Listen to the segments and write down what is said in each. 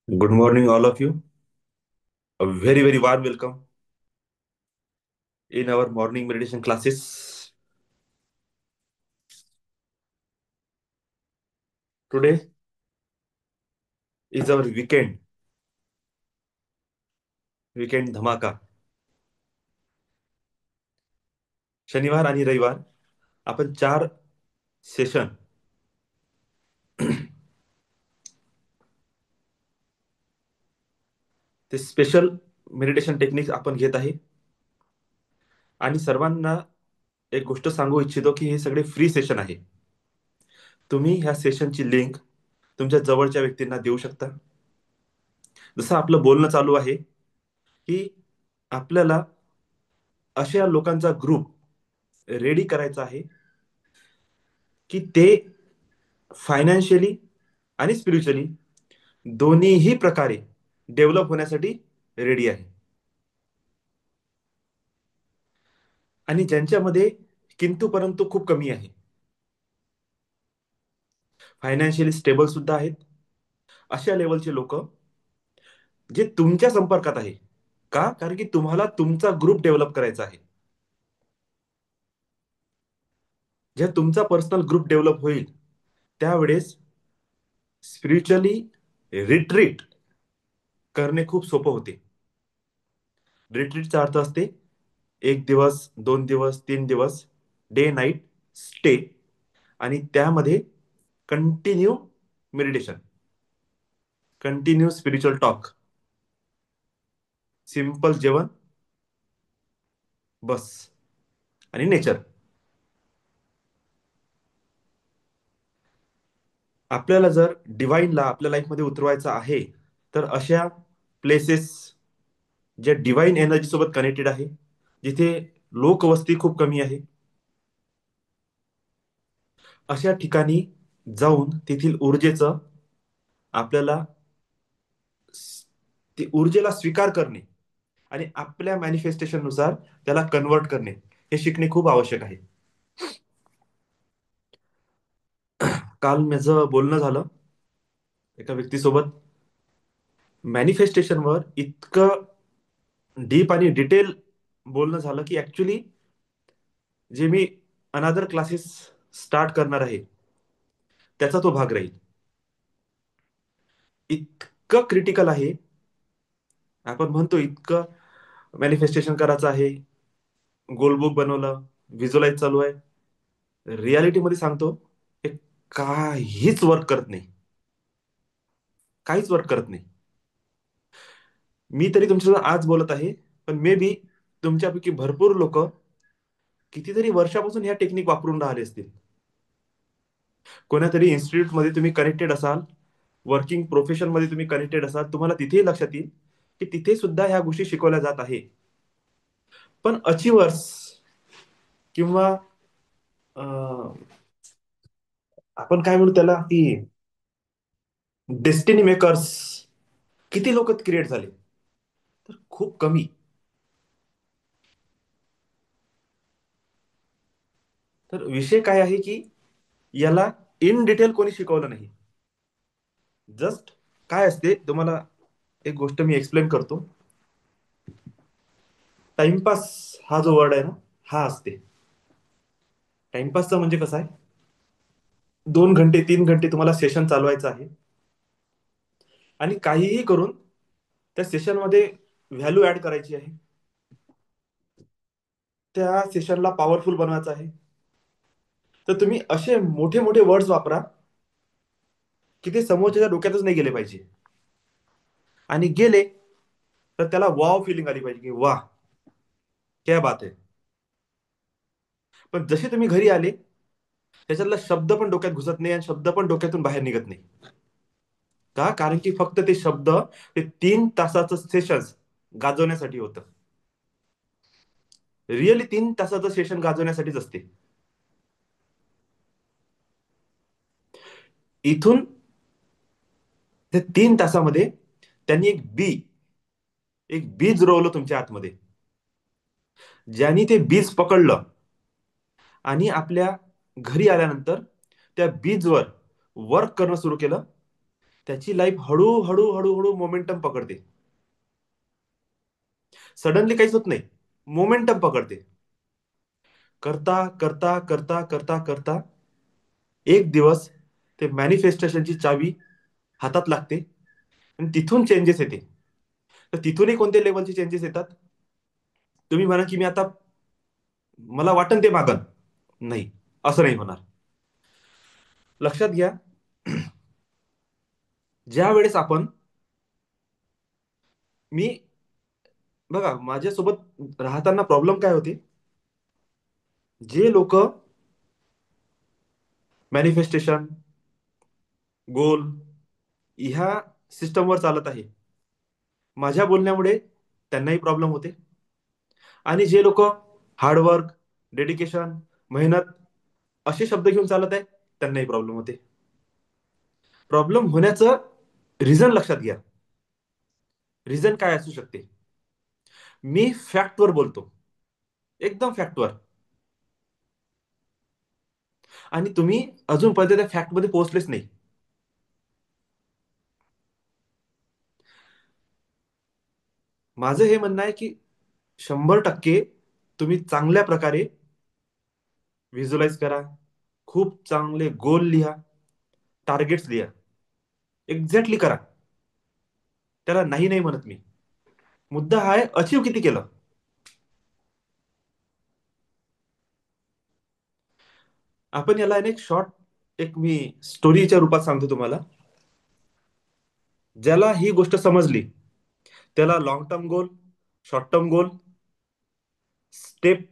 Good morning, all of you. A very, very warm welcome in our morning meditation classes. Today is our weekend धमाका. शनिवार आणि रविवार आपण 4 session ते special meditation technique आपण घेत आहे. आणि सर्वांना एक गोष्ट सांगू इच्छितो की हे सगळे फ्री सेशन आहे. तुम्ही ह्या सेशनची लिंक तुमच्या जवळच्या व्यक्तींना देऊ शकता. जसं आपलं बोलणं चालू आहे की आपल्याला अशा लोकांचा ग्रुप रेडी करायचा आहे की ते फायनान्शियली आणि स्पिरिच्युअली दोन्हीही प्रकारे डेव्हलप होण्यासाठी रेडी आहे. आणि ज्यांच्यामध्ये किंतु परंतु खूप कमी आहे, फायनान्शियली स्टेबल सुद्धा आहेत, अशा लेवलचे लोक जे तुमच्या संपर्कात आहे. का? कारण की तुम्हाला तुमचा ग्रुप डेव्हलप करायचा आहे. जेव्हा तुमचा पर्सनल ग्रुप डेव्हलप होईल त्यावेळेस स्पिरिच्युअली रिट्रीट करणे खूप सोपं होते. रिट्रीटचा अर्थ असते 1 दिवस, 2 दिवस, 3 दिवस, डे नाईट स्टे, आणि त्यामध्ये continue meditation, continue spiritual talk, simple जेवण, बस, आणि नेचर. आपल्याला जर डिवाइनला आपल्या लाईफमध्ये उतरवायचं आहे तर अशा प्लेसेस ज्या डिवाइन एनर्जी सोबत कनेक्टेड आहे, जिथे लोकवस्ती खूप कमी आहे, अशा ठिकाणी जाऊन तेथील ऊर्जेचं आपल्याला ती ऊर्जेला स्वीकार करणे आणि आपल्या मॅनिफेस्टेशन नुसार त्याला कन्वर्ट करणे हे शिकणे खूप आवश्यक आहे. काल माझं बोलणं झालं एका व्यक्तीसोबत. मॅनिफेस्टेशनवर इतकं डीप आणि डिटेल बोलणं झालं की ऍक्च्युली जे मी अनादर क्लासेस स्टार्ट करणार आहे त्याचा तो भाग राहील. इतकं क्रिटिकल आहे. आपण म्हणतो इतकं मॅनिफेस्टेशन करायचं आहे, गोलबुक बनवलं, व्हिज्युअलाइज चालू आहे. रियालिटीमध्ये सांगतो हे काहीच वर्क करत नाही. काहीच वर्क करत नाही. मी तरी तुमच्यासोबत आज बोलत आहे, पण मे बी तुमच्यापैकी भरपूर लोक कितीतरी वर्षापासून ह्या टेक्निक वापरून राहिले असतील. कोणातरी इन्स्टिट्यूट मध्ये तुम्ही कनेक्टेड असाल, वर्किंग प्रोफेशन मध्ये तुम्ही कनेक्टेड असाल, तुम्हाला तिथेही लक्षात येईल की तिथे सुद्धा ह्या गोष्टी शिकवल्या जात आहे. पण अचिव्हर्स किंवा अं, आपण काय म्हणू त्याला की डेस्टिनी मेकर्स किती लोक क्रिएट झाले? तर खूप कमी. तर विषय काय आहे की याला इन डिटेल कोणी शिकवलं नाही. जस्ट काय असते तुम्हाला एक गोष्ट मी एक्सप्लेन करतो. टाइमपास हा जो वर्ड आहे ना, हा असते. टाइमपासचा म्हणजे कसं आहे, 2 घंटे 3 घंटे तुम्हाला सेशन चालवायचं आहे आणि काहीही करून त्या सेशन मध्ये व्हॅल्यू ऍड करायची आहे, त्या सेशनला पॉवरफुल बनवायचं आहे. तर तुम्ही असे मोठे मोठे वर्ड्स वापरा की ते समोरच्या डोक्यातच नाही गेले पाहिजे, आणि गेले तर त्याला वाव फिलिंग आली पाहिजे की वाह क्या बात आहे. पण जसे तुम्ही घरी आले त्याच्यातला शब्द पण डोक्यात घुसत नाही आणि शब्द पण डोक्यातून बाहेर निघत नाही. का? कारण की फक्त ते शब्द ते 3 तासाचं सेशन गाजवण्यासाठी होतं. रिअली 3 तासाचं सेशन गाजवण्यासाठीच असते. इथून ते 3 तासामध्ये त्यांनी एक बीज रोवलं तुमच्या आतमध्ये. ज्यांनी ते बीज पकडलं आणि आपल्या घरी आल्यानंतर त्या बीजवर वर्क करणं सुरू केलं, त्याची लाईफ हळूहळू हळूहळू मोमेंटम पकडते. सडनली काहीच होत नाही, मोमेंटम पकडते. करता करता करता करता करता एक दिवस ते मॅनिफेस्टेशनची चावी हातात लागते आणि तिथून चेंजेस येते. तर तिथूनही कोणत्या लेवलचे चेंजेस येतात? तुम्ही म्हणा की मी आता मला वाटन ते मागन. नाही, असं नाही होणार. लक्षात घ्या, ज्या वेळेस आपण, मी बघा माझ्यासोबत राहताना प्रॉब्लेम काय होते, जे लोक मॅनिफेस्टेशन, गोल ह्या सिस्टमवर चालत आहे, माझ्या बोलण्यामुळे त्यांनाही प्रॉब्लेम होते. आणि जे लोक हार्डवर्क, डेडिकेशन, मेहनत असे शब्द घेऊन चालत आहे, त्यांनाही प्रॉब्लेम होते. प्रॉब्लेम होण्याचं रिझन लक्षात घ्या. रिझन काय असू शकते? मी फॅक्टवर बोलतो, एकदम फॅक्टवर, आणि तुम्ही अजूनपर्यंत त्या फॅक्टमध्ये पोहोचलेच नाही. माझं हे म्हणणं आहे की 100% तुम्ही चांगल्या प्रकारे व्हिज्युअलाइज करा, खूप चांगले गोल लिहा, टार्गेट्स लिहा, एक्झॅक्टली करा. त्याला नाही नाही म्हणत मी. मुद्दा हा आहे अचीव किती केलं. आपण याला एक शॉर्ट, एक मी स्टोरीच्या रूपात सांगतो तुम्हाला. ज्याला ही गोष्ट समजली त्याला long term goal, short term goal, step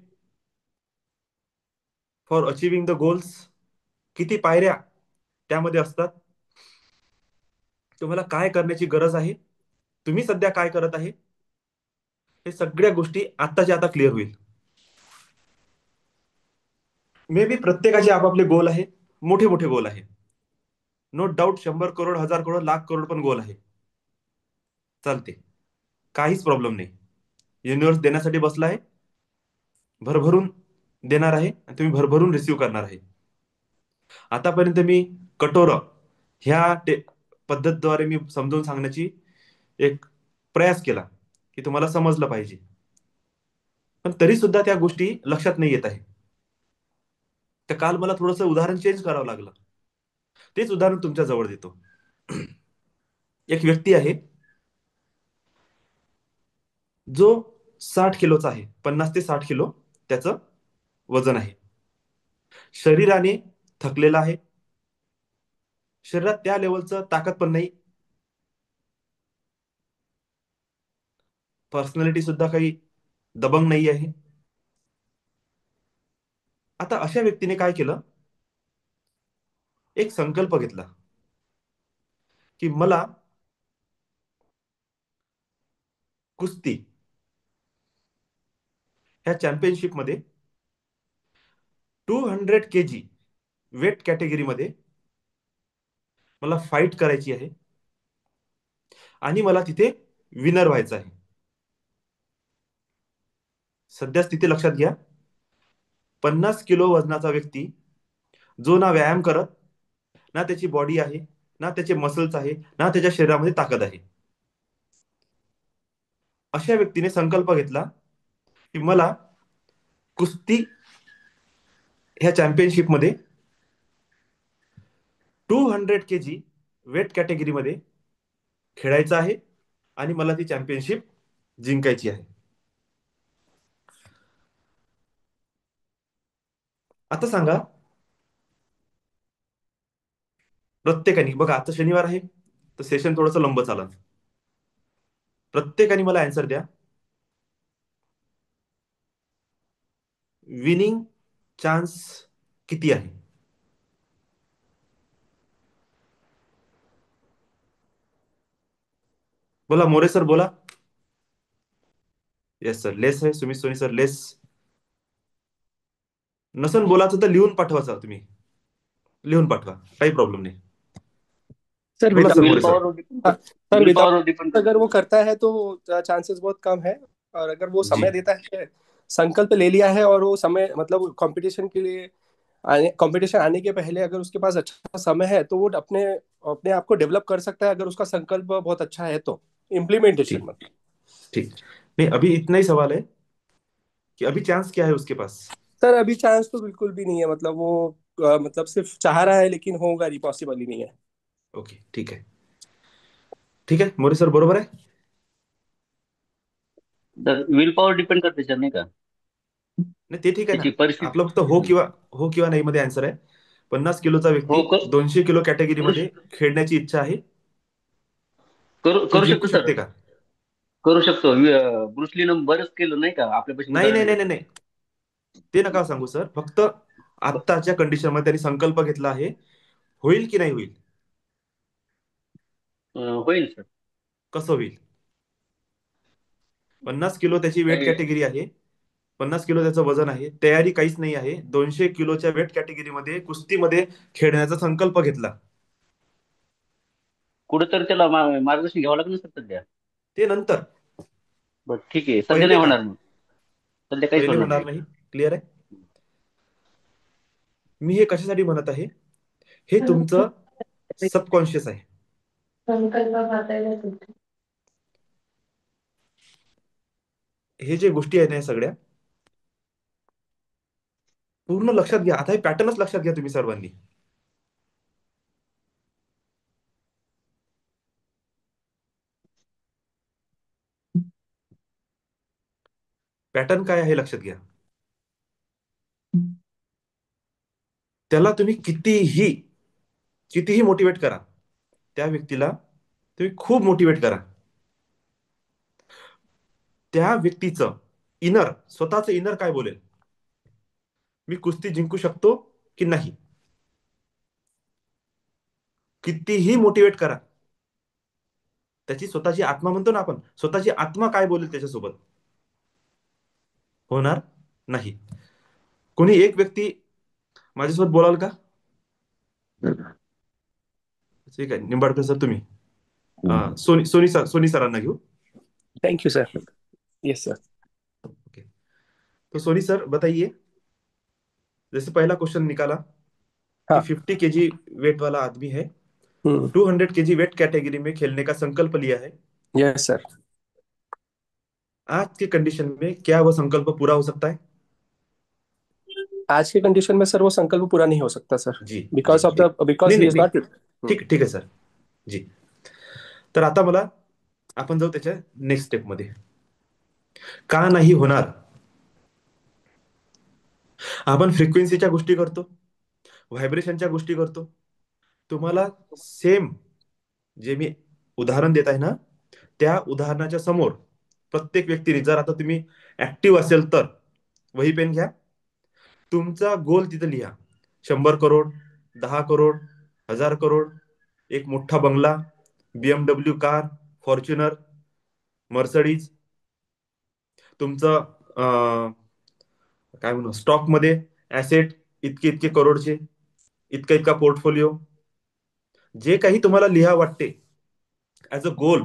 for achieving the goals, किती पायऱ्या त्यामध्ये असतात, तुम्हाला काय करण्याची गरज आहे, तुम्ही सध्या काय करत आहे, हे सगळ्या गोष्टी आत्ताच्या आता क्लिअर होईल. मे बी प्रत्येकाचे आपापले गोल आहे, मोठे मोठे गोल आहे. नो डाऊट 100 करोड, 1000 करोड, लाख करोड पण गोल आहे, चालते, काहीच प्रॉब्लेम नाही. युनिव्हर्स देण्यासाठी बसला आहे, भरभरून देणार आहे आणि तुम्ही भरभरून रिसीव्ह करणार आहे. आतापर्यंत मी कठोर ह्या पद्धतद्वारे मी समजावून सांगण्याची एक प्रयास केला की तुम्हाला समजलं पाहिजे, पण तरी सुद्धा त्या गोष्टी लक्षात नाही येत आहे. तर काल मला थोडंसं उदाहरण चेंज करावं लागलं. तेच उदाहरण तुमच्या जवळ देतो. एक व्यक्ती आहे जो 60 किलोचा आहे, 50 ते 60 किलो त्याचं वजन आहे. शरीराने थकलेला आहे, शरीरात त्या लेवलचं ताकद पण नाही, पर्सनॅलिटी सुद्धा काही दबंग नाही आहे. आता अशा व्यक्तीने काय केलं, एक संकल्प घेतला की मला कुस्ती ह्या चॅम्पियनशिपमध्ये 200 kg वेट कॅटेगरीमध्ये मला फाईट करायची आहे आणि मला तिथे विनर व्हायचं आहे. सध्याच तिथे लक्षात घ्या, 50 किलो वजनाचा व्यक्ती, जो ना व्यायाम करत, ना त्याची बॉडी आहे, ना त्याचे मसल्स आहे, ना त्याच्या शरीरामध्ये ताकद आहे, अशा व्यक्तीने संकल्प घेतला की मला कुस्ती ह्या चॅम्पियनशिपमध्ये 200 kg वेट कॅटेगरीमध्ये खेळायचं आहे आणि मला ती चॅम्पियनशिप जिंकायची आहे. आता सांगा, प्रत्येकाने बघा, आता शनिवार आहे तर सेशन थोडंसं लंब चालत, प्रत्येकाने मला आन्सर द्या, विनिंग चान्स किती आहे? बोला मोरे सर, बोला. येस सर, लेस आहे. Sumit Soni sir, less. नसन बोलायचं तर लिहून पाठवायचा, तुम्ही लिहून पाठवा, काही प्रॉब्लेम नाही. सर बोला सर, विदाउट मोरे सर. सर विदाउट अगर वो करता है तो चांसेस बहुत कम है। और अगर वो जी, समय देता है, संकल्प ले लिया है और वो समय मतलब कंपटीशन के लिए कंपटीशन आने के पहले अगर उसके पास अच्छा समय है तो वो अपने अपने आप को डेवलप कर सकता है, अगर उसका संकल्प बहुत अच्छा है तो। इम्प्लीमेंटेशन ठीक। में। ठीक। नहीं, अभी इतना ही सवाल है कि अभी चांस क्या है उसके पास। सर अभी चांस तो बिल्कुल भी नहीं है, मतलब वो मतलब सिर्फ चाह रहा है, लेकिन होगा नहीं, पॉसिबल ही नहीं है। ओके, ठीक है। ठीक है, मोरे सर बरोबर आहे. तर विल पॉवर डिपेंड करते सर, नाही का? नाही, ते ठीक आहे ना. त्याची परिस्थिती. आपलं फक्त हो किंवा नाही मध्ये आन्सर आहे. 50 किलोचा हो, व्यक्ती 200 किलो करू कॅटेगरीमध्ये खेळण्याची इच्छा आहे. करू तो करू जिंकू शकतो सर. शकते का? करू शकतो. ब्रुसलीनं बरंच केलं नाही का, आपल्यापाशी नाही उदाहरण नाही आहे नाही नाही त्याचं. नाही. ते नका सांगू सर. फक्त आत्ताच्या कंडिशन मध्ये त्यांनी संकल्प घेतला आहे. होईल की नाही होईल? होईल सर. कसं होईल? 50 किलो त्याची वेट काही कॅटेगरी आहे. 50 किलो त्याचं वजन आहे. तयारी काहीच नाही आहे. 200 किलोच्या वेट कॅटेगरीमध्ये कुस्तीमध्ये खेळण्याचा संकल्प घेतला. कुठं तर त्याला मार्गदर्शन घ्यावं लागेल ना सर सध्या. ते नंतर. बरं ठीक आहे, सध्या पहिले नाही का? होणार मग. सध्या काहीच पहिले होणार होणार नाही. नाही. क्लिअर आहे? मी हे कशासाठी म्हणत आहे? हे तुमचं सबकॉन्शियस आहे. हे जे गोष्टी आहेत ना, या सगळ्या पूर्ण लक्षात घ्या. आता हे पॅटर्नच लक्षात घ्या तुम्ही सर्वांनी. पॅटर्न काय आहे लक्षात घ्या. त्याला तुम्ही कितीही कितीही मोटिवेट करा. त्या व्यक्तीला तुम्ही खूप मोटिवेट करा. त्या व्यक्तीचं स्वतःचं इनर काय बोलेल? मी कुस्ती जिंकू शकतो की नाही? कितीही मोटिवेट करा. त्याची स्वतःची आत्मा म्हणतो ना आपण, स्वतःची आत्मा काय बोलेल त्याच्यासोबत? होणार नाही. कोणी एक व्यक्ती माझ्यासोबत बोलाल का? ठीक आहे, निंबाडकर सर तुम्ही. सोनी सरांना घेऊ. Thank you sir. Yes sir. Okay. तो सोनी सर बताइए. जैसे पहला क्वेश्चन निकाला कि हाँ। 50 kg वेट वाला आदमी है. हम्म। 200 kg वेट कैटेगरी में खेलने का संकल्प लिया है. Yes sir. आज के कंडीशन में क्या वह संकल्प पूरा हो सकता है? आज की कंडीशन में सर वो संकल्प पूरा नहीं हो सकता सर। जी. जी. बिकॉज ऑफ ठीक. द नहीं बिकॉज ही नहीं इज नहीं. नॉट। ठीक ठीक आहे सर. जी. तर आता आपण जाऊ त्याच्या नेक्स्ट स्टेपमध्ये. का नाही होणार? आपण फ्रिक्वेन्सीच्या गोष्टी करतो, व्हायब्रेशनच्या गोष्टी करतो. तुम्हाला सेम जे मी उदाहरण देत आहे ना, त्या उदाहरणाच्या समोर प्रत्येक व्यक्तीने, जर आता तुम्ही ऍक्टिव्ह असेल तर वही पेन घ्या. तुमचा गोल तिथे लिहा. 100 करोड, 10 करोड, 1000 करोड, एक मोठा बंगला, BMW कार, फॉर्च्युनर, मर्सडीज, तुमचं काय म्हणू स्टॉक मध्ये ऍसेट इतके इतके करोडचे, इतका इतका पोर्टफोलिओ, जे काही तुम्हाला लिहा वाटते ऍज अ गोल.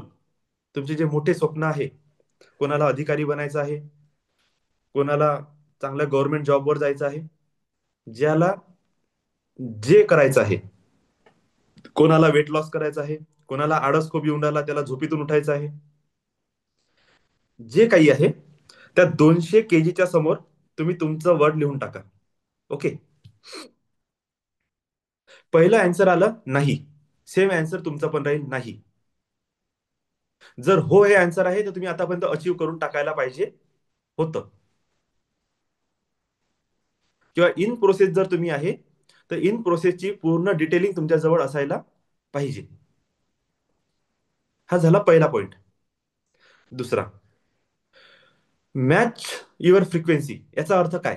तुमचे जे मोठे स्वप्न आहे, कोणाला अधिकारी बनायचं आहे, कोणाला चांगल्या गव्हर्नमेंट जॉबवर जायचं आहे, ज्याला जे करायचं आहे, कोणाला वेट लॉस करायचं आहे, कोणाला आळस खूप येऊन राहिला त्याला झोपीतून उठायचं आहे, जे काही आहे त्या 200 kg समोर तुम्ही तुमचं वर्ड लिहून टाका. ओके. पहिलं आन्सर आलं नाही, सेम आन्सर तुमचा पण राहील नाही. जर हो हे आन्सर आहे तर तुम्ही आतापर्यंत अचीव्ह करून टाकायला पाहिजे होतं. किंवा इन प्रोसेस जर तुम्ही आहे तर इन प्रोसेसची पूर्ण डिटेलिंग तुमच्याजवळ असायला पाहिजे. हा झाला पहिला पॉइंट. दुसरा, मॅच युअर फ्रिक्वेन्सी. याचा अर्थ काय?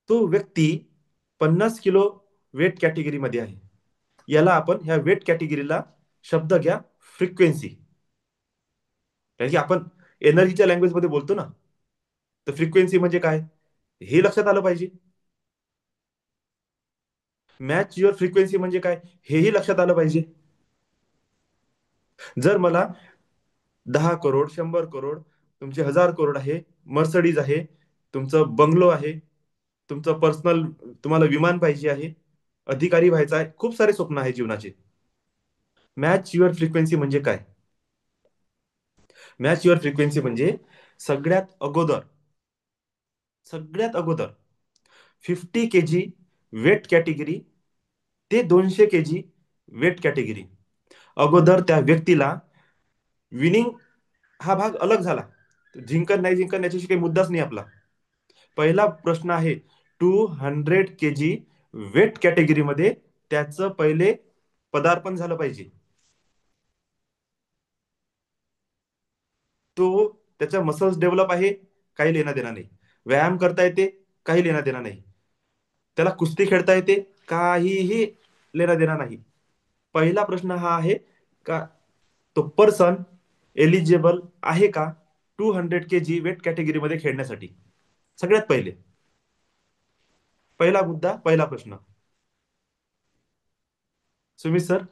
तो व्यक्ती 50 किलो वेट कॅटेगरीमध्ये आहे. याला आपण ह्या वेट कॅटेगरीला शब्द घ्या फ्रिक्वेन्सी. कारण की आपण एनर्जीच्या लँग्वेज मध्ये बोलतो ना, तर फ्रिक्वेन्सी म्हणजे काय हे लक्षात आलं पाहिजे. मॅच युअर फ्रिक्वेन्सी म्हणजे काय हेही लक्षात आलं पाहिजे. जर मला 10 करोड, 100 करोड, तुमचे 1000 करोड आहे, मर्सडीज आहे, तुमचं बंगलो आहे, तुमचं पर्सनल, तुम्हाला विमान पाहिजे आहे, अधिकारी व्हायचा आहे, खूप सारे स्वप्न आहे जीवनाचे. मॅच युअर फ्रिक्वेन्सी म्हणजे काय? मॅच युअर फ्रिक्वेन्सी म्हणजे सगळ्यात अगोदर, सगळ्यात अगोदर 50 kg वेट कॅटेगरी ते 200 kg वेट कॅटेगरी, अगोदर त्या व्यक्तीला विनिंग हा भाग अलग झाला. जिंकन नाही जिंकन याच्याशी काही मुद्दाच नाही आपला. पहिला प्रश्न आहे 200 kg वेट कॅटेगरीमध्ये त्याचं पहिले पदार्पण झालं पाहिजे. तो त्याच्या मसल्स डेव्हलप आहे, काही लेना देणार नाही. व्यायाम करता येते, काही लेना देणार नाही. त्याला कुस्ती खेळता येते, काहीही लेना देणार नाही. पहिला प्रश्न हा आहे का तो पर्सन एलिजिबल आहे का 200 kg वेट कॅटेगरीमध्ये खेळण्यासाठी. सगळ्यात पहिले, पहिला मुद्दा, पहिला प्रश्न. Sumit sir,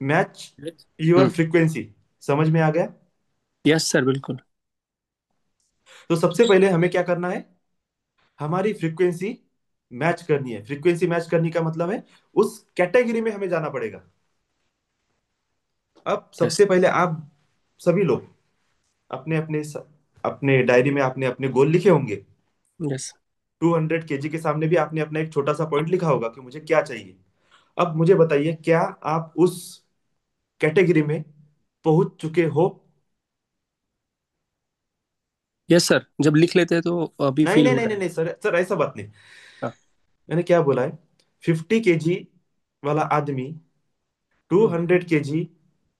match your hmm. Frequency समझ में आ गया? यस सर, बिल्कुल। तो सबसे पहले हमें क्या करना है, हमारी फ्रीक्वेंसी मैच करनी है. फ्रीक्वेंसी मैच करने का मतलब है उस कैटेगरी में हमें जाना पड़ेगा. अब यस। सबसे पहले आप सभी लोग अपने अपने अपने डायरी में आपने अपने गोल लिखे होंगे. यस। 200 kg के सामने भी आपने अपना एक छोटा सा पॉइंट लिखा होगा कि मुझे क्या चाहिए. अब मुझे बताइए, क्या आप उस कैटेगरी में पहुंच चुके हो? यस सर, जब लिख लेते हैं तो अभी नहीं फील नहीं हो नहीं रहा नहीं है। नहीं सर, सर ऐसा बात नहीं. हाँ। मैंने क्या बोला है, 50 kg वाला आदमी हम्म। 200 kg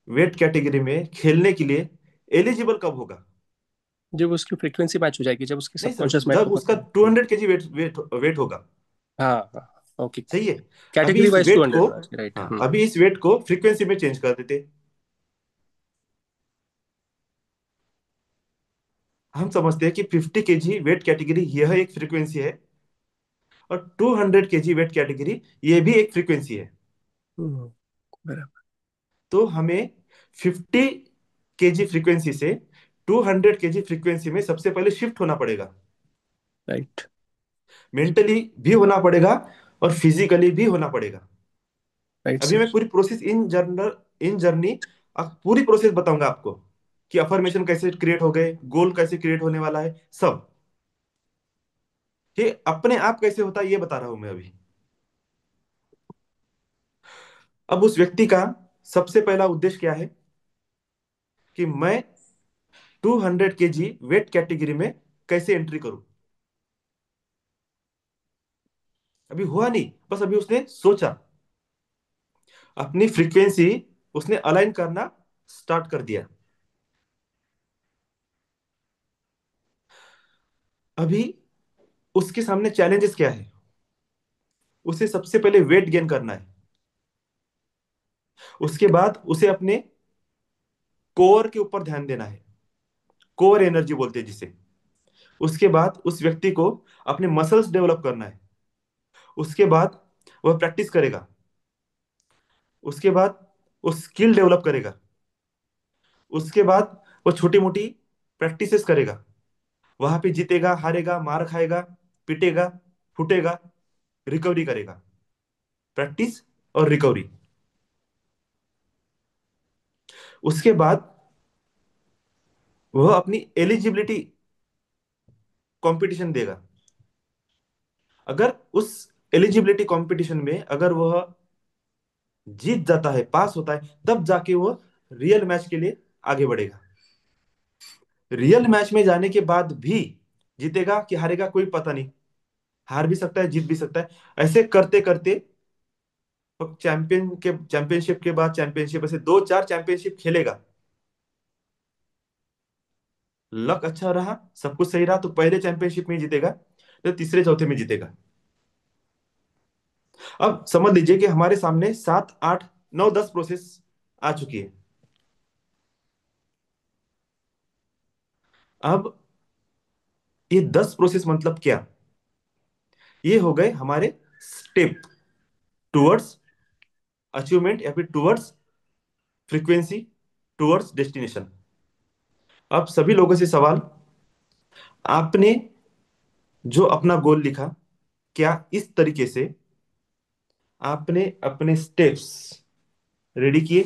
वेट कैटेगरी में खेलने के लिए एलिजिबल कब होगा? जब उसकी फ्रीक्वेंसी मैच हो जाएगी, जब उसकी नहीं सर, सबकॉन्शियस माइंड जब को उसका पता है। 200 kg वेट वेट वेट होगा. हाँ हाँ। ओके। सही है. अभी कैटेगरी इस वाइज टू वेट को, हंड्रेड राइट। हाँ हम्म। अभी इस वेट को फ्रीक्वेंसी में चेंज कर देते. हम समझते हैं कि 50 kg वेट कैटेगरी यह एक फ्रीक्वेंसी है, और 200 kg वेट कैटेगरी ये भी एक फ्रीक्वेंसी है. हम्म, बराबर। तो हमें 50 kg फ्रीक्वेंसी से 200 kg फ्रीक्वेंसी में सबसे पहले शिफ्ट होना पड़ेगा. राइट। मेंटली भी होना पड़ेगा और फिजिकली भी होना पड़ेगा. राइट अभी मैं सर। पूरी प्रोसेस इन जर्नी पूरी प्रोसेस बताऊंगा आपको कि अफर्मेशन कैसे क्रिएट हो गए, गोल कैसे क्रिएट होने वाला है, सब. ये अपने आप कैसे होता है ये बता रहा हूं मैं अभी. अब उस व्यक्ति का सबसे पहला उद्देश्य क्या है कि मैं 200 kg वेट कैटेगरी में कैसे एंट्री करूं. अभी हुआ नहीं, बस अभी उसने सोचा, अपनी फ्रीक्वेंसी उसने अलाइन करना स्टार्ट कर दिया. अभी उसके सामने चैलेंजेस क्या है, उसे सबसे पहले वेट गेन करना है. उसके बाद उसे अपने कोर के ऊपर ध्यान देना है, कोर एनर्जी बोलते हैं जिसे. उसके बाद उस व्यक्ति को अपने मसल्स डेवलप करना है. उसके बाद वह प्रैक्टिस करेगा. उसके बाद वो स्किल डेवलप करेगा. उसके बाद वो छोटी मोटी प्रैक्टिसेस करेगा. वहां पे जीतेगा, हारेगा, मार खाएगा, पिटेगा, फूटेगा, रिकवरी करेगा. प्रैक्टिस और रिकवरी. उसके बाद वह अपनी एलिजिबिलिटी कंपटीशन देगा. अगर उस एलिजिबिलिटी कंपटीशन में अगर वह जीत जाता है, पास होता है, तब जाके वो रियल मैच के लिए आगे बढ़ेगा. रियल मैच में जाने के बाद भी जीतेगा कि हारेगा कोई पता नहीं, हार भी सकता है, जीत भी सकता है. ऐसे करते करते चैंपियनशिप के बाद चैंपियनशिप, ऐसे दो चार चैंपियनशिप खेलेगा. लक अच्छा रहा, सब कुछ सही रहा तो पहले चैंपियनशिप में ही जीतेगा, तो तीसरे चौथे में जीतेगा. अब समझ लीजिए कि हमारे सामने 7 8 9 10 प्रोसेस आ चुकी है. अब ये 10 प्रोसेस मतलब क्या, ये हो गए हमारे स्टेप टुवर्ड्स अचीवमेंट, या फिर टुवर्ड्स फ्रीक्वेंसी, टुवर्ड्स डेस्टिनेशन. अब सभी लोगों से सवाल, आपने जो अपना गोल लिखा, क्या इस तरीके से आपने अपने स्टेप्स रेडी किए?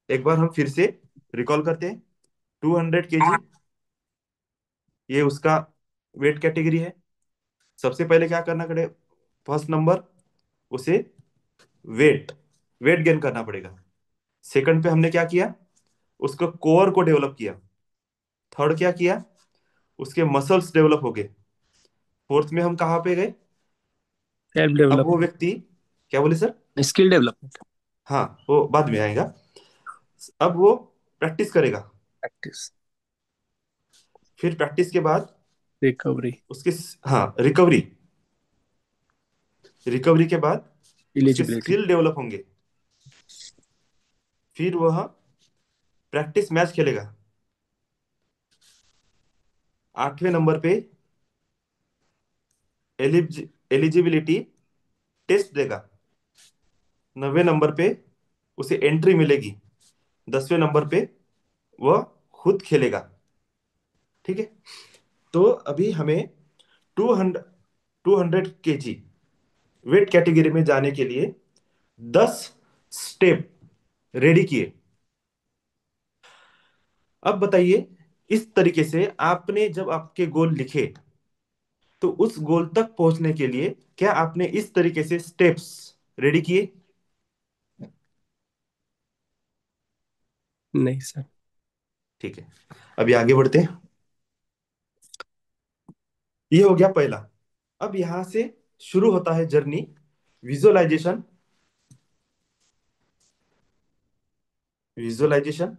एक बार हम फिर से रिकॉल करते हैं। 200 kg, ये उसका वेट कैटेगरी है। सबसे पहले क्या करना पड़ेगा? फर्स्ट नंबर, उसे वेट वेट गेन करना पड़ेगा। सेकंड पे हमने क्या किया? उसको कोर को डेवलप किया। थर्ड क्या किया? उसके मसल्स डेवलप हो गए। फोर्थ में हम कहाँ पे गए? सेल्फ अब वो डेवलपमेंट, व्यक्ति, क्या बोले सर? स्किल डेवलपमेंट, हाँ, वो बाद में आएगा। अब वो प्रैक्टिस करेगा। प्रैक्टिस, फिर प्रैक्टिस के बाद रिकवरी, उसके, हाँ, रिकवरी। रिकवरी के बाद उसके एलिजिबिलिटी। स्किल डेवलप होंगे। फिर वह प्रैक्टिस मैच खेलेगा। 8वें नंबर पे एलिजिबिलिटी टेस्ट देगा। 9वें नंबर पे उसे एंट्री मिलेगी। 10वें नंबर पे वह खुद खेलेगा। ठीक है। तो अभी हमें 200 200 kg वेट कैटेगरी में जाने के लिए 10 स्टेप रेडी किए। अब बताइए, इस तरीके से आपने जब आपके गोल लिखे, तो उस गोल तक पहुंचने के लिए क्या आपने इस तरीके से स्टेप्स रेडी किए? नहीं सर। ठीक है, अभी आगे बढ़ते हैं। ये हो गया पहला। अब यहां से शुरू होता है journey, visualisation. Visualisation,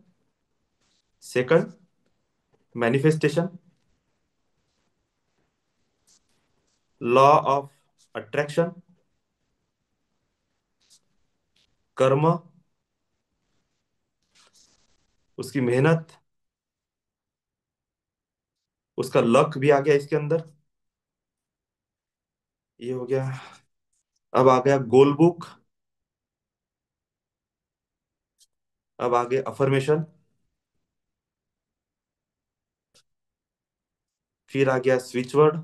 second manifestation, law of attraction, कर्म, उसकी मेहनत, उसका लक भी आ गया इसके अंदर। ये हो गया। अब आ गया गोल बुक। अब आ गया अफर्मेशन। फिर आ गया स्विच वर्ड।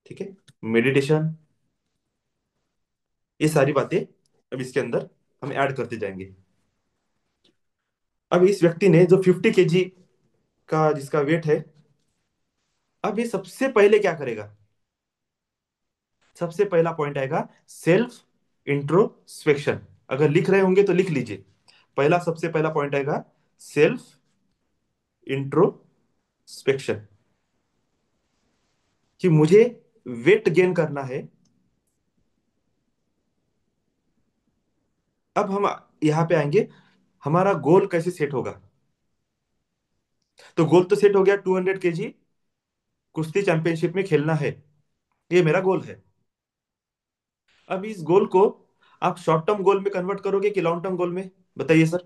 ठीक है, मेडिटेशन। ये सारी बातें अब इसके अंदर हम ऐड करते जाएंगे। अब इस व्यक्ति ने जो 50 kg का जिसका वेट है, अब ये सबसे पहले क्या करेगा? सबसे पहला पॉइंट आएगा सेल्फ इंट्रोस्पेक्शन। अगर लिख रहे होंगे तो लिख लीजिए। पहला, सबसे पहला पॉइंट आएगा सेल्फ इंट्रोस्पेक्शन, कि मुझे वेट गेन करना है। अब हम यहां पे आएंगे, हमारा गोल कैसे सेट होगा? तो गोल तो सेट हो गया, 200 kg कुश्ती चैंपियनशिप में खेलना है। ये मेरा गोल है। अब इस गोल को आप शॉर्ट टर्म गोल में कन्वर्ट करोगे कि लॉन्ग टर्म गोल में? बताइए सर।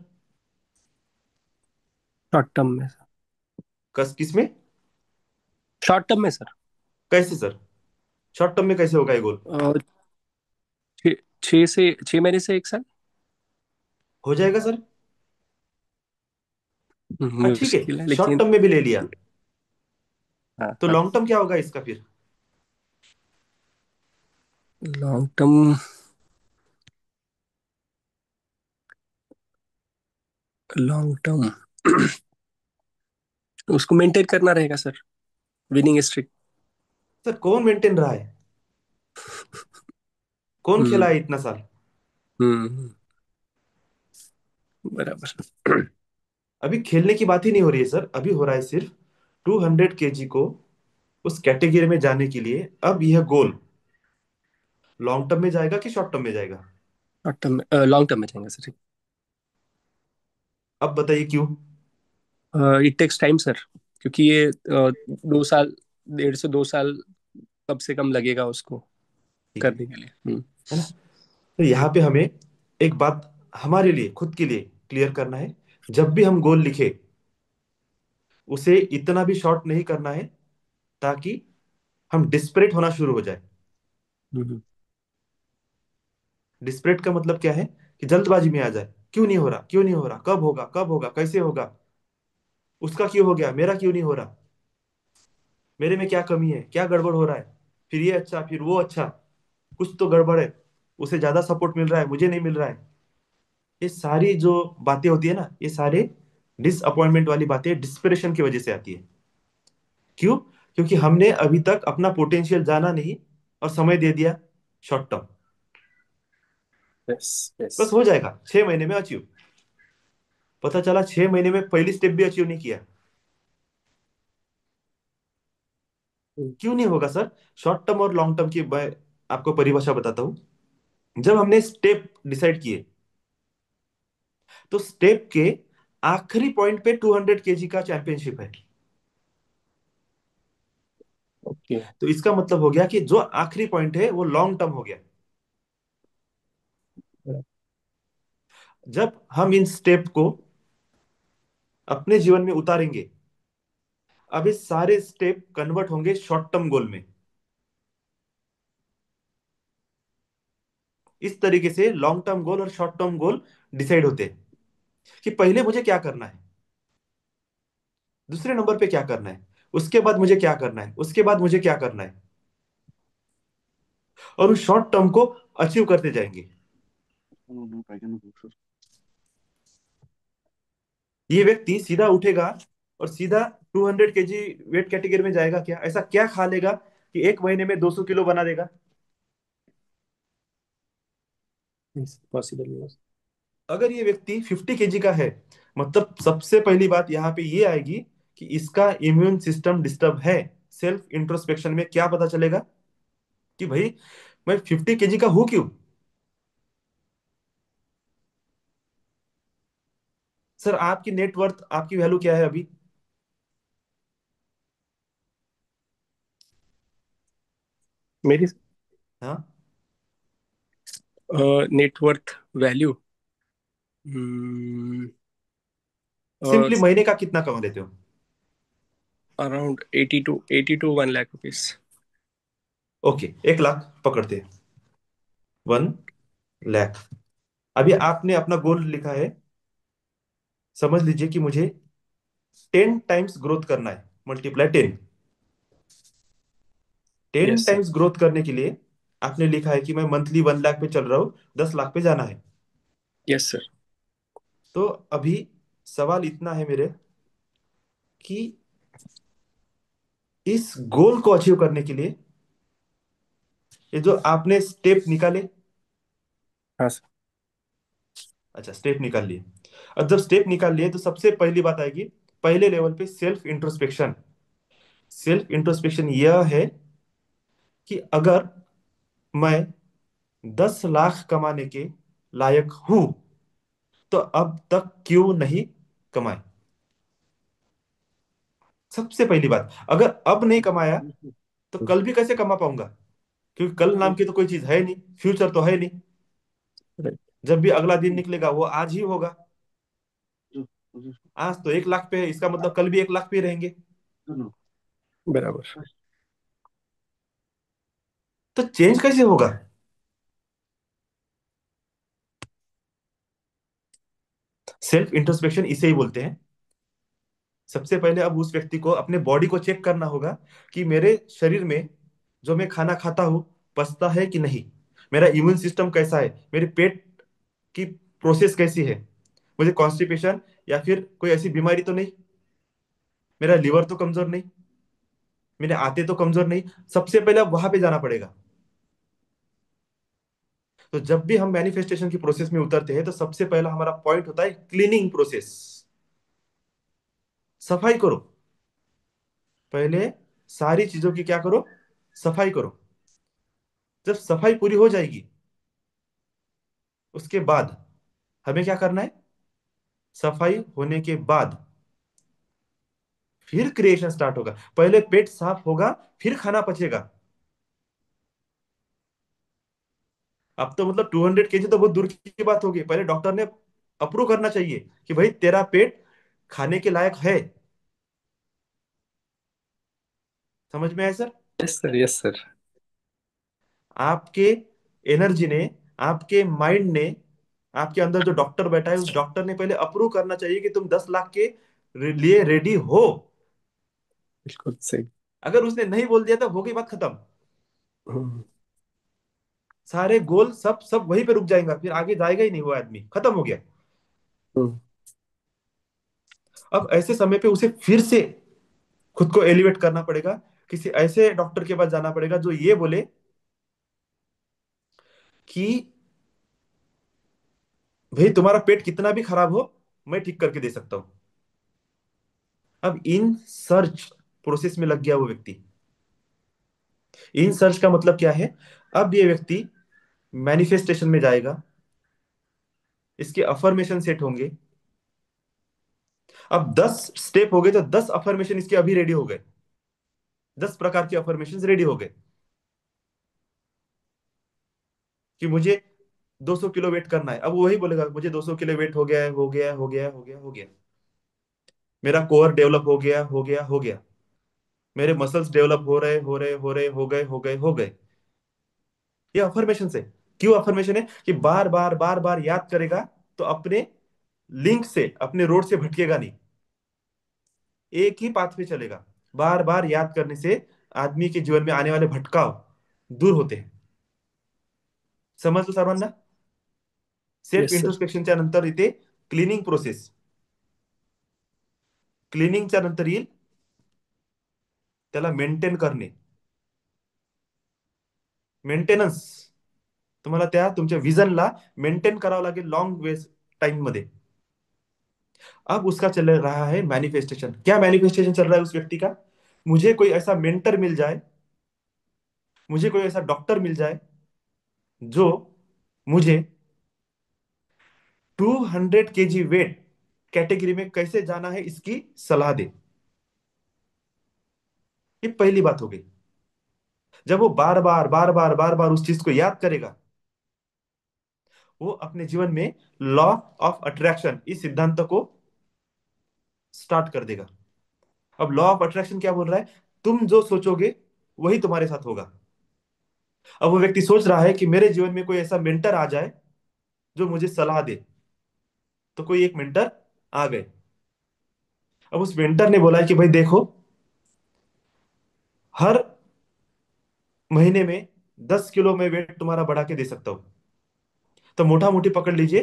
शॉर्ट टर्म में सर। किस में? शॉर्ट टर्म में सर। कैसे सर? शॉर्ट टर्म में कैसे होगा ये गोल? अ, 6 महीने से 1 साल। हो जाएगा सर। हाँ ठीक है, मुश्किल है शॉर्ट लेकिन। टर्म में भी ले लिया। हाँ तो हाँ। लॉन्ग टर्म क्या होगा इसका फिर? लॉन्ग टर्म, लॉन्ग टर्म उसको मेंटेन करना रहेगा सर, विनिंग स्ट्रिक। सर कौन मेंटेन रहा है? कौन खेला हम्म है इतना साल? हम्म, बराबर। अभी खेलने की बात ही नहीं हो रही है सर, अभी हो रहा है सिर्फ 200 kg को उस कैटेगरी में जाने के लिए। अब यह गोल लॉन्ग टर्म में जाएगा कि शॉर्ट टर्म में जाएगा? शॉर्ट टर्म में, लॉन्ग टर्म में जाएंगे सर। अब बताइए क्यों? इट टेक्स टाइम सर, क्योंकि ये 2 साल, 1.5 से 2 साल कम से कम लगेगा उसको ठीक है करने के लिए। है ना? तो यहाँ पे हमें एक बात हमारे लिए, खुद के लिए क्लियर करना है। जब भी हम गोल लिखे, उसे इतना भी शॉर्ट नहीं करना है ताकि हम डिस्परेट होना शुरू हो जाए। हम्म, डिस्परेट का मतलब क्या है? कि जल्दबाजी में आ जाए, क्यों नहीं हो रहा, क्यों नहीं हो रहा, कब होगा, कब होगा, कैसे होगा। उसका क्यों हो गया, मेरा क्यों नहीं हो रहा, मेरे में क्या कमी है, क्या गड़बड़ हो रहा है, फिर ये अच्छा फिर वो अच्छा, कुछ तो गड़बड़ है, उसे ज्यादा सपोर्ट मिल रहा है मुझे नहीं मिल रहा है। ये सारी जो बातें होती है ना, ये सारे डिसअपॉइंटमेंट वाली बातें डिस्परेशन की वजह से आती है। क्यों? क्योंकि हमने अभी तक अपना पोटेंशियल जाना नहीं और समय दे दिया शॉर्ट टर्म। Yes yes. बस हो जाएगा 6 महीने में अचीव, पता चला 6 महीने में पहली स्टेप भी अचीव नहीं किया। क्यों नहीं होगा सर? शॉर्ट टर्म और लॉन्ग टर्म की मैं आपको परिभाषा बताता हूँ। जब हमने स्टेप डिसाइड किए, तो स्टेप के आखिरी पॉइंट पे 200 kg का चैंपियनशिप है। ओके। तो इसका मतलब हो गया कि जो आखिरी पॉइंट है वो लॉन्ग टर्म हो गया। जब हम इन स्टेप को अपने जीवन में उतारेंगे, अब ये सारे स्टेप कन्वर्ट होंगे शॉर्ट टर्म गोल में। इस तरीके से लॉन्ग टर्म गोल और शॉर्ट टर्म गोल डिसाइड होते हैं कि पहले मुझे क्या करना है, दूसरे नंबर पे क्या करना है, उसके बाद मुझे क्या करना है, उसके बाद मुझे क्या करना है, और उस शॉर्ट टर्म को अचीव करते जाएंगे। ये व्यक्ति सीधा उठेगा और सीधा 200 kg वेट कैटेगरी में जाएगा क्या? ऐसा क्या खा लेगा कि 1 महीने में 200 किलो बना देगा? पॉसिबल। अगर ये व्यक्ति 50 kg का है, मतलब सबसे पहली बात यहाँ पे ये आएगी कि इसका इम्यून सिस्टम डिस्टर्ब है। सेल्फ इंट्रोस्पेक्शन में क्या पता चलेगा कि भाई मैं 50 kg का हूं क्यों? सर आपकी नेटवर्थ, आपकी वैल्यू क्या है अभी? मेरी हाँ, नेटवर्थ वैल्यू सिंपली महीने का कितना कमा लेते हो? Around 80 to 1 lakh rupees. Okay, 1 lakh पकड़ते हैं, 1 लाख। अभी आपने अपना गोल लिखा है, समझ लीजिए कि मुझे 10 टाइम्स ग्रोथ करना है, multiply 10। Ten yes sir. Times growth करने के लिए आपने लिखा है कि मैं मंथली 1 लाख पे चल रहा हूँ, 10 लाख पे जाना है। Yes sir. तो अभी सवाल इतना है मेरे कि इस गोल को अचीव करने के लिए ये जो आपने स्टेप निकाले, हाँ सर। अच्छा स्टेप निकाल लिए। अब जब स्टेप निकाल लिए तो सबसे पहली बात आएगी, पहले लेवल पे सेल्फ इंट्रोस्पेक्शन। सेल्फ इंट्रोस्पेक्शन यह है कि अगर मैं 10 लाख कमाने के लायक हूं तो अब तक क्यों नहीं कमाए। सबसे पहली बात, अगर अब नहीं कमाया तो कल भी कैसे कमा पाऊंगा? क्योंकि कल नाम की तो कोई चीज है नहीं, फ्यूचर तो है नहीं। राइट। जब भी अगला दिन निकलेगा वो आज ही होगा। आज तो 1 लाख पे है, इसका मतलब कल भी 1 लाख पे रहेंगे। बराबर। तो चेंज कैसे होगा? सेल्फ इंट्रोस्पेक्शन इसे ही बोलते हैं। सबसे पहले अब उस व्यक्ति को अपने बॉडी को चेक करना होगा कि मेरे शरीर में जो मैं खाना खाता हूँ पचता है कि नहीं, मेरा इम्यून सिस्टम कैसा है, मेरे पेट की प्रोसेस कैसी है, मुझे कॉन्स्टिपेशन या फिर कोई ऐसी बीमारी तो नहीं, मेरा लिवर तो कमजोर नहीं, मेरे आते तो कमजोर नहीं। सबसे पहले अब वहां पे जाना पड़ेगा। तो जब भी हम मैनिफेस्टेशन की प्रोसेस में उतरते हैं तो सबसे पहला हमारा पॉइंट होता है क्लीनिंग प्रोसेस। सफाई करो पहले, सारी चीजों की क्या करो, सफाई करो। जब सफाई पूरी हो जाएगी उसके बाद हमें क्या करना है, सफाई होने के बाद फिर क्रिएशन स्टार्ट होगा। पहले पेट साफ होगा फिर खाना पचेगा। अब तो मतलब 200 kg तो बहुत दूर की बात होगी, पहले डॉक्टर ने अप्रूव करना चाहिए कि भाई तेरा पेट खाने के लायक है। समझ में आया sir? Yes sir. Yes sir. आपके एनर्जी ने, आपके माइंड ने, आपके अंदर जो डॉक्टर बैठा है उस डॉक्टर ने पहले अप्रूव करना चाहिए कि तुम 10 लाख के लिए रेडी हो। बिल्कुल सही। अगर उसने नहीं बोल दिया तो हो गई बात खत्म। हम्म, सारे गोल सब सब वहीं पे रुक जाएगा, फिर आगे जाएगा ही नहीं, वो आदमी खत्म हो गया। हम्म, अब ऐसे समय पे उसे फिर से खुद को एलिवेट करना पड़ेगा, किसी ऐसे डॉक्टर के पास जाना पड़ेगा जो ये बोले कि भाई तुम्हारा पेट कितना भी खराब हो, मैं ठीक करके दे सकता हूं। अब इन सर्च प्रोसेस में लग गया वो व्यक्ति। इन सर्च का मतलब क्या है? अब ये व्यक्ति मैनिफेस्टेशन में जाएगा, इसके अफर्मेशन सेट होंगे। अब 10 स्टेप हो गए तो 10 अफर्मेशन इसके अभी रेडी हो गए। 10 प्रकार के अफर्मेशन रेडी हो गए कि मुझे 200 किलो वेट करना है। अब वो वही बोलेगा मुझे 200 किलो वेट हो गया है, हो गया है, हो गया है, हो गया है, हो गया। मेरा कोर डेवलप हो गया, हो गया, हो गया। मेरे मसल्स डेवलप हो रहे, हो रहे, हो रहे, हो गए, हो गए, हो गए। ये अफर्मेशन है। क्यों अफर्मेशन है? कि बार बार बार बार याद करेगा तो अपने लिंक से, अपने रोड से भटकेगा नहीं, एक ही पाथ पे चलेगा। बार बार याद करने से आदमी के जीवन में आने वाले भटकाव दूर होते हैं। समजलं सर्वांना? Self yes sir. इंट्रोस्पेक्शनच्या नंतर इथे क्लिनिंग प्रोसेस, क्लिनिंगच्या नंतर येईल त्याला मेंटेन करणे, मेंटेनन्स। तुम्हाला त्या तुमच्या विजनला मेंटेन करावं लागेल लॉन्ग वे टाइम मध्ये। अब उसका चल रहा है मैनिफेस्टेशन। क्या मैनिफेस्टेशन चल रहा है उस व्यक्ति का? मुझे कोई ऐसा मेंटर मिल जाए, मुझे कोई ऐसा डॉक्टर मिल जाए जो मुझे 200 kg वेट कैटेगरी में कैसे जाना है इसकी सलाह दे। ये पहली बात हो गई। जब वो बार बार बार बार बार बार उस चीज को याद करेगा, वो अपने जीवन में लॉ ऑफ अट्रैक्शन इस सिद्धांत को स्टार्ट कर देगा। अब लॉ ऑफ अट्रैक्शन क्या बोल रहा है? तुम जो सोचोगे वही तुम्हारे साथ होगा। अब वो व्यक्ति सोच रहा है कि मेरे जीवन में कोई ऐसा मेंटर आ जाए जो मुझे सलाह दे। तो कोई एक मेंटर आ गए। अब उस मेंटर ने बोला है कि भाई देखो, हर महीने में 10 किलो में वेट तुम्हारा बढ़ा के दे सकता हूं। तो मोटा मोटी पकड़ लीजिए,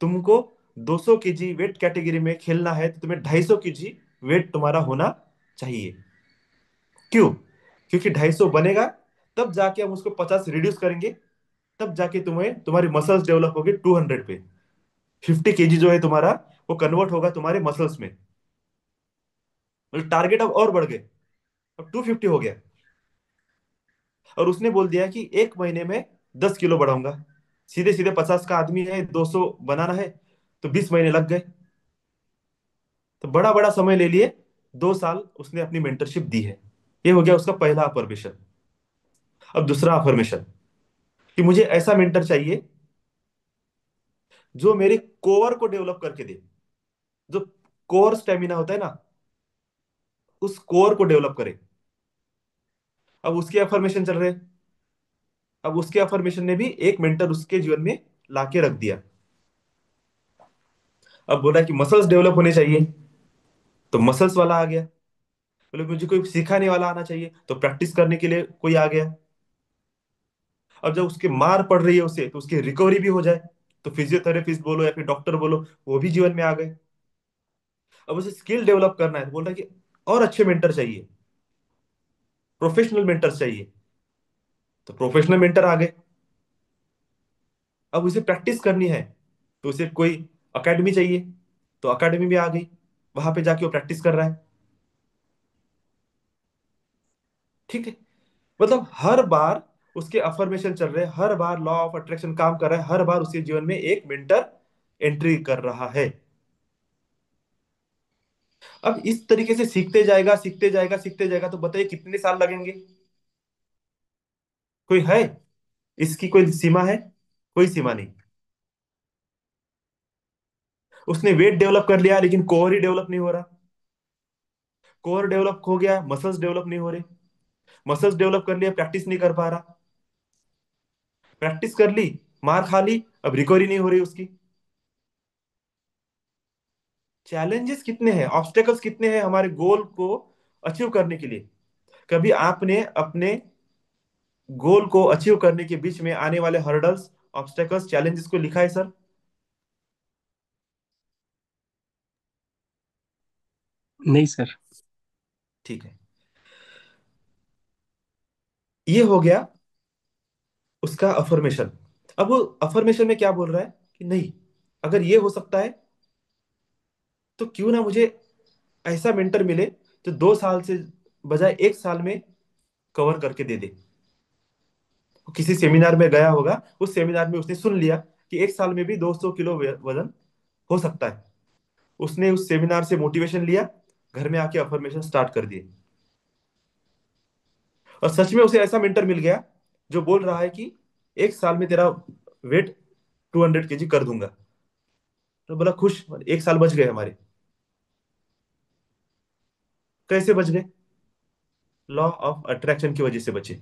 तुमको 200 kg वेट कैटेगरी में खेलना है तो तुम्हें 250 kg वेट तुम्हारा होना चाहिए। क्यों? क्योंकि 250 बनेगा, तब जाके हम उसको 50 रिड्यूस करेंगे, तब जाके तुम्हें तुम्हारी मसल्स डेवलप होगी 200 पे। 50 kg जो है तुम्हारा, वो कन्वर्ट होगा तुम्हारे मसल्स में। मतलब टारगेट अब और बढ़ गए, अब 250 हो गया। और उसने बोल दिया कि एक महीने में 10 किलो बढ़ाऊंगा। सीधे सीधे 50 का आदमी है, 200 बनाना है, तो 20 महीने लग गए। तो बड़ा बड़ा समय ले लिए, 2 साल उसने अपनी मेंटरशिप दी है। ये हो गया उसका पहला अफर्मेशन। अब दूसरा अफर्मेशन, कि मुझे ऐसा मेंटर चाहिए जो मेरे कोर को डेवलप करके दे। जो कोर स्टेमिना होता है ना, उस कोर को डेवलप करे। अब उसके अफर्मेशन चल रहे। अब उसके अफर्मेशन ने भी एक मेंटर उसके जीवन में लाके रख दिया। अब बोला कि मसल्स डेवलप होने चाहिए, तो मसल्स वाला आ गया। बोले मुझे कोई सिखाने वाला आना चाहिए, तो प्रैक्टिस करने के लिए कोई आ गया। अब जब उसके मार पड़ रही है उसे, तो उसकी रिकवरी भी हो जाए, तो फिजियोथेरेपिस्ट बोलो या फिर डॉक्टर बोलो, वो भी जीवन में आ गए। अब उसे स्किल डेवलप करना है, तो बोल रहा है कि और अच्छे मेंटर चाहिए, प्रोफेशनल मेंटर चाहिए, तो प्रोफेशनल मेंटर आ गए। अब उसे प्रैक्टिस करनी है, तो उसे कोई अकेडमी चाहिए, तो अकेडमी भी आ गई। वहां पे जाके वो प्रैक्टिस कर रहा है। ठीक है। मतलब हर बार उसके अफर्मेशन चल रहे हैं, हर बार लॉ ऑफ अट्रैक्शन काम कर रहा है, हर बार उसके जीवन में एक मेंटर एंट्री कर रहा है। अब इस तरीके से सीखते जाएगा, सीखते जाएगा, सीखते जाएगा, तो बताइए कितने साल लगेंगे? कोई है इसकी कोई सीमा है? कोई सीमा नहीं। उसने वेट डेवलप कर लिया लेकिन कोर ही डेवलप नहीं हो रहा। कोर डेवलप हो गया, मसल्स डेवलप नहीं हो रहे। मसल्स डेवलप कर लिया, प्रैक्टिस नहीं कर पा रहा। प्रैक्टिस कर ली, मार खा ली, अब रिकवरी नहीं हो रही उसकी। चैलेंजेस कितने हैं, ऑब्स्टेकल्स कितने हैं हमारे गोल को अचीव करने के लिए। कभी आपने अपने गोल को अचीव करने के बीच में आने वाले हर्डल्स, ऑब्स्टेकल्स, चैलेंजेस को लिखा है सर? नहीं सर। ठीक है, ये हो गया उसका अफर्मेशन। अब वो अफर्मेशन में क्या बोल रहा है कि नहीं, अगर ये हो सकता है तो क्यों ना मुझे ऐसा मेंटर मिले जो 2 साल से बजाय 1 साल में कवर करके दे दे। वो किसी सेमिनार में गया होगा, उस सेमिनार में उसने सुन लिया कि 1 साल में भी 200 किलो वजन हो सकता है। उसने उस सेमिनार से मोटिवेशन लिया, घर में आके अफर्मेशन स्टार्ट कर दिए, और सच में उसे ऐसा मेंटर मिल गया जो बोल रहा है कि 1 साल में तेरा वेट 200 kg कर दूंगा। तो बोला खुश, 1 साल बच गए हमारे। कैसे बच गए? लॉ ऑफ अट्रैक्शन की वजह से बचे।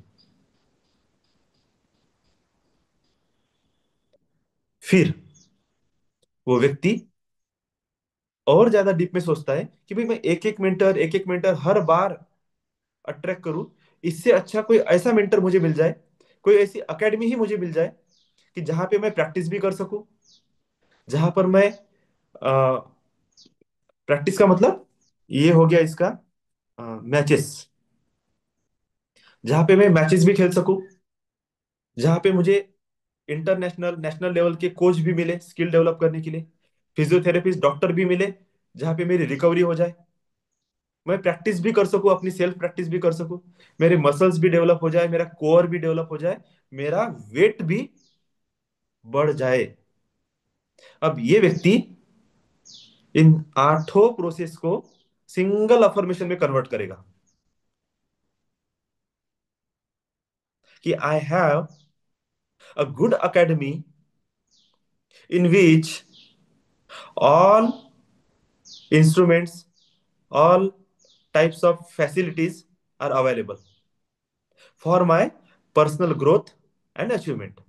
फिर वो व्यक्ति और ज्यादा डीप में सोचता है कि भाई मैं एक एक मेंटर हर बार अट्रैक्ट करूं, इससे अच्छा कोई ऐसा मेंटर मुझे मिल जाए, कोई ऐसी एकेडमी ही मुझे मिल जाए कि जहां पे मैं प्रैक्टिस भी कर सकूं, जहां पर मैं प्रैक्टिस का मतलब ये हो गया इसका मैचेस, जहां पे मैं मैचेस भी खेल सकूं, जहां पे मुझे इंटरनेशनल नेशनल लेवल के कोच भी मिले स्किल डेवलप करने के लिए, फिजियोथेरेपिस्ट डॉक्टर भी मिले, जहां पे मेरी रिकवरी हो जाए, मैं प्रैक्टिस भी कर सकूं, अपनी सेल्फ प्रैक्टिस भी कर सकूं, मेरे मसल्स भी डेवलप हो जाए, मेरा कोर भी डेवलप हो जाए, मेरा वेट भी बढ़ जाए। अब ये व्यक्ति इन 8 प्रोसेस को सिंगल अफर्मेशन में कन्वर्ट करेगा कि आई have a good academy in which all instruments, all types of facilities are available for my personal growth and achievement।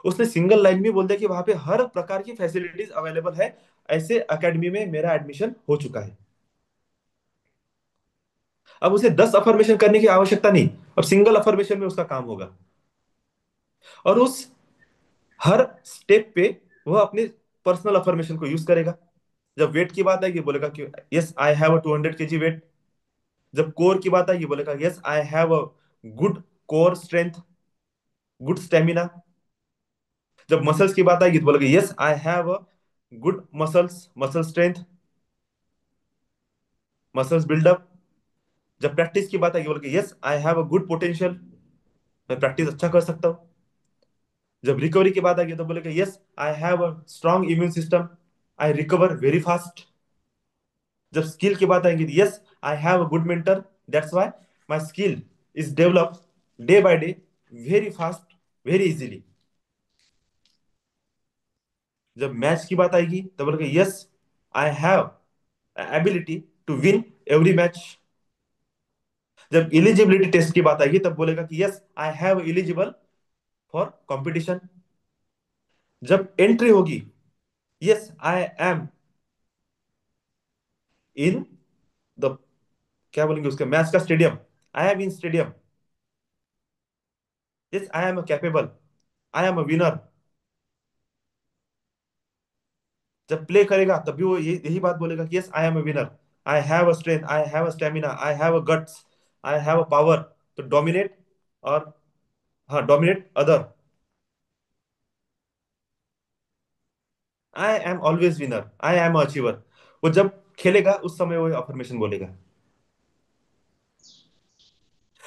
उसने सिंगल लाइन में बोल दिया कि वहां पे हर प्रकार की फैसिलिटीज अवेलेबल है, ऐसे एकेडमी में मेरा एडमिशन हो चुका है। अब उसे 10 अफर्मेशन करने की आवश्यकता नहीं, अब सिंगल अफर्मेशन में उसका काम होगा। और उस हर स्टेप पे वह अपने पर्सनल अफर्मेशन को यूज करेगा। जब वेट की बात आएगी बोलेगा कि yes I have a 200 kg weight. जब कोर की बात आएगी बोलेगा yes I have a good core strength, good stamina. जब मसल्स की बात आएगी तो बोलेगा yes I have a good muscles, muscle strength, muscles buildup. जब प्रैक्टिस की बात आएगी बोलेगा yes I have a good potential, मैं प्रैक्टिस अच्छा कर सकता हूँ। जब रिकवरी की बात आएगी तो बोलेगा yes I have a strong immune system, I recover very fast. जब स्किल की बात आएगी yes I have a good mentor, that's why my skill is develop day by day very fast, very easily. जब match की बात आएगी तो बोलेगा yes I have ability to win every match. जब इलिजिबिलिटी टेस्ट की बात आएगी तब बोलेगा कि yes I have eligible for competition. जब एंट्री होगी yes I am in the, क्या बोलेंगे उसके मैच का stadium, I am in stadium, yes I am capable, I am a winner. जब प्ले करेगा तब भी वो यही बात बोलेगा कि yes I am a winner, I have a strength, I have a stamina, I have a guts, I have a power to dominate, और हाँ dominate other, I am always winner, I am achiever. वो जब खेलेगा उस समय वो affirmation बोलेगा।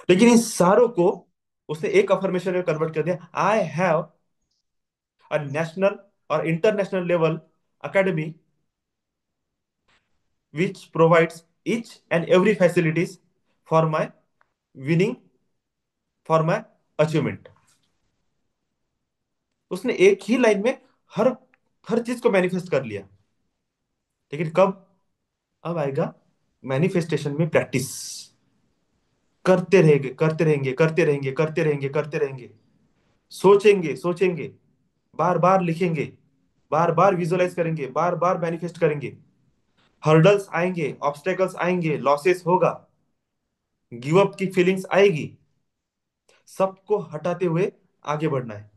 लेकिन इन सारों को उसने एक अफर्मेशन में कन्वर्ट कर दिया, आई हैव अ नेशनल और international level academy which provides each and every facilities for my winning, for my achievement। उसने एक ही लाइन में हर हर चीज को मैनिफेस्ट कर लिया। लेकिन कब? अब आएगा मैनिफेस्टेशन में प्रैक्टिस, करते रहेंगे करते रहेंगे करते रहेंगे करते रहेंगे करते रहेंगे, सोचेंगे सोचेंगे, बार बार लिखेंगे, बार बार विजुअलाइज करेंगे, बार बार मैनिफेस्ट करेंगे, हर्डल्स आएंगे, ऑब्स्टेकल्स आएंगे, लॉसेस होगा, गिव अप की फीलिंग्स आएगी, सबको हटाते हुए आगे बढ़ना है।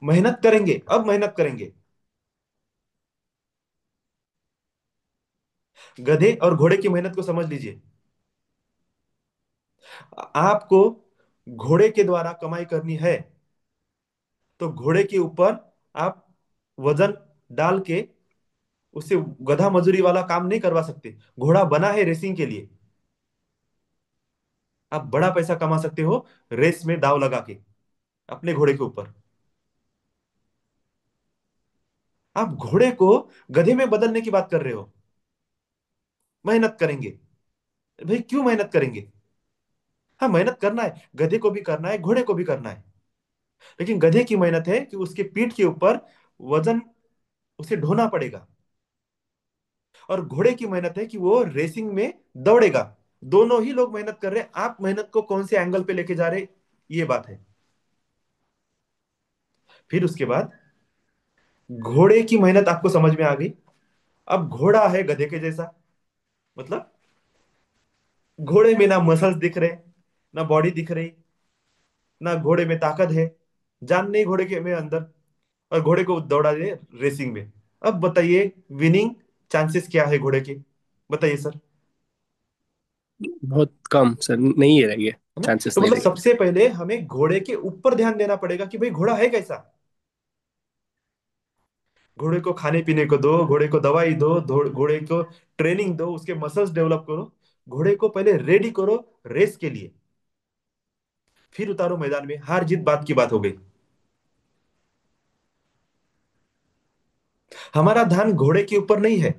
मेहनत करेंगे, अब मेहनत करेंगे। गधे और घोड़े की मेहनत को समझ लीजिए। आपको घोड़े के द्वारा कमाई करनी है तो घोड़े के ऊपर आप वजन डाल के उससे गधा मजूरी वाला काम नहीं करवा सकते। घोड़ा बना है रेसिंग के लिए। आप बड़ा पैसा कमा सकते हो रेस में दाव लगा के अपने घोड़े के ऊपर। आप घोड़े को गधे में बदलने की बात कर रहे हो। मेहनत करेंगे। भाई क्यों मेहनत करेंगे? हाँ, मेहनत करना है, गधे को भी करना है, घोड़े को भी करना है। लेकिन गधे की मेहनत है कि उसके पीठ के ऊपर वजन उसे ढोना पड़ेगा, और घोड़े की मेहनत है कि वो रेसिंग में दौड़ेगा। दोनों ही लोग मेहनत कर रहे हैं, आप मेहनत को कौन से एंगल पे लेके जा रहे, ये बात है। फिर उसके बाद घोड़े की मेहनत आपको समझ में आ गई। अब घोड़ा है गधे के जैसा, मतलब घोड़े में ना मसल्स दिख रहे, ना बॉडी दिख रही, ना घोड़े में ताकत है, जान नहीं घोड़े के में अंदर, और घोड़े को दौड़ा दे रेसिंग में। अब बताइए विनिंग चांसेस क्या है घोड़े के? बताइए सर। बहुत कम सर, नहीं है रही है, है ना? चांसेस तो नहीं मतलब रही। सबसे पहले हमें घोड़े के ऊपर ध्यान देना पड़ेगा कि भाई घोड़ा है कैसा। घोड़े को खाने पीने को दो, घोड़े को दवाई दो, घोड़े को ट्रेनिंग दो, उसके मसल्स डेवलप करो, घोड़े को पहले रेडी करो रेस के लिए, फिर उतारो मैदान में। हार जीत बात की बात हो गई। हमारा ध्यान घोड़े के ऊपर नहीं है,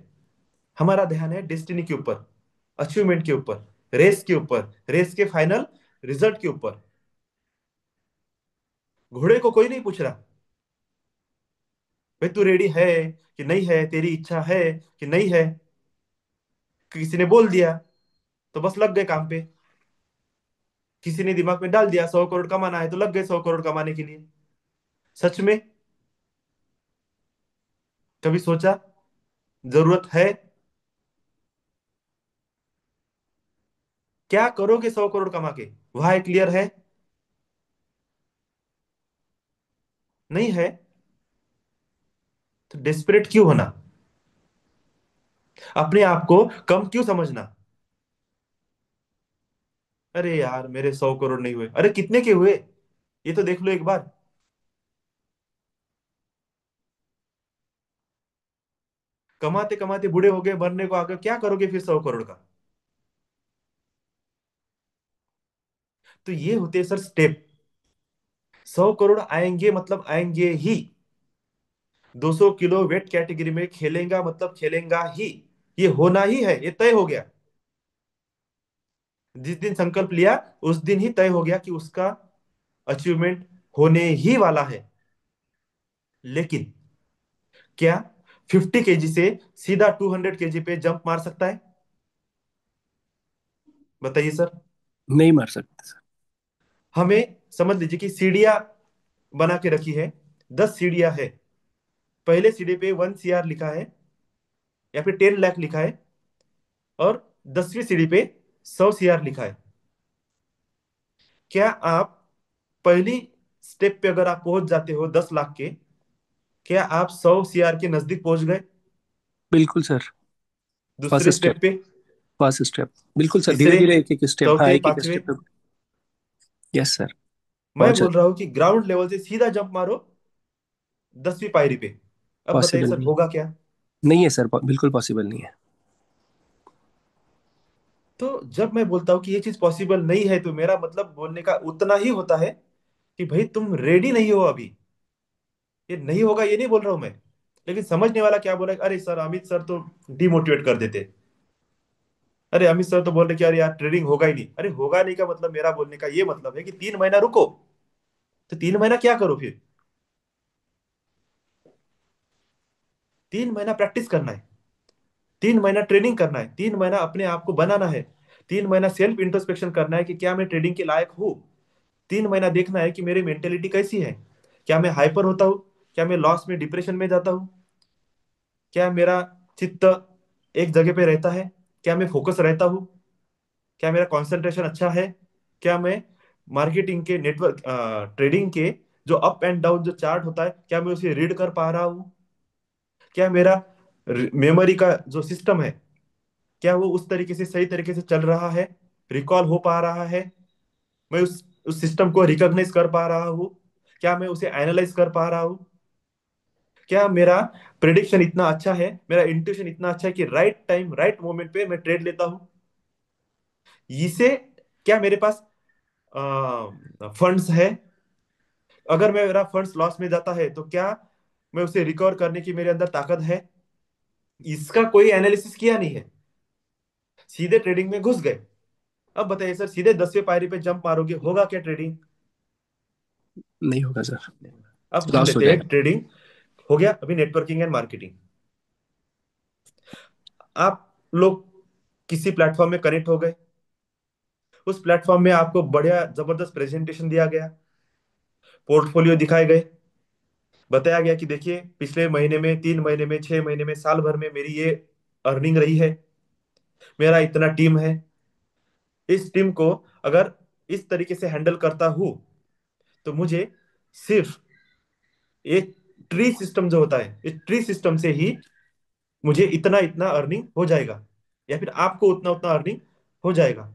हमारा ध्यान है डेस्टिनी के ऊपर, अचीवमेंट के ऊपर, रेस के ऊपर, रेस के फाइनल रिजल्ट के ऊपर। घोड़े को कोई नहीं पूछ रहा भाई तू रेडी है कि नहीं है, तेरी इच्छा है कि नहीं है। किसी ने बोल दिया तो बस लग गए काम पे। किसी ने दिमाग में डाल दिया 100 करोड़ कमाना है तो लग गए 100 करोड़ कमाने के लिए। सच में कभी सोचा जरूरत है? क्या करोगे 100 करोड़ कमा के? वहां क्लियर है? नहीं है? तो डेस्परेट क्यों होना? अपने आप को कम क्यों समझना? अरे यार मेरे 100 करोड़ नहीं हुए, अरे कितने के हुए ये तो देख लो एक बार। कमाते कमाते बूढ़े हो गए, मरने को आ गए, क्या करोगे फिर 100 करोड़ का? तो ये होते हैं सर स्टेप। 100 करोड़ आएंगे मतलब आएंगे ही। 200 किलो वेट कैटेगरी में खेलेगा मतलब खेलेगा ही। ये होना ही है, ये तय हो गया। जिस दिन संकल्प लिया उस दिन ही तय हो गया कि उसका अचीवमेंट होने ही वाला है। लेकिन क्या 50 केजी से सीधा 200 केजी पे जंप मार सकता है? बताइए सर। नहीं मार सकते सर। हमें समझ लीजिए कि सीढ़ियां बना के रखी है, 10 सीढ़ियां है। पहले सीढ़ी पे 1 CR लिखा है या फिर 10 लाख लिखा है, और 10वीं सीढ़ी पे 100 CR लिखा है। क्या आप पहली स्टेप पे अगर आप पहुंच जाते हो 10 लाख के, क्या आप 100 CR के नजदीक पहुंच गए? बिल्कुल सर। फर्स्ट दूसरे स्टेप। स्टेप पे, फर्स्ट स्टेप। बिल्कुल सर, धीरे तीसरे, धीरे एक एक स्टेप, हाँ, चौथे, एक एक पांचवे। स्टेप पे। Yes sir. मैं पहुंच। बोल रहा हूं कि ग्राउंड लेवल से सीधा जंप मारो 10वीं पायरी पे। अब बताइए पॉसिबल सर नहीं। होगा क्या? नहीं है सर, बिल्कुल पॉसिबल नहीं है। तो जब मैं बोलता हूँ कि ये चीज पॉसिबल नहीं है तो मेरा मतलब बोलने का उतना ही होता है कि भाई तुम रेडी नहीं हो अभी। ये नहीं होगा ये नहीं बोल रहा हूं मैं। लेकिन समझने वाला क्या बोला, अरे सर अमित सर तो डिमोटिवेट कर देते। अरे अमित सर तो बोल रहे कि अरे यार ट्रेडिंग होगा ही नहीं। अरे होगा नहीं का मतलब, मेरा बोलने का ये मतलब है कि 3 महीना रुको। तो 3 महीना क्या करो फिर? 3 महीना प्रैक्टिस करना है, 3 महीना ट्रेनिंग करना है, 3 महीना अपने आप को बनाना है, 3 महीना सेल्फ इंट्रोस्पेक्शन करना है कि क्या मैं ट्रेडिंग के लायक हूँ। 3 महीना देखना है कि मेरी मेंटेलिटी कैसी है। क्या मैं हाइपर होता हूँ? क्या मैं लॉस में डिप्रेशन में जाता हूँ? क्या मेरा चित्त एक जगह पे रहता है? क्या मैं फोकस रहता हूँ? क्या मेरा कंसंट्रेशन अच्छा है? क्या मैं मार्केटिंग के नेटवर्क ट्रेडिंग के जो अप एंड डाउन जो चार्ट होता है, क्या मैं उसे रीड कर पा रहा हूँ? क्या मेरा मेमोरी का जो सिस्टम है, क्या वो उस तरीके से सही तरीके से चल रहा है, रिकॉल हो पा रहा है? मैं उस सिस्टम को रिकॉग्नाइज कर पा रहा हूँ? क्या मैं उसे एनालाइज कर पा रहा हूँ? क्या मेरा प्रिडिक्शन इतना अच्छा है, मेरा इंट्यूशन इतना अच्छा है कि राइट टाइम राइट मोमेंट पे मैं ट्रेड लेता हूँ? इसे, क्या मेरे पास फंड्स है? अगर मेरा फंड्स लॉस में जाता है तो क्या मैं उसे रिकवर करने की मेरे अंदर ताकत है? इसका कोई एनालिसिस किया नहीं है, सीधे ट्रेडिंग में घुस गए। अब बताइए सर, सीधे 10वें पायरी पे जंप मारोगे, होगा क्या ट्रेडिंग? नहीं होगा सर, अब हम लॉस हो लेते हैं जाएगा। ट्रेडिंग। हो गया अभी नेटवर्किंग एंड मार्केटिंग। आप लोग किसी प्लेटफॉर्म में कनेक्ट हो गए, उस प्लेटफॉर्म में आपको बढ़िया जबरदस्त प्रेजेंटेशन दिया गया, पोर्टफोलियो दिखाए गए, बताया गया कि देखिए पिछले महीने में, 3 महीने में, 6 महीने में, साल भर में मेरी ये अर्निंग रही है, मेरा इतना टीम है, इस टीम को अगर इस तरीके से हैंडल करता हूं तो मुझे सिर्फ एक ट्री सिस्टम जो होता है, इस ट्री सिस्टम से ही मुझे इतना इतना अर्निंग हो जाएगा, या फिर आपको उतना उतना अर्निंग हो जाएगा।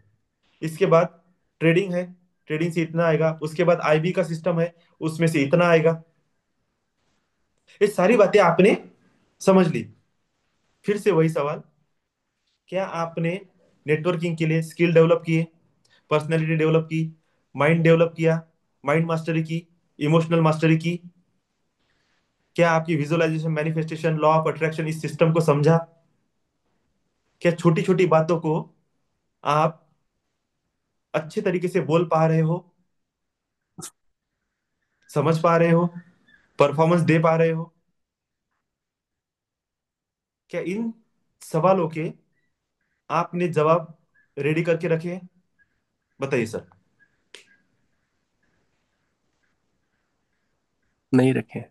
इसके बाद ट्रेडिंग है, ट्रेडिंग से इतना आएगा, उसके बाद आईबी का सिस्टम है, उसमें से इतना आएगा। ये सारी बातें आपने समझ ली। फिर से वही सवाल, क्या आपने नेटवर्किंग के लिए स्किल डेवलप किए, पर्सनैलिटी डेवलप की, माइंड डेवलप किया, माइंड मास्टरी की, इमोशनल मास्टरी की? क्या आपकी visualisation, manifestation, law of attraction इस सिस्टम को समझा? क्या छोटी छोटी बातों को आप अच्छे तरीके से बोल पा रहे हो, समझ पा रहे हो, परफॉर्मेंस दे पा रहे हो? क्या इन सवालों के आपने जवाब रेडी करके रखे हैं? बताइए सर। नहीं रखे।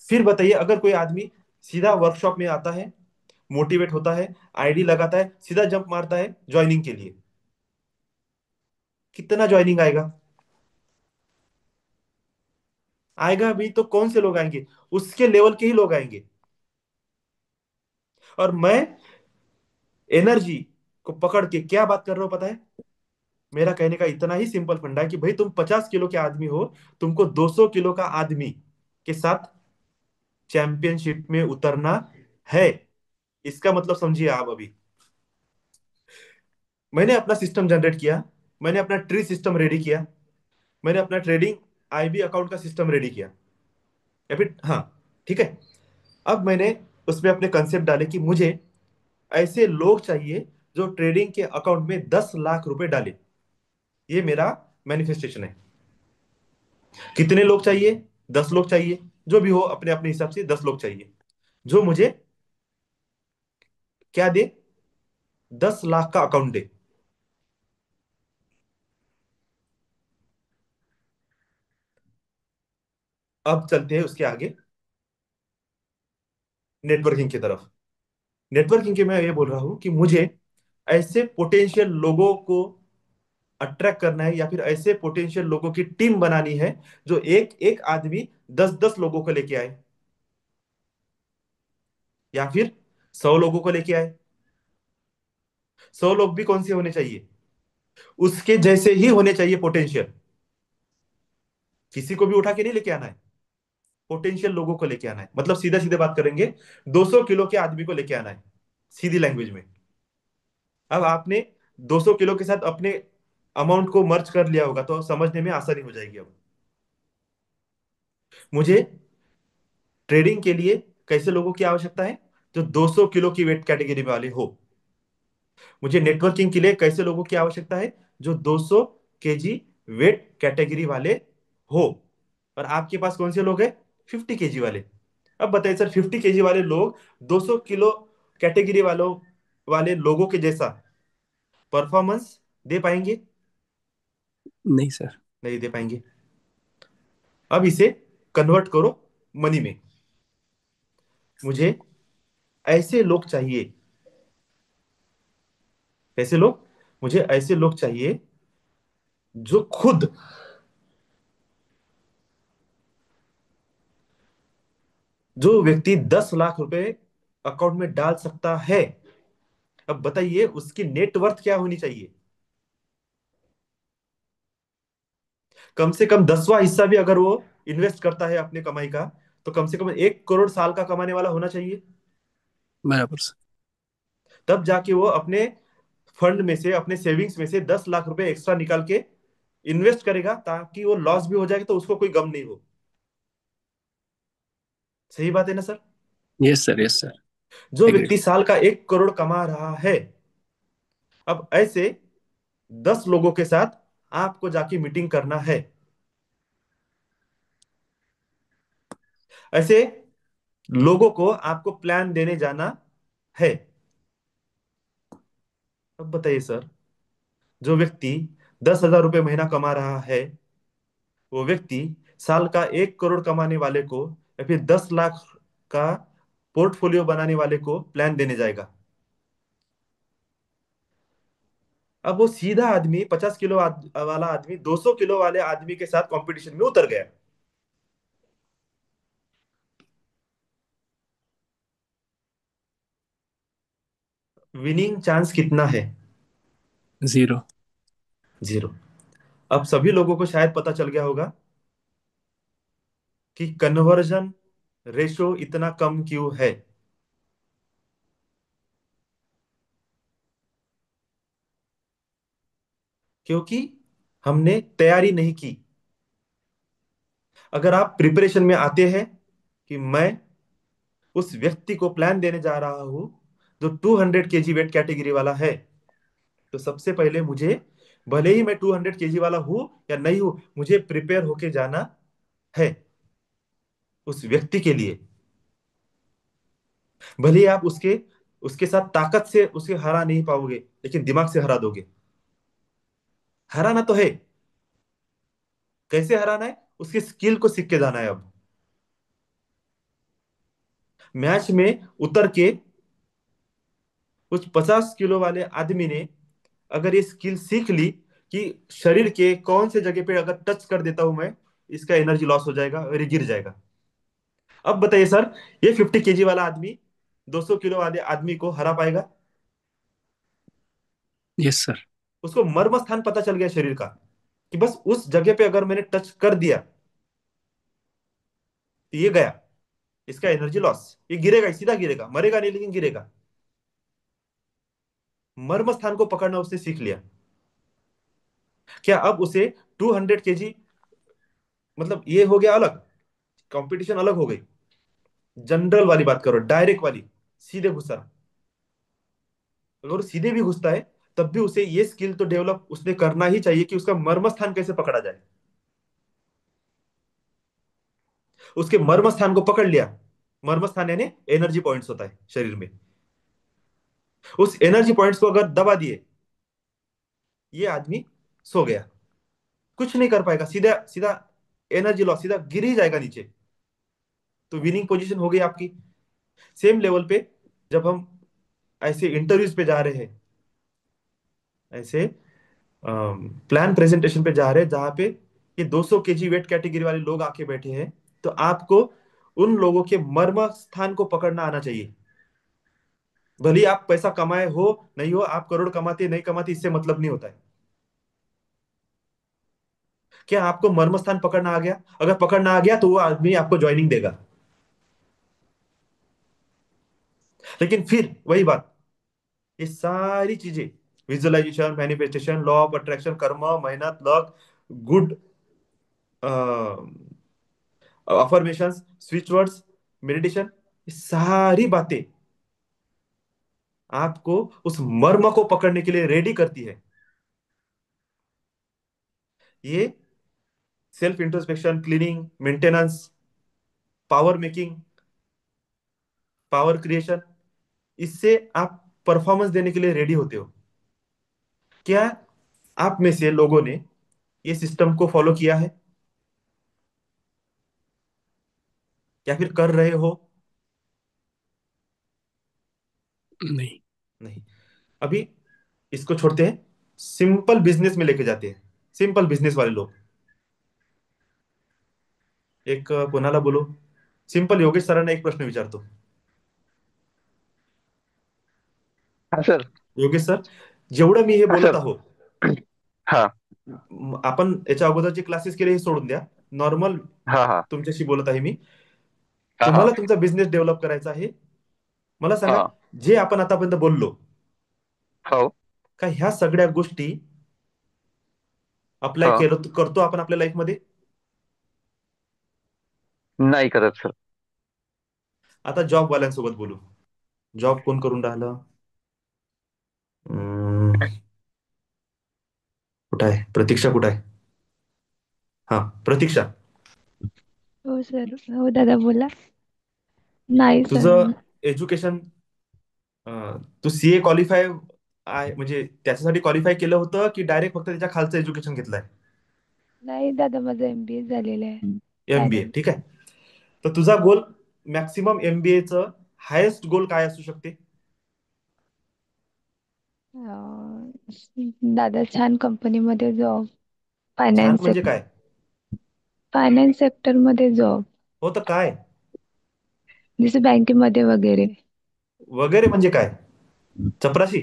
फिर बताइए, अगर कोई आदमी सीधा वर्कशॉप में आता है, मोटिवेट होता है, आईडी लगाता है, सीधा जंप मारता है ज्वाइनिंग के लिए, कितना ज्वाइनिंग आएगा? आएगा भी तो कौन से लोग आएंगे? उसके लेवल के ही लोग आएंगे। और मैं एनर्जी को पकड़ के क्या बात कर रहा हूं पता है? मेरा कहने का इतना ही सिंपल फंडा है कि भाई तुम 50 किलो के आदमी हो, तुमको 200 किलो का आदमी के साथ चैंपियनशिप में उतरना है। इसका मतलब समझिए आप अभी। मैंने अपना सिस्टम जनरेट किया, मैंने अपना ट्री सिस्टम रेडी किया, मैंने अपना ट्रेडिंग आईबी अकाउंट का सिस्टम रेडी किया, या फिर हाँ, ठीक है। अब मैंने उसमें अपने कंसेप्ट डाले कि मुझे ऐसे लोग चाहिए जो ट्रेडिंग के अकाउंट में 10 लाख रुपए डाले। ये मेरा मैनिफेस्टेशन है। कितने लोग चाहिए? 10 लोग चाहिए, जो भी हो अपने अपने हिसाब से 10 लोग चाहिए, जो मुझे क्या दे? 10 लाख का अकाउंट दे। अब चलते हैं उसके आगे, नेटवर्किंग की तरफ। नेटवर्किंग के मैं ये बोल रहा हूं कि मुझे ऐसे पोटेंशियल लोगों को अट्रैक्ट करना है, या फिर ऐसे पोटेंशियल लोगों की टीम बनानी है जो एक एक आदमी 10 10 लोगों को लेके आए, या फिर 100 लोगों को लेके आए। 100 लोग भी कौन से होने चाहिए? उसके जैसे ही होने चाहिए पोटेंशियल। किसी को भी उठा के नहीं लेके आना है, पोटेंशियल लोगों को लेके आना है। मतलब सीधा सीधे बात करेंगे, 200 किलो के आदमी को लेके आना है, सीधी लैंग्वेज में। अब आपने 200 किलो के साथ अपने अमाउंट को मर्ज कर लिया होगा तो समझने में आसानी हो जाएगी। अब मुझे ट्रेडिंग के लिए कैसे लोगों की आवश्यकता है? जो 200 किलो की वेट कैटेगरी वाले हो। मुझे नेटवर्किंग के लिए कैसे लोगों की आवश्यकता है? जो 200 केजी वेट कैटेगरी वाले हो। और आपके पास कौन से लोग हैं? 50 केजी वाले। अब बताइए सर, 50 केजी वाले लोग 200 किलो कैटेगरी वालों वाले लोगों के जैसा परफॉर्मेंस दे पाएंगे? नहीं सर। नहीं दे पाएंगे। अब इसे कन्वर्ट करो मनी में। मुझे ऐसे लोग चाहिए कैसे लोग? मुझे ऐसे लोग चाहिए जो खुद, जो व्यक्ति 10 लाख रुपए अकाउंट में डाल सकता है। अब बताइए उसकी नेटवर्थ क्या होनी चाहिए? कम से कम 10वां हिस्सा भी अगर वो इन्वेस्ट करता है अपने कमाई का, तो कम से कम 1 करोड़ साल का कमाने वाला होना चाहिए। बराबर सर। तब जाके वो अपने फंड में से, अपने सेविंग्स में से 10 लाख रुपए एक्स्ट्रा निकाल के इन्वेस्ट करेगा, ताकि वो लॉस भी हो जाएगा तो उसको कोई गम नहीं हो। सही बात है ना sir? Yes sir, yes sir. जो एग्री। व्यक्ति साल का 1 करोड़ कमा रहा है, अब ऐसे 10 लोगों के साथ आपको जाके मीटिंग करना है। ऐसे लोगों को आपको प्लान देने जाना है। अब बताइए सर, जो व्यक्ति 10,000 रुपये महीना कमा रहा है, वो व्यक्ति साल का 1 करोड़ कमाने वाले को या फिर 10 लाख का पोर्टफोलियो बनाने वाले को प्लान देने जाएगा। अब वो सीधा आदमी, 50 किलो वाला आदमी 200 किलो वाले आदमी के साथ कंपटीशन में उतर गया। विनिंग चांस कितना है? 0। 0। अब सभी लोगों को शायद पता चल गया होगा कि कन्वर्जन रेशो इतना कम क्यों है। क्योंकि हमने तैयारी नहीं की। अगर आप प्रिपरेशन में आते हैं कि मैं उस व्यक्ति को प्लान देने जा रहा हूं जो 200 kg वेट कैटेगरी वाला है, तो सबसे पहले मुझे, भले ही मैं 200 kg वाला हूं या नहीं हूं, मुझे प्रिपेयर होके जाना है उस व्यक्ति के लिए। भले ही आप उसके उसके साथ ताकत से उसे हरा नहीं पाओगे, लेकिन दिमाग से हरा दोगे। हराना तो है। कैसे हराना है? उसकी स्किल को सीख के जाना है। अब मैच में उतर के उस 50 किलो वाले आदमी ने अगर ये स्किल सीख ली कि शरीर के कौन से जगह पे अगर टच कर देता हूं मैं, इसका एनर्जी लॉस हो जाएगा और ये गिर जाएगा। अब बताइए सर, ये 50 kg वाला आदमी 200 किलो वाले आदमी को हरा पाएगा? Yes sir. उसको मर्म स्थान पता चल गया शरीर का, कि बस उस जगह पे अगर मैंने टच कर दिया तो ये गया, इसका एनर्जी लॉस, ये गिरेगा, सीधा गिरेगा, मरेगा नहीं लेकिन गिरेगा। मर्म स्थान को पकड़ना उसने सीख लिया। क्या अब उसे 200 kg, मतलब ये हो गया अलग, कंपटीशन अलग हो गई। जनरल वाली बात करो, डायरेक्ट वाली, सीधे घुसा। अगर वो सीधे भी घुसता है, तब भी उसे ये स्किल तो डेवलप उसने करना ही चाहिए कि उसका मर्म स्थान कैसे पकड़ा जाए। उसके मर्म स्थान को पकड़ लिया। मर्म स्थान यानी एनर्जी पॉइंट्स होता है शरीर में। उस एनर्जी पॉइंट्स को अगर दबा दिए, ये आदमी सो गया, कुछ नहीं कर पाएगा, सीधा सीधा एनर्जी लॉस, सीधा गिर ही जाएगा नीचे। तो विनिंग पोजीशन हो गई आपकी। सेम लेवल पे जब हम ऐसे इंटरव्यूज पे जा रहे हैं, ऐसे प्लान प्रेजेंटेशन पे जा रहे हैं जहां पे ये 200 kg वेट कैटेगरी वाले लोग आके बैठे हैं, तो आपको उन लोगों के मर्म स्थान को पकड़ना आना चाहिए। भले ही आप पैसा कमाए हो नहीं हो, आप करोड़ कमाते नहीं कमाते, इससे मतलब नहीं होता है। क्या आपको मर्म स्थान पकड़ना आ गया? अगर पकड़ना आ गया तो वो आदमी आपको ज्वाइनिंग देगा। लेकिन फिर वही बात, ये सारी चीजें, visualisation, manifestation, law of attraction, कर्म, मेहनत, luck, good affirmations, switch words, meditation, ये सारी बातें आपको उस मर्म को पकड़ने के लिए रेडी करती है। ये self introspection, cleaning, maintenance, power making, power creation, इससे आप परफॉर्मेंस देने के लिए रेडी होते हो। क्या आप में से लोगों ने ये सिस्टम को फॉलो किया है, या फिर कर रहे हो? नहीं। नहीं। अभी इसको छोड़ते हैं, सिंपल बिजनेस में लेके जाते हैं, सिंपल बिझनेस वाले लोग। एक कोणाला बोलू, सिंपल योगेश सरांना एक प्रश्न विचारतो. हा सर. योगेश सर, जेवढं मी हे हा बोलत सर. आहो, हा आपण याच्या अगोदर जे क्लासेस केले हे सोडून द्या. नॉर्मल हा हा तुमच्याशी बोलत आहे मी. हा हा तुम्हाला तुमचा बिझनेस डेव्हलप करायचा आहे. मला सांगा, हा. जे आपण आतापर्यंत बोललो, हो. का ह्या सगळ्या गोष्टी अप्लाय हो. केलं करतो आपण आपल्या लाईफ मध्ये? नाही करत सर. आता जॉब वाल्यांसोबत बोलू. जॉब कोण करून राहिलं? अं, कुठं आहे प्रतीक्षा, कुठं आहे? हा, प्रतीक्षा, हो सर. हो दादा बोला. नाही सर. तुझं एज्युकेशन, तू सीए क्वालिफाय आहे म्हणजे त्याच्यासाठी क्वालिफाय केलं होतं की डायरेक्ट फक्त त्याच्या खालचं एज्युकेशन घेतलंय? नाही दादा, माझं MBA झालेलं आहे. एमबीए, ठीक आहे. तर तुझा गोल, मॅक्सिमम एमबीएचं हायेस्ट गोल काय असू शकते? दादा छान कंपनीमध्ये जॉब, छान फायनान्स म्हणजे काय? फायनान्स सेक्टर मध्ये जॉब, हो तर काय? जसं बँकेमध्ये वगैरे. वगैरे म्हणजे काय? चपराशी?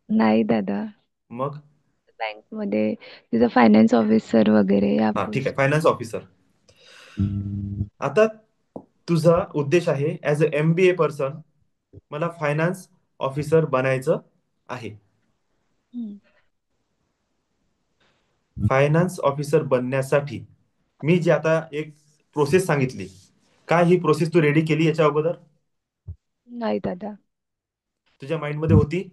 नाही दादा, मग? बँक मध्ये तिथं फायनान्स ऑफिसर वगैरे या हा ठीक आहे, पोस्ट. Finance officer. आता तुझा उद्देश आहे ऍज अ एमबीए पर्सन, मला फायनान्स ऑफिसर बनायचं आहे. फायनान्स ऑफिसर बनण्यासाठी मी जी आता एक प्रोसेस सांगितली, काय ही प्रोसेस तू रेडी केली याच्या अगोदर? नाही दादा. तुझ्या माइंडमध्ये होती?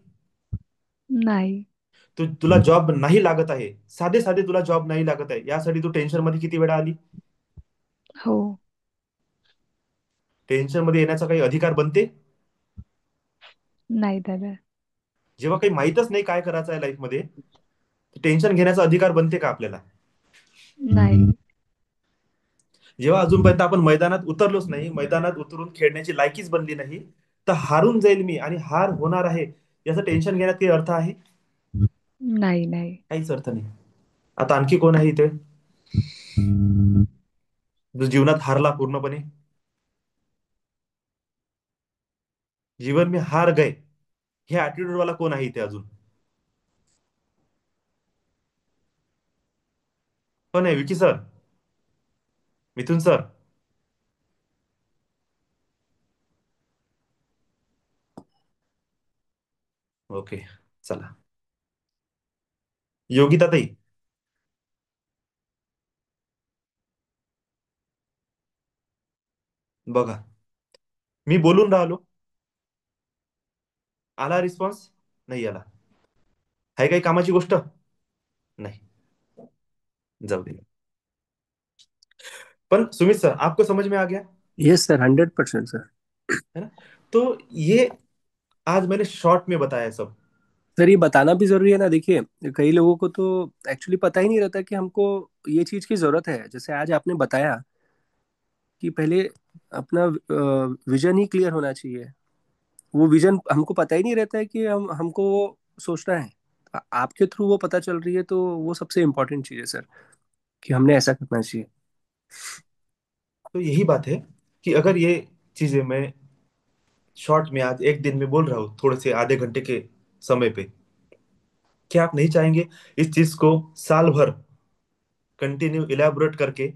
नाही. तुला जॉब नाही लागत आहे, साधे साधे तुला जॉब नाही लागत आहे, यासाठी तू टेन्शन मध्ये किती वेळा आली? हो. टेन्शन मध्ये येण्याचा काही अधिकार बनते? नाही दादा. जेव्हा काही माहीतच नाही काय करायचं आहे लाईफ मध्ये, टेन्शन घेण्याचा अधिकार बनते का आपल्याला? नाही. जेव्हा अजूनपर्यंत आपण मैदानात उतरलोच नाही, मैदानात उतरून खेळण्याची लायकीच बनली नाही, तर हारून जाईल मी आणि हार होणार आहे याचं टेन्शन घेण्यात काही अर्थ आहे? नाही. नाही. काहीच अर्थ नाही. आता आणखी कोण आहे इथे जो जीवनात हारला पूर्णपणे? जीवन में हार गए हे ऍटिट्यूड वाला कोण आहे इथे अजून? कोण आहे? विकी सर, मिथुन सर, ओके, चला. योगिता ताई, बघा, मी बोलून राहिलो, आला रिस्पॉन्स? नाही आला. आहे काही कामाची गोष्ट? नाही, जाऊ दे. पण सुमित सर, आपको समझ में आ गया? Yes sir, 100% sir. है ना? तो ये आज मैंने शॉर्ट में बताया सब. सर ये बताना भी जरूरी है ना. देखिए, कई लोगों को तो एक्चुअली पता ही नहीं रहता कि हमको ये चीज की जरूरत है. जैसे आज आपने बताया कि पहले अपना विजन ही क्लियर होना चाहिए. वो विजन हमको पता ही नहीं रहता है कि हमको वो सोचना है. आपके थ्रू वो पता चल रही है, तो वो सबसे इम्पोर्टेंट चीज है सर, कि हमने ऐसा करना चाहिए. तो यही बात है कि अगर ये चीजें मैं शॉर्ट में आज एक दिन में बोल रहा हूँ, थोड़े से आधे घंटे के समय पे, क्या आप नहीं चाहेंगे इस चीज को साल भर कंटिन्यू इलेबोरेट करके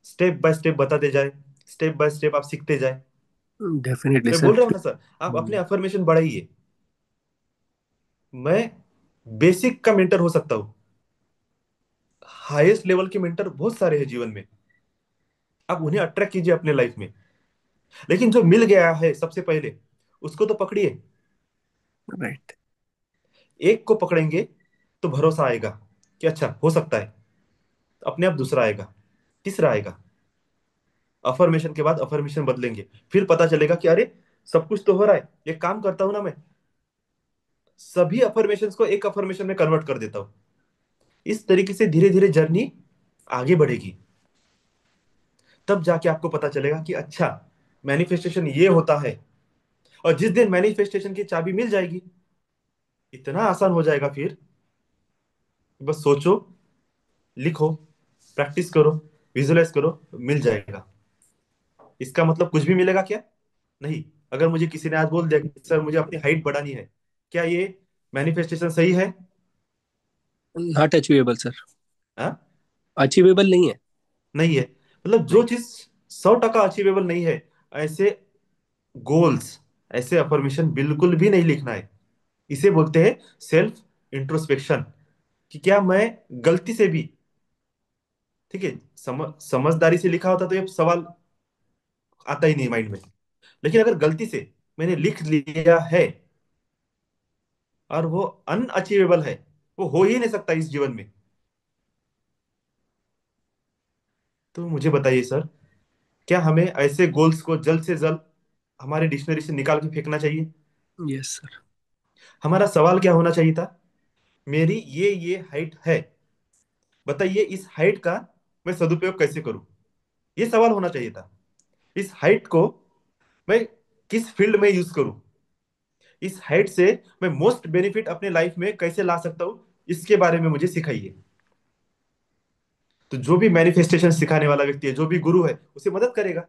स्टेप बाय स्टेप बताते जाए, स्टेप बाय स्टेप आप सीखते जाए? डेफिनेटली मैं सर. बोल रहा हूँ ना सर, आप अपने अफर्मेशन बढ़ाइए. मैं बेसिक का मेंटर हो सकता हूँ, हाईएस्ट लेवल के मेंटर बहुत सारे हैं जीवन में, आप उन्हें अट्रैक्ट कीजिए अपने लाइफ में. लेकिन जो मिल गया है सबसे पहले, उसको तो पकड़िए. राइट. एक को पकड़ेंगे तो भरोसा आएगा कि अच्छा हो सकता है, अपने आप दूसरा आएगा, तीसरा आएगा. अफर्मेशन के बाद अफर्मेशन बदलेंगे, फिर पता चलेगा कि अरे सब कुछ तो हो रहा है, एक काम करता हूं ना, मैं सभी अफर्मेशन को एक अफर्मेशन में कन्वर्ट कर देता हूं. इस तरीके से धीरे धीरे जर्नी आगे बढ़ेगी. तब जाके आपको पता चलेगा कि अच्छा, मैनिफेस्टेशन ये होता है. और जिस दिन मैनिफेस्टेशन की चाबी मिल जाएगी, इतना आसान हो जाएगा फिर। बस सोचो, लिखो, प्रैक्टिस करो, विजुलाइज करो, मिल जाएगा। इसका मतलब कुछ भी मिलेगा क्या? नहीं। अगर मुझे किसी ने आज बोल दिया कि सर मुझे अपनी हाइट बढ़ानी है, क्या ये मैनिफेस्टेशन सही है? Not achievable sir. हाँ? अचीवेबल नहीं है। नहीं है। मतलब जो नहीं। चीज 100% अचीवेबल नहीं है, ऐसे गोल्स, ऐसे अफर्मेशन बिल्कुल भी नहीं लिखना है। इसे बोलते हैं सेल्फ इंट्रोस्पेक्शन। कि क्या मैं गलती से भी, ठीक है, समझदारी से लिखा होता तो ये सवाल आता ही नहीं माइंड में। लेकिन अगर गलती से मैंने लिख लिया है और वो अनअचीवेबल है, वो हो ही नहीं सकता इस जीवन में, तो मुझे बताइए सर, क्या हमें ऐसे गोल्स को जल्द से जल्द हमारे डिक्शनरी से निकाल के फेंकना चाहिए? Yes sir. हमारा सवाल क्या होना चाहिए था? मेरी ये हाइट है, बताइए इस हाइट का मैं सदुपयोग कैसे करूं? ये सवाल होना चाहिए था। इस हाइट को मैं किस फील्ड में यूज करूं? इस हाइट से मैं मोस्ट बेनिफिट अपने लाइफ में कैसे ला सकता हूं? इसके बारे में मुझे सिखाइए। तो जो भी मैनिफेस्टेशन सिखाने वाला व्यक्ति है, जो भी गुरु है, उसे मदद करेगा।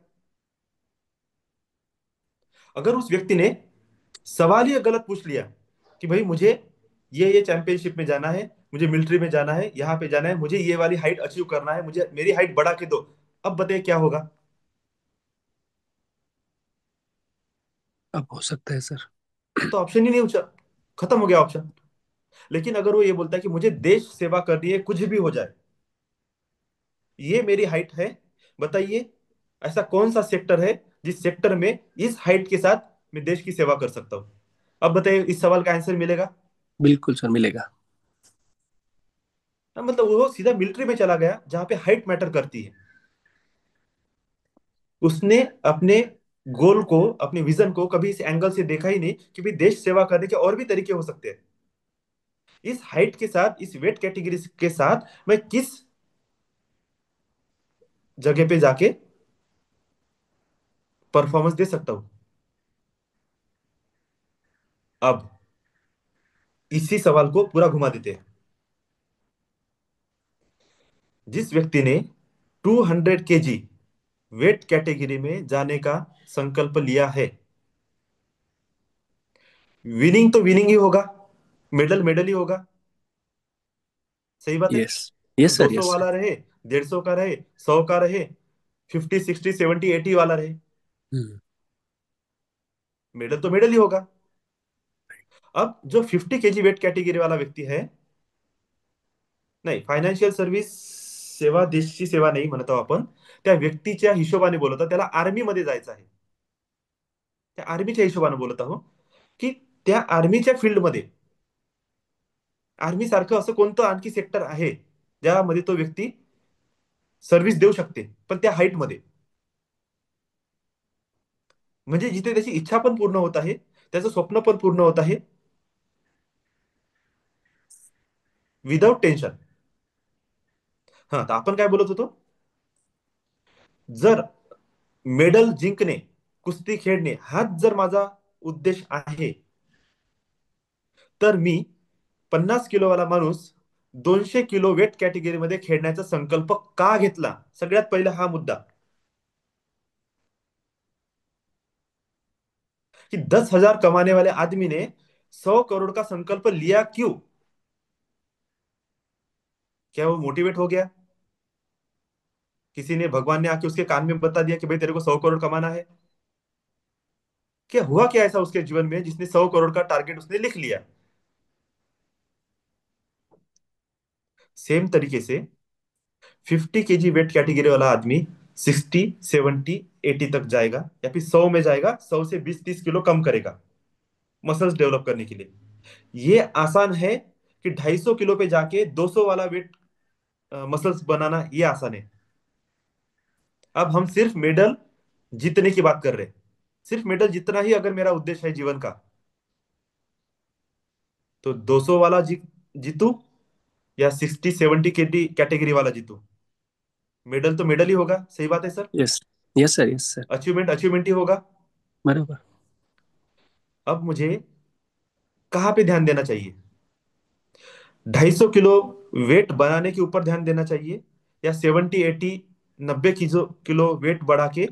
अगर उस व्यक्ति ने सवाल ही गलत पूछ लिया कि भाई मुझे ये चैंपियनशिप में जाना है, मुझे मिलिट्री में जाना है, यहाँ पे जाना है, मुझे ये वाली हाइट अचीव करना है, मुझे मेरी हाइट बढ़ा के दो, अब बताइए क्या होगा? अब हो सकता है सर। अब तो ऑप्शन ही नहीं पूछा, खत्म हो गया ऑप्शन। लेकिन अगर वो ये बोलता है कि मुझे देश सेवा करनी है, कुछ भी हो जाए, ये मेरी हाइट है, बताइए ऐसा कौन सा सेक्टर है जिस सेक्टर में इस हाइट के साथ मैं देश की सेवा कर सकता हूं? अब बताइए इस सवाल का आंसर मिलेगा? बिल्कुल सर मिलेगा। मतलब वो सीधा मिलिट्री में चला गया जहां पे हाइट मैटर करती है। उसने अपने गोल को, अपने विजन को कभी इस एंगल से देखा ही नहीं कि भाई देश सेवा करने के और भी तरीके हो सकते हैं। इस हाइट के साथ, इस वेट कैटेगरी के साथ मैं किस जगह पे जाके परफॉर्मेंस दे सकता हूं? अब इसी सवाल को पूरा घुमा देते हैं। जिस व्यक्ति ने 200 kg वेट कैटेगरी में जाने का संकल्प लिया है, विनिंग तो विनिंग ही होगा, मेडल मेडल ही होगा। सही बात है। यस। वो यस दो सर। सौ यस सर। वाला रहे, 150 का रहे, 100 का रहे, 50 60 70 80 वाला रहे, हम्म। मेडल तो मेडल ही होगा। अब जो 50 kg वेट कैटेगरी वाला व्यक्ती है, नाही फायनान्शियल सर्व्हिस सेवा देशची सेवा नाही म्हणतो आपण, त्या व्यक्तीच्या हिशोबाने बोलत आहोत, त्याला आर्मीमध्ये जायचं आहे, त्या आर्मीच्या हिशोबाने बोलत आहोत, की त्या आर्मीच्या फील्डमध्ये, आर्मी सारखं असं कोणतं आणखी सेक्टर आहे ज्यामध्ये तो व्यक्ती सर्व्हिस देऊ शकते, पण त्या हाईट मध्ये, म्हणजे जिथे त्याची इच्छा पण पूर्ण होत आहे, त्याचं स्वप्न पण पूर्ण होत आहे, विदाउट टेन्शन. हा, तर आपण काय बोलत होतो? जर मेडल जिंकणे, कुस्ती खेळणे हाच जर माझा उद्देश आहे, तर मी 50 किलोवाला माणूस 200 किलो वेट कॅटेगरीमध्ये खेळण्याचा संकल्प का घेतला? सगळ्यात पहिला हा मुद्दा, कि 10,000 कमाने वाले आदमी ने 100 करोड़ का संकल्प लिया क्यों? क्या वो मोटिवेट हो गया? किसी ने, भगवान ने आके उसके कान में बता दिया कि भाई तेरे को 100 करोड़ कमाना है? क्या हुआ क्या ऐसा उसके जीवन में जिसने 100 करोड़ का टारगेट उसने लिख लिया? सेम तरीके से 50 kg वेट कैटेगरी वाला आदमी 60 70 80 तक जाएगा, या फिर 100 में जाएगा, 100 से 20 30 किलो कम करेगा मसल्स डेवलप करने के लिए। ये आसान है कि 250 किलो पे जाके 200 वाला वेट मसल्स बनाना, ये आसान है। अब हम सिर्फ मेडल जीतने की बात कर रहे हैं। सिर्फ मेडल जीतना ही अगर मेरा उद्देश्य है जीवन का, तो 200 वाला जीतू या 60 70 कैटेगरी वाला जीतू, मेडल तो मेडल ही होगा। सही बात है sir. Yes. Yes sir. Yes sir. Achievement achievement ही होगा। बराबर। अब मुझे कहाँ पे ध्यान देना चाहिए? 250 किलो वेट बनाने के ऊपर ध्यान देना चाहिए, या 70-80 90 किलो वेट बढ़ा के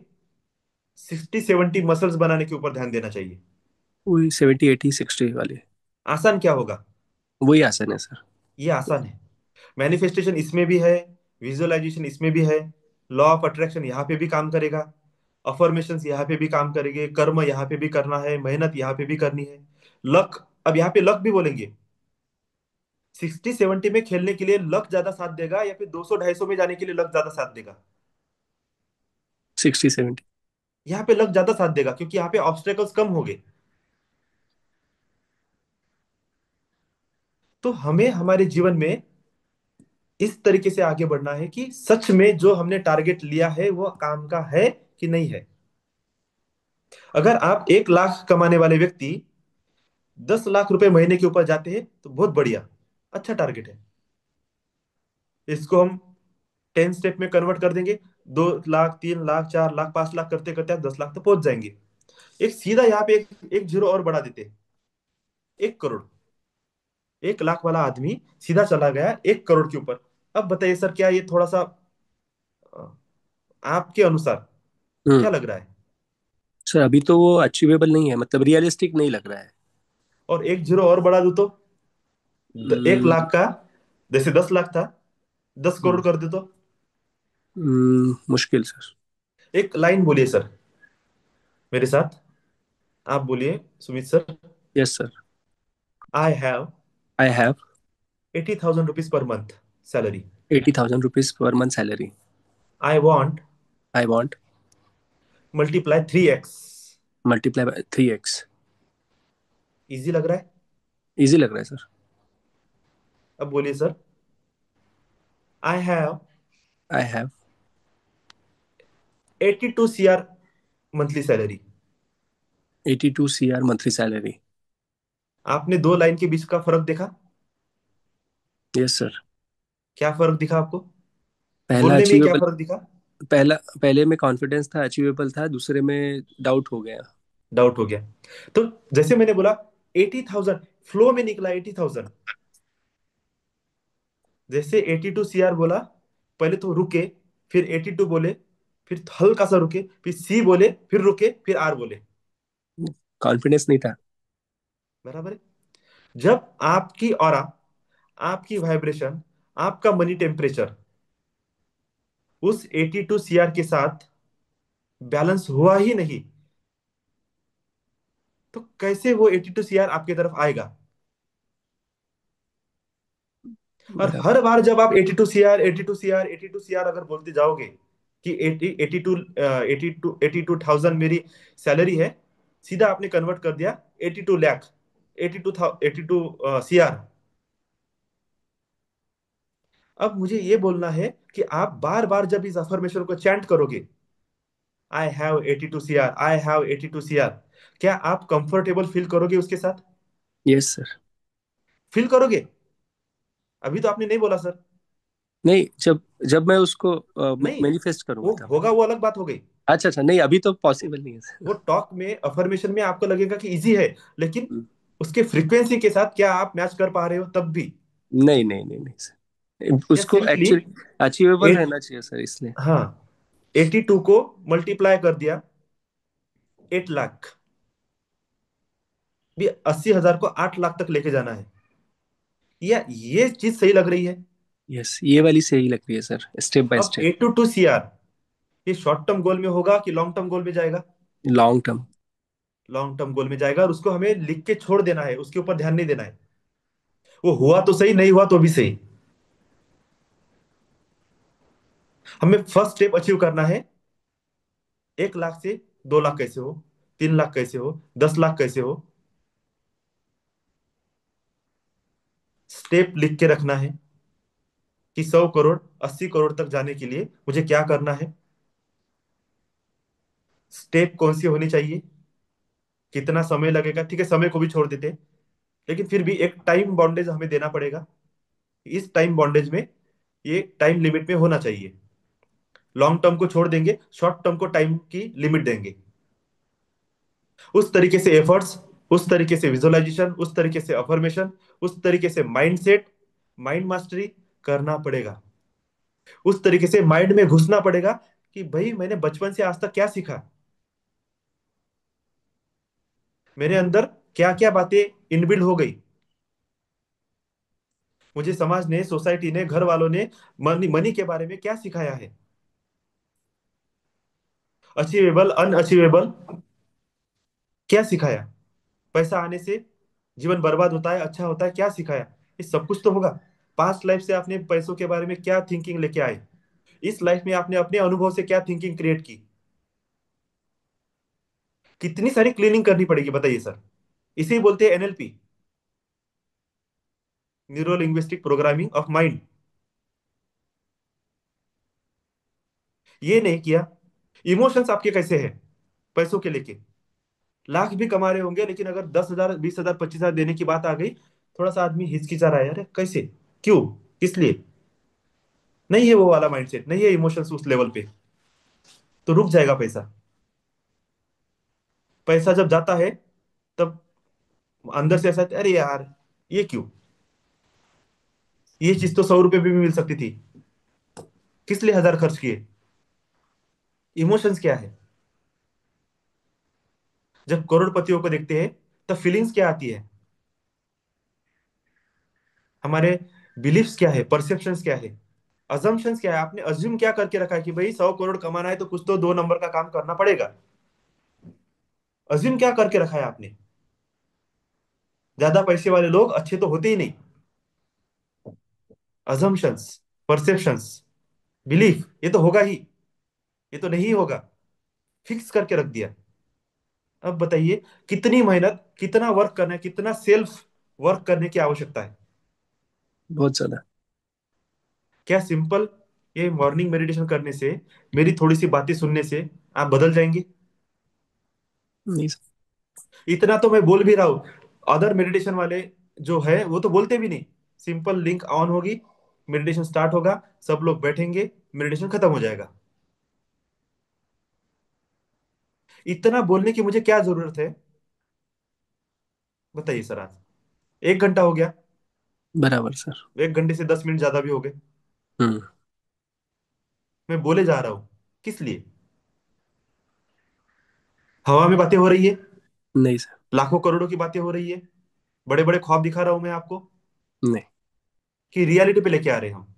60-70 मसल्स बनाने के ऊपर ध्यान देना चाहिए? वही 70 80 60 वाले। आसान क्या होगा? वही आसन है सर। ये आसान है। मैनिफेस्टेशन इसमें भी है, विजुअलाइजेशन इसमें भी है, लॉ ऑफ अट्रैक्शन यहाँ पे भी काम करेगा, अफर्मेशंस यहाँ पे भी काम करेंगे, कर्म यहाँ पे भी करना है, मेहनत यहाँ पे भी करनी है, लक, अब यहाँ पे लक भी बोलेंगे। 60-70 में खेलने के लिए लक ज्यादा साथ देगा, या फिर 200-250 में जाने के लिए लक ज्यादा साथ देगा? 60 70। यहाँ पे लक ज्यादा साथ देगा, क्योंकि यहाँ पे ऑब्स्टेकल्स कम हो गए। तो हमें हमारे जीवन में इस तरीके से आगे बढ़ना है कि सच में जो हमने टारगेट लिया है वो काम का है कि नहीं है। अगर आप 1 लाख कमाने वाले व्यक्ति 10 लाख रुपए महीने के ऊपर जाते हैं तो बहुत बढ़िया, अच्छा टारगेट है। इसको हम 10 स्टेप में कन्वर्ट कर देंगे, 2 लाख, 3 लाख, 4 लाख, 5 लाख करते करते आप 10 लाख तक पहुंच जाएंगे। एक सीधा यहाँ पे एक जीरो और बढ़ा देते हैं, 1 करोड़। 1 लाख वाला आदमी सीधा चला गया 1 करोड़ के ऊपर। अब बताइए सर, क्या ये थोड़ा सा अ, आपके अनुसार हम्म। क्या लग रहा है? सर अभी तो वो अचीवेबल नहीं है, मतलब रियलिस्टिक नहीं लग रहा है। और एक जीरो और बढ़ा दो तो 1 लाख हम्म। का, जैसे 10 लाख था, 10 करोड़ हम्म। कर दे तो। मुश्किल सर। एक लाइन बोलिए सर मेरे साथ, आप बोलिए Sumit sir. Yes sir. I have I have 80,000 rupees per month salary. 80,000 rupees per month salary. I want I want multiply 3x। Multiply by 3x। Easy लग रहा है? इजी लग रहा है सर। अब बोलिए sir. I have I have 82 CR monthly salary. 82 CR monthly salary. आपने दो लाइन के बीच का फर्क देखा? Yes sir. क्या फर्क दिखा आपको? पहला बोलने में क्या अचीवेबल। फर्क दिखा? पहला पहले में कॉन्फिडेंस था, अचीवेबल था, दूसरे में डाउट हो गया। डाउट हो गया। तो जैसे मैंने बोला 80,000 फ्लो में निकला 80,000। जैसे 82 CR बोला, पहले तो रुके, फिर 82 बोले, फिर हल्का सा रुके, फिर C बोले, फिर रुके, फिर R बोले। कॉन्फिडेंस नहीं था। बराबर है। जब आपकी ऑरा, आपकी वाइब्रेशन, आपका मनी टेम्परेचर उस 82 CR के साथ बैलेंस हुआ ही नहीं, तो कैसे वो 82 CR आपकी तरफ आएगा? और बराबर। हर बार जब आप 82 CR 82 CR 82 CR अगर बोलते जाओगे कि 82,000 मेरी सैलरी है, सीधा आपने कन्वर्ट कर दिया 82 लाख, 82 CR। अब मुझे ये बोलना है कि आप बार बार जब इस अफर्मेशन को चैंट करोगे, I have 82 CR, I have 82 CR, क्या आप कंफर्टेबल फील करोगे उसके साथ? Yes sir. फील करोगे? अभी तो आपने नहीं बोला सर। नहीं, जब जब मैं उसको नहीं, मैनिफेस्ट करूंगा वो तब। होगा, वो अलग बात हो गई। अच्छा अच्छा, नहीं अभी तो पॉसिबल नहीं है वो सर। टॉक में, अफर्मेशन में आपको लगेगा कि इजी है, लेकिन हम्म। उसके फ्रीक्वेंसी के साथ क्या आप मैच कर पा रहे हो तब भी? नहीं नहीं नहीं नहीं सर, या उसको सिंपली एक्चुअली अचीवेबल एट, रहना चाहिए सर, इसलिए। हाँ, 82 को मल्टीप्लाई कर दिया 8 लाख, भी 80,000 को 8 लाख तक लेके जाना है। या ये चीज सही लग रही है? यस, ये वाली सही लग रही है सर, स्टेप बाय अब स्टेप। 82 CR ये शॉर्ट टर्म गोल में होगा कि लॉन्ग टर्म गोल में जाएगा? Long term. Long term goal में जाएगा, और उसको हमें लिख के छोड़ देना है, उसके ऊपर ध्यान नहीं देना है। वो हुआ तो सही, नहीं हुआ तो भी सही। हमें फर्स्ट स्टेप अचीव करना है। 1 लाख से 2 लाख कैसे हो, 3 लाख कैसे हो, 10 लाख कैसे हो, स्टेप लिख के रखना है कि 100 करोड़ 80 करोड़ तक जाने के लिए मुझे क्या करना है, स्टेप कौन सी होनी चाहिए, कितना समय लगेगा। ठीक है, समय को भी छोड़ देते हैं, लेकिन फिर भी एक टाइम बॉन्डेज हमें देना पड़ेगा। इस टाइम बॉन्डेज में, ये टाइम लिमिट में होना चाहिए। लॉन्ग टर्म को छोड़ देंगे, शॉर्ट टर्म को टाइम की लिमिट देंगे। उस तरीके से एफर्ट्स उस तरीके से विजुअलाइजेशन, उस तरीके से अफर्मेशन, उस तरीके से माइंड सेट, माइंड मास्टरी करना पड़ेगा। उस तरीके से माइंड में घुसना पड़ेगा कि भाई मैंने बचपन से आज तक क्या सीखा, मेरे अंदर क्या क्या बातें इनबिल्ड हो गई, मुझे समाज ने, सोसाइटी ने, घर वालों ने मनी मनी के बारे में क्या सिखाया है, अचीवेबल अनअचीवेबल क्या सिखाया, पैसा आने से जीवन बर्बाद होता है, अच्छा होता है, क्या सिखाया, ये सब कुछ तो होगा। पास्ट लाइफ से आपने पैसों के बारे में क्या थिंकिंग लेके आए, इस लाइफ में आपने अपने अनुभव से क्या थिंकिंग क्रिएट की, कितनी सारी क्लीनिंग करनी पड़ेगी बताइए सर। इसे बोलते हैं NLP, neuro linguistic programming of mind. ये नहीं किया, इमोशंस आपके कैसे हैं पैसों के लेके, लाख भी कमा रहे होंगे लेकिन अगर 10,000 20,000 25,000 देने की बात आ गई, थोड़ा सा आदमी हिचकिचा रहा है, अरे कैसे, क्यों, किस लिए, नहीं है वो वाला माइंडसेट, नहीं है इमोशंस उस लेवल पे, तो रुक जाएगा पैसा। पैसा जब जाता है तब अंदर से ऐसा है, अरे यार ये क्यों, ये चीज तो 100 रुपए में भी मिल सकती थी, किस लिए 1,000 खर्च किए। इमोशंस क्या है, जब करोड़पतियों को देखते हैं तब फीलिंग्स क्या आती है, हमारे बिलीफ्स क्या है, परसेप्शंस क्या है, अजम्पशंस क्या है, आपने अज्यूम क्या करके रखा है कि भाई 100 करोड़ कमाना है तो कुछ तो 2 नंबर का काम करना पड़ेगा, अज्यूम क्या करके रखा है आपने। ज्यादा पैसे वाले लोग अच्छे तो होते ही नहीं, अजम्पशंस, परसेप्शंस, बिलीफ, ये तो होगा ही, ये तो नहीं होगा, फिक्स करके रख दिया। अब बताइए कितनी मेहनत, कितना वर्क करना है, कितना सेल्फ वर्क करने की आवश्यकता है। बहुत ज्यादा। क्या सिंपल ये मॉर्निंग मेडिटेशन करने से, मेरी थोड़ी सी बातें सुनने से आप बदल जाएंगे? नहीं सर। इतना तो मैं बोल भी रहा हूँ, अदर मेडिटेशन वाले जो है वो तो बोलते भी नहीं। सिंपल लिंक ऑन होगी, मेडिटेशन स्टार्ट होगा, सब लोग बैठेंगे, मेडिटेशन खत्म हो जाएगा। इतना बोलने की मुझे क्या जरूरत है बताइए सर। आज 1 घंटा हो गया, बराबर सर। 1 घंटे से 10 मिनट ज्यादा भी हो गए, हम्म। मैं बोले जा रहा हूँ, किस लिए, हवा में बातें हो रही है, नहीं सर। लाखों करोड़ों की बातें हो रही है, बड़े बड़े ख्वाब दिखा रहा हूं मैं आपको, नहीं, कि रियलिटी पे लेके आ रहे हैं हम।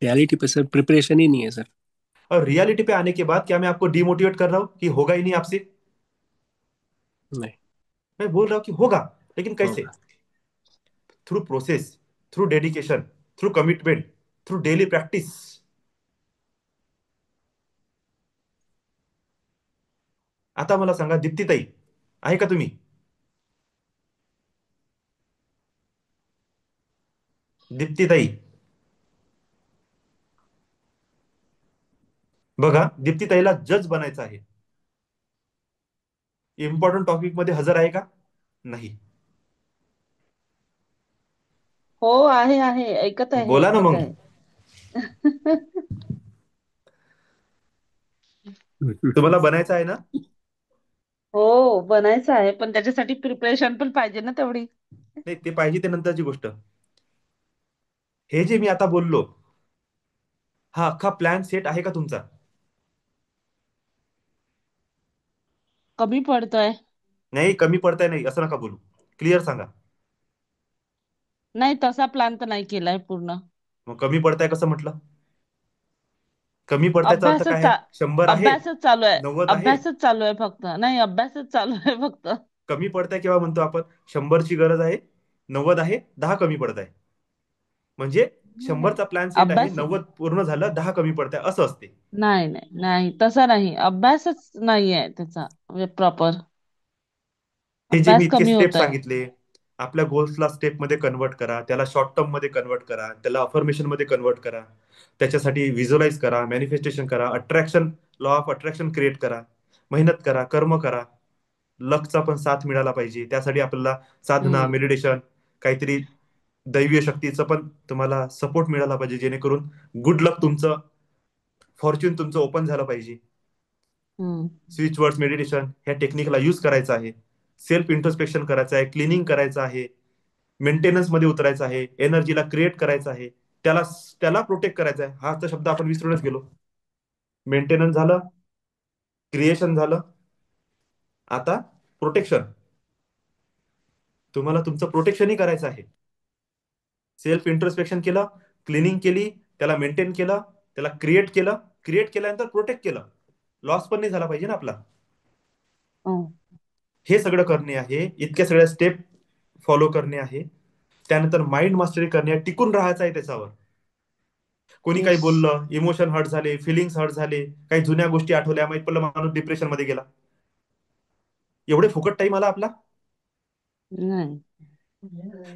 रियलिटी पे सर प्रिपरेशन ही नहीं है सर। और रियलिटी पे आने के बाद क्या मैं आपको डिमोटिवेट कर रहा हूँ कि होगा ही नहीं आपसे, नहीं। मैं बोल रहा हूँ कि होगा, लेकिन कैसे, होगा। Through process, through dedication, through commitment, through daily practice. आता मला सांगा दीप्तीताई, आहे का तुम्ही? दीप्तीताई, बघा दीप्तीताईला जज बनायचं आहे, इम्पॉर्टंट टॉपिक मध्ये हजर आहे का? नाही. हो, आहे ऐकत आहे बोला ना ऐकत मग. आहे. तुम्हाला बनायचं आहे ना? हो, बनायचं आहे पण त्याच्यासाठी प्रिपरेशन पण पाहिजे ना तेवढी. नाही, ते पाहिजे ते नंतरची गोष्ट. हे जे मी आता बोललो, हा अख्खा प्लॅन सेट आहे का तुमचा? कमी पडतोय. नाही, कमी पडताय नाही असं नका बोलू, क्लिअर सांगा. नाही तसा प्लॅन तर नाही केलाय पूर्ण. मग कमी पडताय कसं म्हटलं? कमी पडतायचा अर्थ अभ्यासच काय आहे? चा 100 आहे, अभ्यासच चालू आहे. 90 आहे. अभ्यासच चालू आहे फक्त. नाही अभ्यासच चालू आहे फक्त. कमी पडताय केव्हा म्हणतो आपण? 100ची गरज आहे, 90 आहे, 10 कमी पडताय. म्हणजे नाही 100चा प्लॅन सेट आहे, अभ्यास 90 पूर्ण झालं, 10 कमी पडताय असं असते. नाही तसा नाही. अभ्यासच नाहीये त्याचा प्रॉपर. हे जे मी अभ्यास इतके कमी स्टेप होत आहे. सांगितले, आपल्या गोल्सला स्टेप मध्ये कन्वर्ट करा, त्याला शॉर्ट टर्म मध्ये कन्वर्ट करा, त्याला अफर्मेशन मध्ये कन्वर्ट करा, त्याच्यासाठी व्हिज्युअलाइज करा, मॅनिफेस्टेशन करा, attraction, law of attraction create करा, मेहनत करा, कर्म करा, लकचा पण साथ मिळाला पाहिजे, त्यासाठी आपल्याला साधना, हम्म मेडिटेशन, काहीतरी दैवीय शक्तीचं पण तुम्हाला सपोर्ट मिळाला पाहिजे, जेणेकरून गुड लक तुमचं, फॉर्च्यून तुमचं ओपन झालं पाहिजे. हम्म स्विच वर्ड्स मेडिटेशन ह्या टेक्निकला यूज करायचं आहे. सेल्फ इंट्रोस्पेक्शन करायचं आहे, क्लिनिंग करायचं आहे, मेंटेनन्स मध्ये उतरायचं आहे, एनर्जीला क्रिएट करायचं आहे, त्याला त्याला प्रोटेक्ट करायचं आहे. हा तर शब्द आपण विसरूनच गेलो. मेंटेनन्स झालं, क्रिएशन झालं, आता प्रोटेक्शन. तुम्हाला तुमचं प्रोटेक्शनही करायचं आहे. सेल्फ इंट्रोस्पेक्शन केलं, क्लिनिंग केली, त्याला मेंटेन केलं, त्याला क्रिएट केलं, क्रिएट केल्यानंतर प्रोटेक्ट केलं. लॉस पण नाही झाला पाहिजे ना आपला. हो. हे सगळं करणे आहे, इतक्या सगळ्या स्टेप फॉलो करणे आहे. त्यानंतर माइंड मास्टरी करणे आहे, टिकून राहायचं आहे त्याच्यावर. कोणी काही येस. बोललं, इमोशन हर्ट झाले, फिलिंग्स हर्ट झाले, काही जुन्या गोष्टी आठवल्या, माहित पडलं माणूस डिप्रेशन मध्ये गेला. एवढे फुकट टाइम आला आपला. नाही.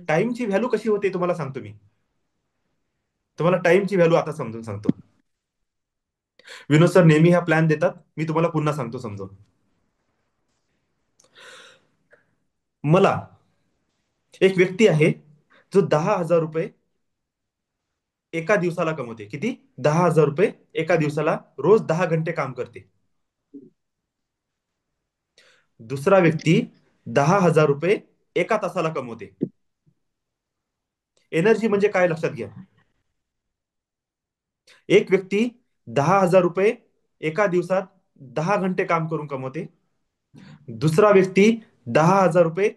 टाइमची व्हॅल्यू कशी होते तुम्हाला सांगतो मी. तुम्हाला टाइमची व्हॅल्यू आता समजून सांगतो. विनोद सर नेहमी हा प्लॅन देतात, मी तुम्हाला पुन्हा सांगतो समजून. मला एक व्यक्ती आहे जो 10,000 रुपये एका दिवसाला कमवते. किती? 10,000 रुपये एका दिवसाला, रोज 10 घंटे काम करते. दुसरा व्यक्ती 10,000 रुपये एका तासाला कमवते. एनर्जी म्हणजे काय लक्षात घ्या. एक व्यक्ती 10,000 रुपये एका दिवसात 10 घंटे काम करून कमवते. दुसरा व्यक्ती 10,000 रुपये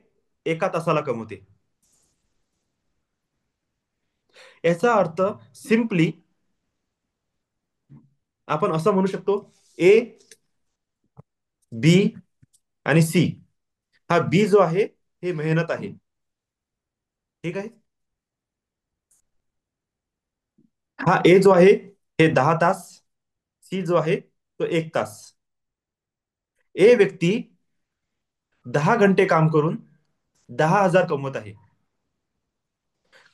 एका तासाला कमवते. याचा अर्थ सिंपली आपण असं म्हणू शकतो, ए, बी आणि सी. हा बी जो आहे हे मेहनत आहे, ठीक आहे. हा ए जो आहे हे 10 तास, सी जो आहे तो 1 तास. ए व्यक्ती 10 घंटे काम करून 10,000 कमवत आहे.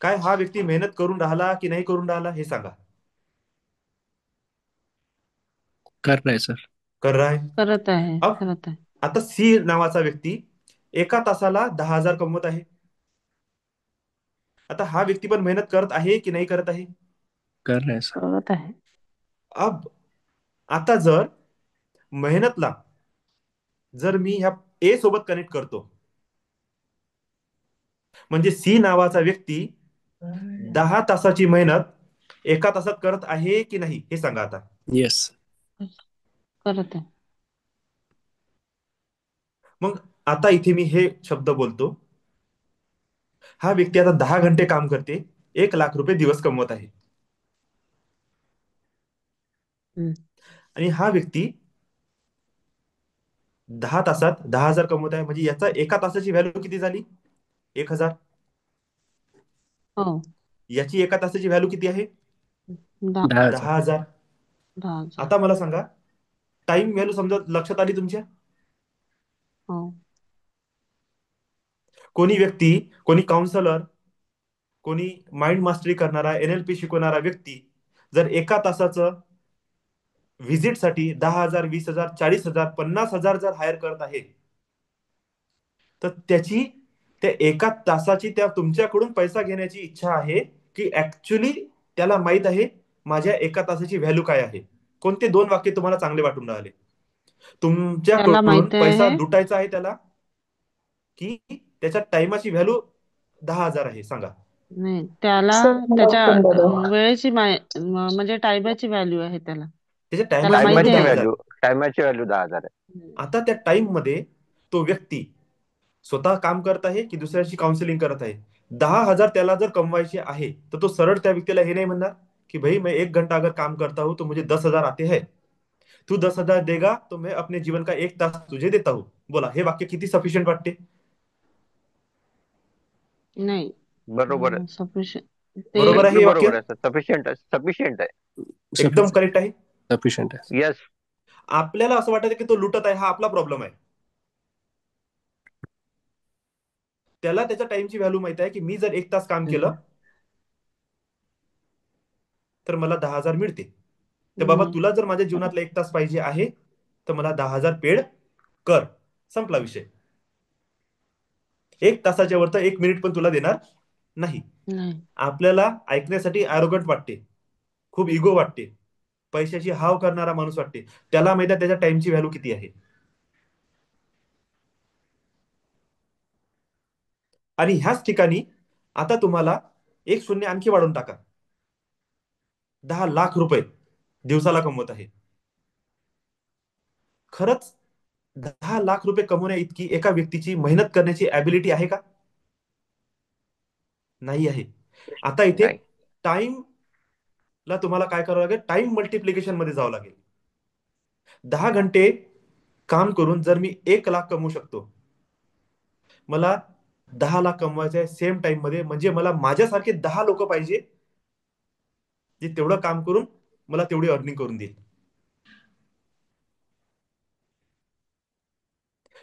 काय हा व्यक्ती मेहनत करून राहिला की नाही करून राहिला हे सांगा. कर रहा है सर. कर रहा है. करत आहे, अब करत आहे. आता सी नावाचा व्यक्ती एका तासाला 10,000 कमवत आहे. आता हा व्यक्ती पण मेहनत करत आहे की नाही करत आहे. कर रहा है सर. करत आहे. अब आता जर मेहनतला जर मी ह्या ए सोबत कनेक्ट करतो, म्हणजे सी नावाचा व्यक्ती 10 तासाची मेहनत एका तासात करत आहे की नाही हे सांगा आता. यस. करत आहे. मग आता इथे मी हे शब्द बोलतो, हा व्यक्ती आता 10 घंटे काम करते, 1,00,000 रुपये दिवस कमवत आहे. हम्म. आणि हा व्यक्ती 10 तासात 10,000 कमवत आहे, म्हणजे याचा एका तासाची व्हॅल्यू किती झाली? 1,000. हो. याची एका तासाची व्हॅल्यू किती आहे? 10,000. 10,000. 10,000. आता मला सांगा, टाइम व्हॅल्यू समजा लक्षात आली तुमच्या? हो. कोणी व्यक्ती, कोणी काउन्सलर, कोणी माइंड मास्टरी करणारा, NLP शिकवणारा व्यक्ती जर एका तासाचं व्हिजिटसाठी 10,000, 20,000, 40,000, 50,000 जर हायर करत आहे, तर त्याची त्या एका तासाची त्या तुमच्याकडून पैसा घेण्याची इच्छा आहे की ऍक्च्युली त्याला माहित आहे माझ्या एका तासाची व्हॅल्यू काय आहे. कोणते 2 वाक्य तुम्हाला चांगले वाटून राहिले? त्याला तुमच्याकडून माहित पैसा आहे. लुटायचा आहे त्याला, की त्याच्या टाइमाची व्हॅल्यू 10,000 आहे सांगा. नाही, त्याला सर मला त्याच्या उत्तर द्या. वेळेची म्हणजे टायमाची व्हॅल्यू आहे त्याला. त्याच्या त्याला टाइमाची माहिती व्हॅल्यू टायमाची आहे. 10,000. व्हॅल्यू टायमाची व्हॅल्यू 10,000 आहे. आता त्या टाइम मध्ये तो व्यक्ती स्वतः काम करत आहे की दुसऱ्याची काउन्सिलिंग करत आहे. 10,000 त्याला जर कमवायचे आहे तर तो सरळ त्या व्यक्तीला हे नाही म्हणणार की भाई मैं 1 घंटा अगर काम करता हूं तो मुझे 10,000 आते हैं, तू 10,000 देगा तो मैं अपने जीवन का 1 तास तुझे देता हूं. बोला हे वाक्य किती सफिशियंट वाटते? नाही. बरोबर आहे. सफिशियंट ते. बरोबर आहे हे वाक्य? बरोबर आहे, सफिशियंट आहे, सफिशियंट आहे. एकदम करेक्ट आहे. सफिशियंट आहे. येस. आपल्याला असं वाटतं की तो लुटत आहे, हा आपला प्रॉब्लेम आहे. त्याला त्याच्या टाइमची व्हॅल्यू माहित आहे की मी जर 1 तास काम केलं तर मला 10,000 मिळते. तर बाबा तुला जर माझ्या जीवनातला 1 तास पाहिजे आहे तर मला 10,000 पेड कर. संपला विषय. 1 तासाच्या वर तर 1 मिनिट पण तुला देणार नाही. नाही. आपल्याला ऐकण्यासाठी ॲरोगंट वाटते, खूप इगो वाटते, पैशाची हाव करणारा माणूस वाटते. त्याला माहिती आहे त्याच्या टाइमची व्हॅल्यू किती आहे. आणि ह्याच ठिकाणी आता तुम्हाला एक शून्य आणखी वाढवून टाका, 10 लाख रुपये दिवसाला कमवत आहे. खरंच 10 लाख रुपये कमवण्या इतकी एका व्यक्तीची मेहनत करण्याची ॲबिलिटी आहे का? नाही आहे. आता इथे नाही. टाइम ला तुम्हाला काय करावं लागेल, टाइम मल्टिप्लिकेशन मध्ये जावं लागेल. 10 घंटे काम करून जर मी 1 लाख कमवू शकतो, मला 10 लाख कमवायचे आहे सेम टाइम मध्ये, म्हणजे मला माझ्यासारखे 10 लोक पाहिजे जे तेवढं काम करून मला तेवढी अर्निंग करून देईल.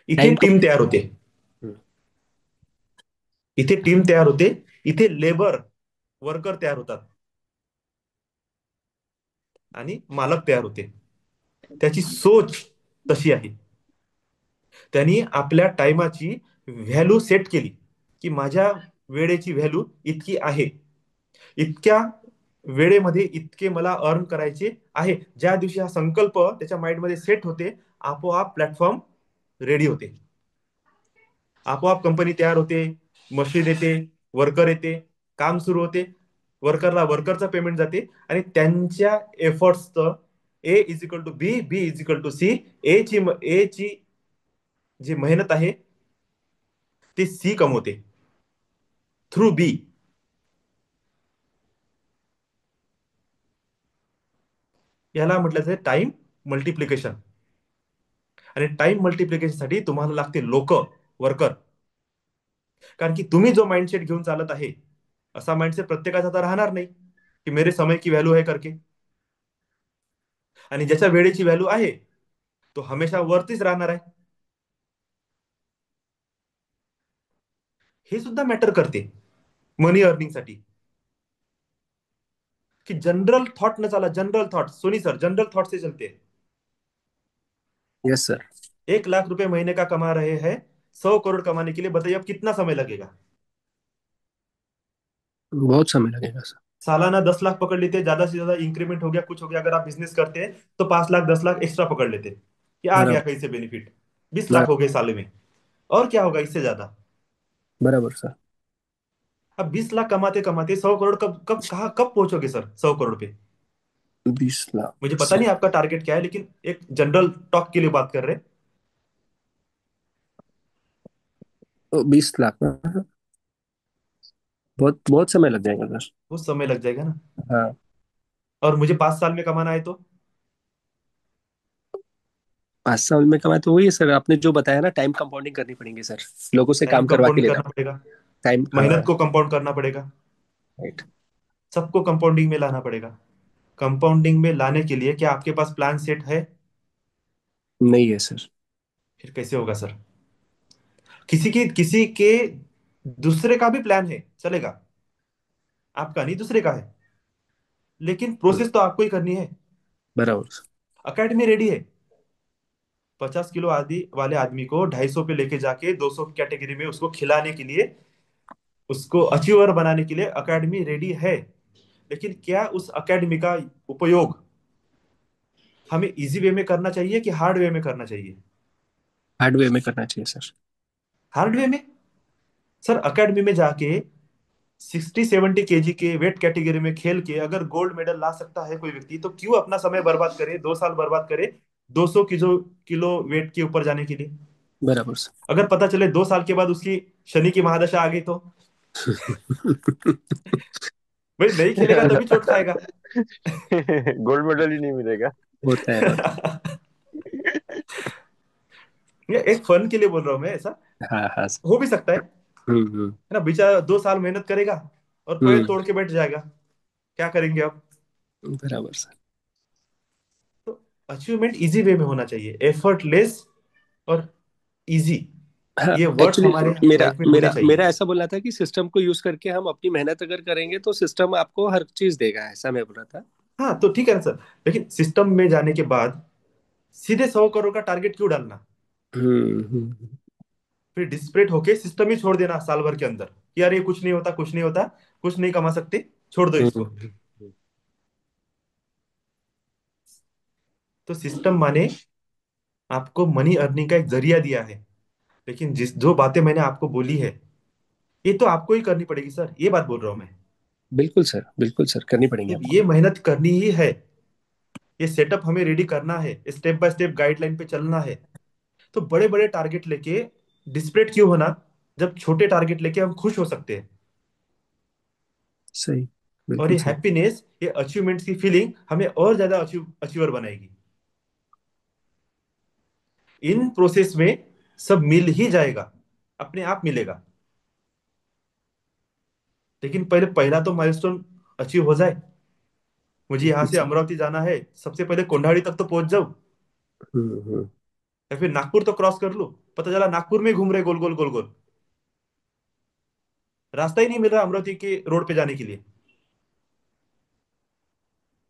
इथे टाइम टीम तयार होते. हम्म. इथे टीम तयार होते. इथे लेबर वर्कर तयार होतात आणि मालक तयार होते. त्याची सोच तशी आहे. त्यांनी आपल्या टाइमाची व्हॅल्यू सेट केली की माझ्या वेळेची व्हॅल्यू इतकी आहे, इतक्या वेळेमध्ये इतके मला अर्न करायचे आहे. ज्या दिवशी हा संकल्प त्याच्या माइंडमध्ये सेट होते, आपोआप प्लॅटफॉर्म रेडी होते, आपोआप कंपनी तयार होते, मशीन येते, वर्कर येते, काम सुरू होते, वर्करला वर्करचं पेमेंट जाते आणि त्यांच्या एफर्ट्सचं A is equal to B, B is equal to C. A ची जी मेहनत आहे ती सी कमवते थ्रू बी. याला म्हटलं जाते टाइम मल्टिप्लिकेशन. आणि टाइम मल्टिप्लिकेशन साठी तुम्हाला लागते लोक, वर्कर. कारण की तुम्ही जो माइंडसेट घेऊन चालत आहे, असा माइंडसेट प्रत्येकाचा तर राहणार नाही की मेरे समय की व्हॅल्यू आहे करके. आणि ज्याच्या वेळेची व्हॅल्यू आहे तो हमेशा वरतीच राहणार आहे. हे सुद्धा मॅटर करते मनी अर्निंग साठी, कि जनरल थॉट न चला. General thought, Soni sir, general thought से चलते हैं. Yes sir. 1 लाख रुपए महीने का कमा रहे हैं, 100 करोड़ कमाने के लिए बताइए अब कितना समय लगेगा? बहुत समय लगेगा सर. सालाना 10 लाख पकड़ लेते, ज्यादा से ज्यादा इंक्रीमेंट हो गया, कुछ हो गया, अगर आप बिजनेस करते हैं तो 5 लाख 10 लाख एक्स्ट्रा पकड़ लेते कि आ गया बराबर. कहीं से बेनिफिट. 20 लाख हो बराबर. गए साल में. और क्या होगा इससे ज्यादा? बराबर सर. अब 20 लाख कमाते कमाते 100 करोड़ कब कब कहाँ कब पहुंचोगे सर 100 करोड़ पे? 20 लाख मुझे पता सर. नहीं आपका टारगेट क्या है, लेकिन एक जनरल टॉक के लिए बात कर रहे हैं. 20 लाख ना? बहुत बहुत समय लग जाएगा सर. वो समय लग जाएगा ना. हाँ. और मुझे 5 साल में कमाना है तो 5 साल में कमाए तो वही है सर, आपने जो बताया ना, टाइम कंपाउंडिंग करनी पड़ेंगे सर. लोगों से टाइम काम करवा के कंपाउंडिंग लेना करना पड़ेगा, टाइम. हाँ. मेहनत को कंपाउंड करना पड़ेगा, राइट. सबको कंपाउंडिंग में लाना पड़ेगा. कंपाउंडिंग में लाने के लिए क्या आपके पास प्लान सेट है? नहीं है सर. फिर कैसे होगा सर? किसी के दूसरे का भी प्लान है, चलेगा, आपका नहीं दूसरे का है, लेकिन प्रोसेस तो आपको ही करनी है. बराबर सर. अकेडमी रेडी है. 50 किलो आदि वाले आदमी को 250 पे लेके जाके 200 कैटेगरी में उसको खिलाने के लिए, उसको अचीवर बनाने के लिए अकेडमी रेडी है. लेकिन क्या उस अकेडमी का उपयोग हमें इजी वे में करना चाहिए कि हार्ड वे में करना चाहिए? हार्ड वे में करना चाहिए सर. हार्ड वे में. सर अकेडमी में जाके 60-70 kg के वेट कैटेगरी में खेल के अगर गोल्ड मेडल ला सकता है कोई व्यक्ति, तो क्यों अपना समय बर्बाद करे, 2 साल बर्बाद करे 200 किलो वेट के ऊपर जाने के लिए? बराबर सर. अगर पता चले 2 साल के बाद उसकी शनि की महादशा आ गई तो भाई नहीं खेलेगा तभी चोट खाएगा. गोल्ड मेडल ही नहीं मिलेगा. होता है, होता ये एक फन के लिए बोल रहा हूं मैं, ऐसा है. हाँ हाँ सर. हो भी सकता है हम्म. है ना. बेचारा 2 साल मेहनत करेगा और पैर हम्म. तोड़ के बैठ जाएगा, क्या करेंगे अब? बराबर सर. तो अचीवमेंट इजी वे में होना चाहिए, एफर्टलेस और इजी. हाँ, ये वर्ड्स एक्चुअली हमारे मेरा लाइफ में होने मेरा चाहिए. मेरा ऐसा बोलना था कि सिस्टम को यूज करके हम अपनी मेहनत अगर करेंगे तो सिस्टम आपको हर चीज देगा, ऐसा मैं बोल रहा था. हाँ तो ठीक है ना सर, लेकिन सिस्टम में जाने के बाद सीधे 100 करोड़ का टारगेट क्यों डालना? हम्म. फिर डिस्परेट होके सिस्टम ही छोड़ देना साल भर के अंदर कि यार ये कुछ नहीं होता, कुछ नहीं होता, कुछ नहीं कमा सकते, छोड़ दो इसको. हम्म. तो सिस्टम माने आपको मनी अर्निंग का एक जरिया दिया है, लेकिन जिस जो बातें मैंने आपको बोली है, ये तो आपको ही करनी पड़ेगी सर, ये बात बोल रहा हूं मैं। बिल्कुल सर, करनी पड़ेगी तो आपको। ये मेहनत करनी ही है, ये सेटअप हमें रेडी करना है, स्टेप बाय स्टेप गाइडलाइन पे चलना है। तो बड़े बड़े टारगेट लेके डिस्परेट क्यों होना, जब छोटे टारगेट लेके हम खुश हो सकते हैं। सही, और बिल्कुल ये सही। हैप्पीनेस, ये अचीवमेंट्स की फीलिंग हमें और ज्यादा अचीवर बनाएगी। इन प्रोसेस में सब मिल ही जाएगा, अपने आप मिलेगा। लेकिन पहले पहला तो माइलस्टोन अचीव हो जाए। मुझे यहाँ बिल्कुल से सही। अमरावती जाना है, सबसे पहले कोंढाड़ी तक तो पहुंच जाऊं, हम्म। या फिर नागपुर तो क्रॉस कर लूं। पता चला नागपुर में घूम रहे गोल गोल गोल गोल, रास्ता ही नहीं मिल रहा अमरावती के रोड पे जाने के लिए।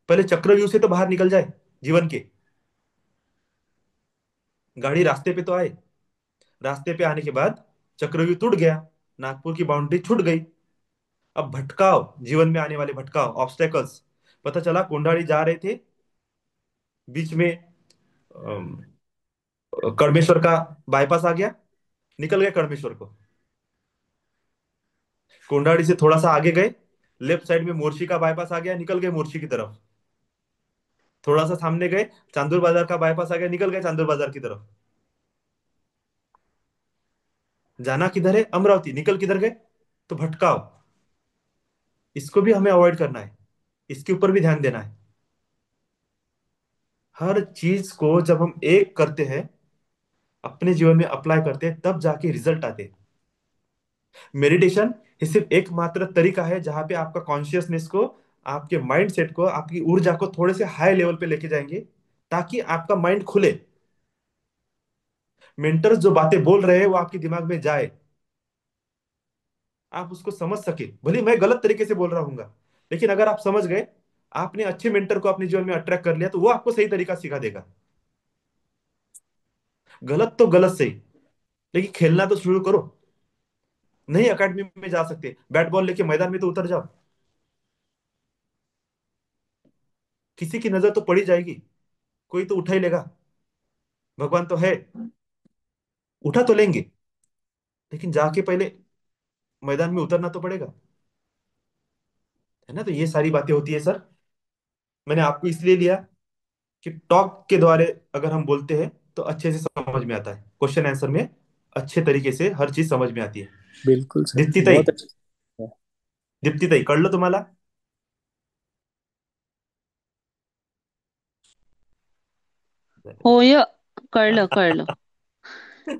पहले चक्रव्यूह से तो बाहर निकल जाए जीवन के, गाड़ी रास्ते पे तो आए। रास्ते पे आने के बाद चक्रव्यूह टूट गया, नागपुर की बाउंड्री छूट गई। अब भटकाव, जीवन में आने वाले भटकाव, ऑब्स्टेकल्स। पता चला कोंडाड़ी जा रहे थे, बीच में अम, कड़मेश्वर का बाईपास आ गया, निकल गए कड़मेश्वर को। कोंडाड़ी से थोड़ा सा आगे गए, लेफ्ट साइड में मोर्शी का बाईपास आ गया, निकल गए मोर्शी की तरफ। थोड़ा सा सामने गए, चांदूर बाजार का बाईपास आ गया, निकल गए चांदूर बाजार की तरफ। जाना किधर है, अमरावती, निकल किधर गए, तो भटकाव। इसको भी हमें अवॉइड करना है, इसके ऊपर भी ध्यान देना है। हर चीज को जब हम एक करते हैं, अपने जीवन में अप्लाई करते हैं, तब जाके रिजल्ट आते हैं। मेडिटेशन ये सिर्फ एकमात्र तरीका है जहां पे आपका कॉन्शियसनेस को, आपके माइंड सेट को, आपकी ऊर्जा को थोड़े से हाई लेवल पे लेके जाएंगे, ताकि आपका माइंड खुले। मेंटर्स जो बातें बोल रहे हैं वो आपके दिमाग में जाए, आप उसको समझ सके। भले मैं गलत तरीके से बोल रहा हूँ, लेकिन अगर आप समझ गए, आपने अच्छे मेंटर को अपने जीवन में अट्रैक्ट कर लिया, तो वो आपको सही तरीका सिखा देगा। गलत तो गलत सही, लेकिन खेलना तो शुरू करो। नहीं अकेडमी में जा सकते, बैट बॉल लेके मैदान में तो उतर जाओ। किसी की नजर तो पड़ी जाएगी, कोई तो उठा ही लेगा। भगवान तो है, उठा तो लेंगे, लेकिन जाके पहले मैदान में उतरना तो पड़ेगा, है ना। तो ये सारी बातें होती है सर। मैंने आपको इसलिए लिया कि टॉक के द्वारा अगर हम बोलते हैं तो अच्छे से समझ में आता है, क्वेश्चन आंसर में अच्छे तरीके से हर चीज समझ में आती है। बिल्कुल सर, दीप्ति ताई, बहुत अच्छा है। दीप्ति ताई कळलं तुम्हाला? होय, कळलं कळलं.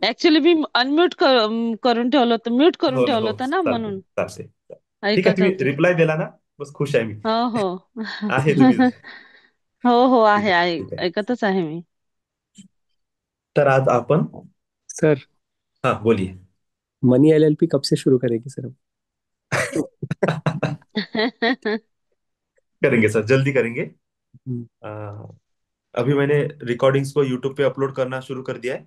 ऍक्च्युली मी अनम्यूट करून ठेवलं होतं, म्यूट करून हो ना, ठेवलं हो, होतं ना, चालते म्हणून चालते. ठीक आहे, ऐकत तुम्ही होते. रिप्लाय दिला ना, बस खुश आहे मी. हो हो. आहे तुम्ही. हो हो, ठीक आहे आहे, आहे, ठीक आहे. ऐकतच आहे मी. तर आज आपण, सर, हाँ बोलिए. मनी एलएलपी कब से शुरू करेगी सर? करेंगे सर, जल्दी करेंगे. हम्म। अ, अभी मैंने रिकॉर्डिंग्स को यूट्यूब पे अपलोड करना शुरू कर दिया है,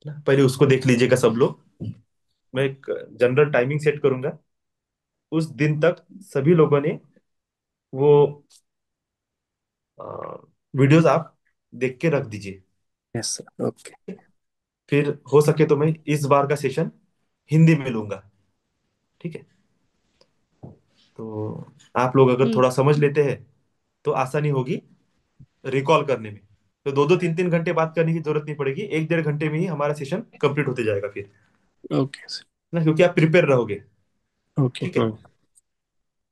पहले उसको देख लीजिएगा सब लोग. मैं एक जनरल टाइमिंग सेट करूंगा, उस दिन तक सभी लोगों ने वो वीडियोस आप देख के रख दीजिए. Yes sir, okay. फिर हो सके तो मैं इस बार का सेशन हिंदी में लूंगा, ठीक है. तो आप लोग अगर ठीक. थोड़ा समझ लेते हैं तो आसानी होगी रिकॉल करने में. तो दो दो तीन तीन घंटे बात करने की जरूरत नहीं पड़ेगी, एक डेढ़ घंटे में ही हमारा सेशन कंप्लीट होते जाएगा फिर, ओके सर, ना, क्योंकि आप प्रिपेयर रहोगे. ओके। ठीक है,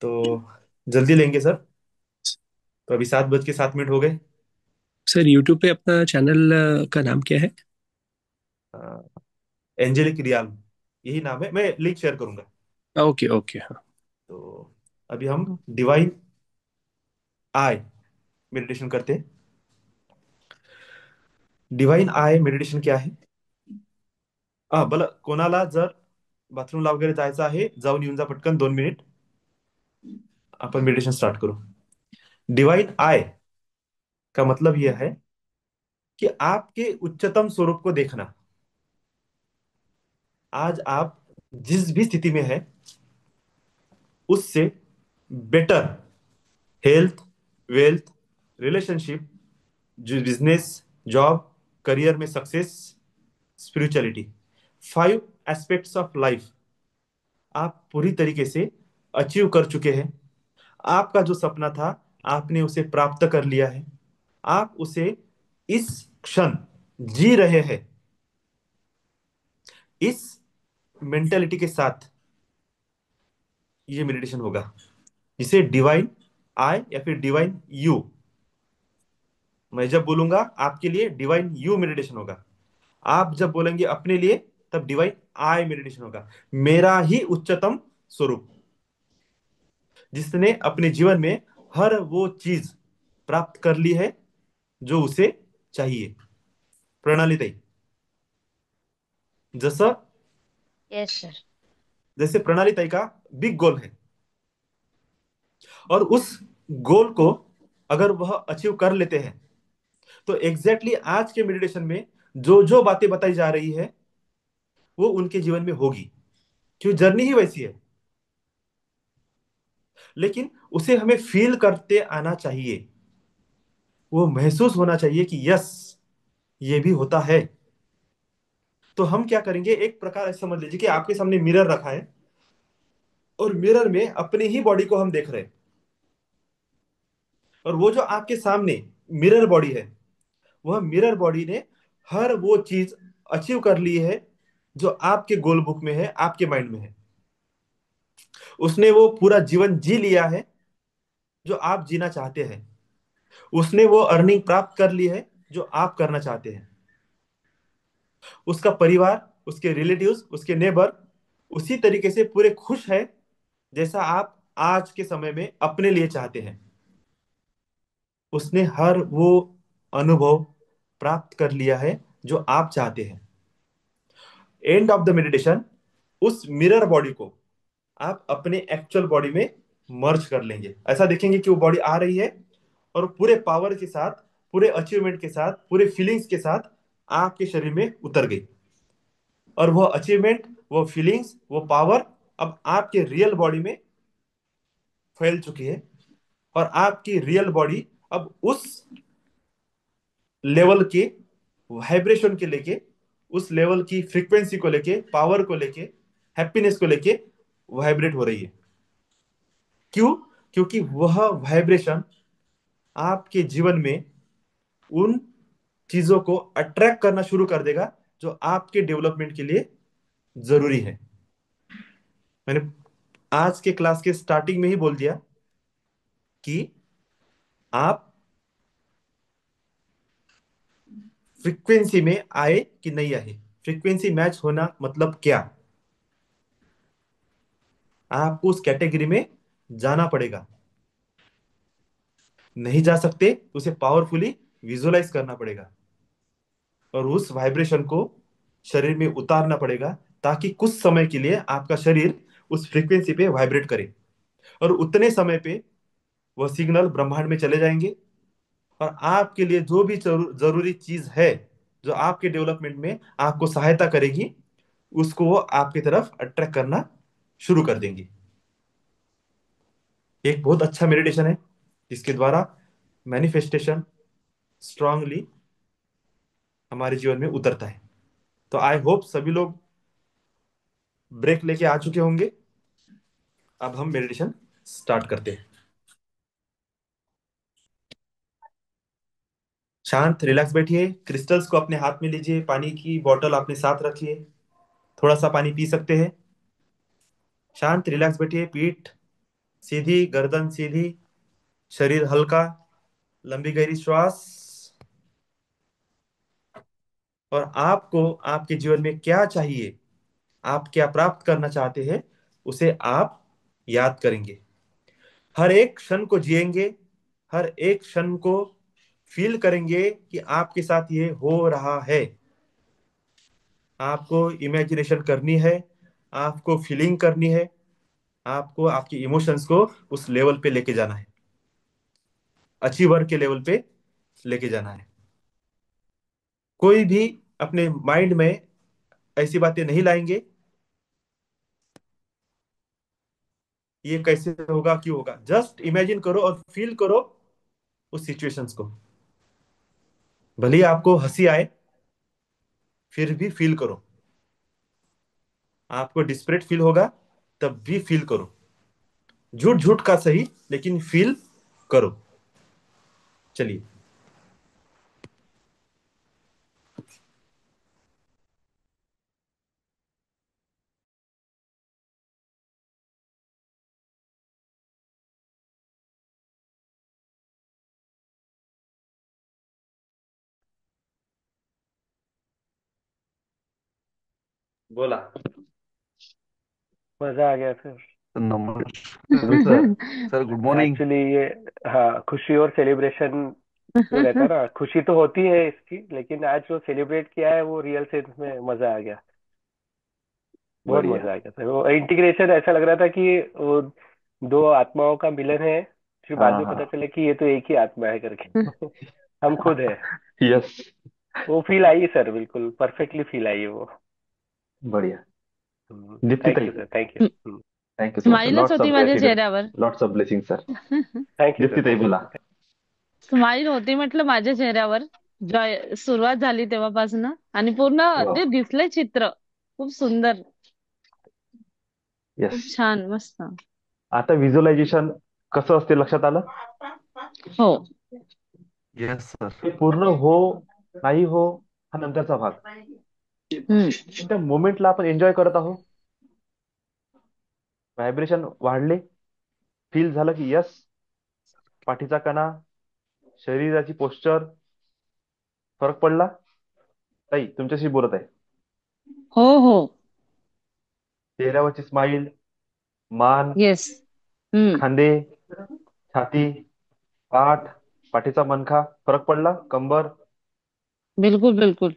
तो जल्दी लेंगे सर. तो अभी 7:07 हो गए. सर, यूट्यूब पे अपना चैनल का नाम क्या है? एंजेलिक रियाल, यही नाम है, मैं लिंक शेयर करूंगा. ओके ओके, हाँ। तो अभी हम डिवाइन आई मेडिटेशन करते हैं. डिवाइन आय मेडिटेशन क्या आहे? हा बला, कोणाला जर बाथरूमला वगैरे जायचं आहे, जाऊन येऊन जा पटकन, 2 मिनिट, आपण मेडिटेशन स्टार्ट करू. डिवाइन आय का मतलब यह है कि आपके उच्चतम स्वरूप को देखना. आज आप जिस भी स्थिति में है, उससे बेटर हेल्थ, वेल्थ, रिलेशनशिप, जो बिजनेस, जॉब, करियर में success, spirituality, 5 aspects of life आप पूरी तरीके से अचीव कर चुके हैं। आपका जो सपना था, आपने उसे प्राप्त कर लिया है। आप उसे इस क्षण जी रहे हैं। इस मेंटेलिटी के साथ ये मेडिटेशन होगा, जिसे डिवाइन आई या फिर डिवाइन यू, मैं जब बोलूंगा आपके लिए डिवाइन यू मेडिटेशन होगा। आप जब बोलेंगे अपने लिए, तब डिवाइन आई मेडिटेशन होगा। मेरा ही उच्चतम स्वरूप, जिसने अपने जीवन में हर वो चीज प्राप्त कर ली है जो उसे चाहिए। प्रणाली तई, जसं यस सर। जैसे प्रणाली तई का बिग गोल है, और उस गोल को अगर वह अचीव कर लेते हैं, तो एग्जैक्टली आज के मेडिटेशन में जो जो बातें बताई जा रही है वो उनके जीवन में होगी, क्यों जर्नी ही वैसी है। लेकिन उसे हमें फील करते आना चाहिए, वो महसूस होना चाहिए कि यस, ये भी होता है। तो हम क्या करेंगे, एक प्रकार ऐसे समझ लीजिए कि आपके सामने मिरर रखा है, और मिरर में अपनी ही बॉडी को हम देख रहे हैं। और वो जो आपके सामने मिरर बॉडी है, वह मिरर बॉडी ने हर वो चीज अचीव कर ली है जो आपके गोल बुक में है, आपके माइंड में है। उसने वो पूरा जीवन जी लिया है जो आप जीना चाहते हैं। उसने वो अर्निंग प्राप्त कर ली है जो आप करना चाहते हैं। उसका परिवार, उसके रिलेटिव्स, उसके नेबर उसी तरीके से पूरे खुश है जैसा आप आज के समय में अपने लिए चाहते हैं। उसने हर वो अनुभव प्राप्त कर लिया है जो आप चाहते हैं। एंड ऑफ द मेडिटेशन, उस मिरर बॉडी को आप अपने एक्चुअल बॉडी में मर्ज कर लेंगे। ऐसा देखेंगे कि वो बॉडी आ रही है, और पूरे पावर के साथ, पूरे अचीवमेंट के साथ, पूरे फीलिंग्स के साथ आपके शरीर में उतर गई। और वो अचीवमेंट, वो फीलिंग्स, वो पावर अब आपके रियल बॉडी में फैल चुकी है। और आपकी रियल बॉडी अब उस लेवल के वाइब्रेशन के लेके, उस लेवल की फ्रीक्वेंसी को लेके, पावर को लेके, हैप्पीनेस को लेके वाइब्रेट हो रही है। क्यों? क्योंकि वह वाइब्रेशन आपके जीवन में उन चीजों को अट्रैक्ट करना शुरू कर देगा जो आपके डेवलपमेंट के लिए जरूरी है। मैंने आज के क्लास के स्टार्टिंग में ही बोल दिया कि आप फ्रीक्वेंसी में आए कि नहीं आए, फ्रीक्वेंसी मैच होना मतलब क्या, आपको उस कैटेगरी में जाना पड़ेगा। नहीं जा सकते तो उसे पावरफुली विजुअलाइज करना पड़ेगा, और उस वाइब्रेशन को शरीर में उतारना पड़ेगा, ताकि कुछ समय के लिए आपका शरीर उस फ्रीक्वेंसी पे वाइब्रेट करे। और उतने समय पे वह सिग्नल ब्रह्मांड में चले जाएंगे, और आपके लिए जो भी जरूरी चीज है, जो आपके डेवलपमेंट में आपको सहायता करेगी, उसको वो आपकी तरफ अट्रैक्ट करना शुरू कर देंगे। एक बहुत अच्छा मेडिटेशन है, जिसके द्वारा मैनिफेस्टेशन स्ट्रांगली हमारे जीवन में उतरता है। तो आई होप सभी लोग ब्रेक लेके आ चुके होंगे। अब हम मेडिटेशन स्टार्ट करते हैं। शांत रिलैक्स बैठिए, क्रिस्टल्स को अपने हाथ में लीजिए, पानी की बोतल अपने साथ रखिए, थोड़ा सा पानी पी सकते हैं। शांत रिलैक्स बैठिए, पीठ सीधी, गर्दन सीधी, शरीर हल्का, लंबी गहरी श्वास। और आपको आपके जीवन में क्या चाहिए, आप क्या प्राप्त करना चाहते हैं, उसे आप याद करेंगे। हर एक क्षण को जिएंगे, हर एक क्षण को फील करेंगे कि आपके साथ ये हो रहा है। आपको इमेजिनेशन करनी है, आपको फीलिंग करनी है, आपको आपकी इमोशंस को उस लेवल पे लेके जाना है, अचीवर के लेवल पे लेके जाना है। कोई भी अपने माइंड में ऐसी बातें नहीं लाएंगे, ये कैसे होगा, क्यों होगा। जस्ट इमेजिन करो और फील करो उस सिचुएशंस को। भले ही आपको हंसी आए, फिर भी फील करो। आपको डिस्परेट फील होगा, तब भी फील करो, झूठ झूठ का सही लेकिन फील करो। चलिए। बोला। मजा आ गया सर। नमस्कार sir. Sir good morning. Actually ये, हाँ, खुशी और सेलिब्रेशन जो रहता है ना, खुशी तो होती है इसकी, लेकिन आज जो सेलिब्रेट किया है वो रियल सेंस में मजा आ गया। बहुत बढ़िया। मजा आ गया सर। वो इंटीग्रेशन ऐसा लग रहा था कि वो दो आत्माओं का मिलन है, फिर बाद हाँ में पता हाँ। चले कि ये तो एक ही आत्मा है करके। हम खुद है। यस। वो फील आई सर, बिल्कुल परफेक्टली फील आई है वो। बढ़िया। दीप्ति थैंक ताई। You sir, thank you. Thank you so much, स्माईलच लॉट्स होती ऑफ माझ्या ग्रॅटिट्यूड, चेहऱ्यावर. Lots of blessing sir. Thank you sir, Deepti ताई थँक बोला. यू. स्माईल होती म्हटलं माझ्या चेहऱ्यावर. जॉय सुरुवात झाली तेव्हापासून आणि पूर्ण वा. जे दिसलंय चित्र खूप सुंदर, येस. खूप छान, मस्त. आता व्हिज्युअलायझेशन कसं असते लक्षात आलं? हो. Yes sir. ते पूर्ण हो नाही हो हा नंतरचा भाग. हम्म. पण त्या मोमेंटला आपण एन्जॉय करत आहोत. व्हायब्रेशन वाढले, फील झालं की यस, पाठीचा कणा, शरीराची पोस्चर फरक पडला. ताई तुमच्याशी बोलत आहे. हो हो. चेहऱ्यावरची स्माईल, मान, येस. हम्म. खांदे, छाती, पाठ, पाठीचा मनका फरक पडला, कंबर. बिलकुल बिलकुल.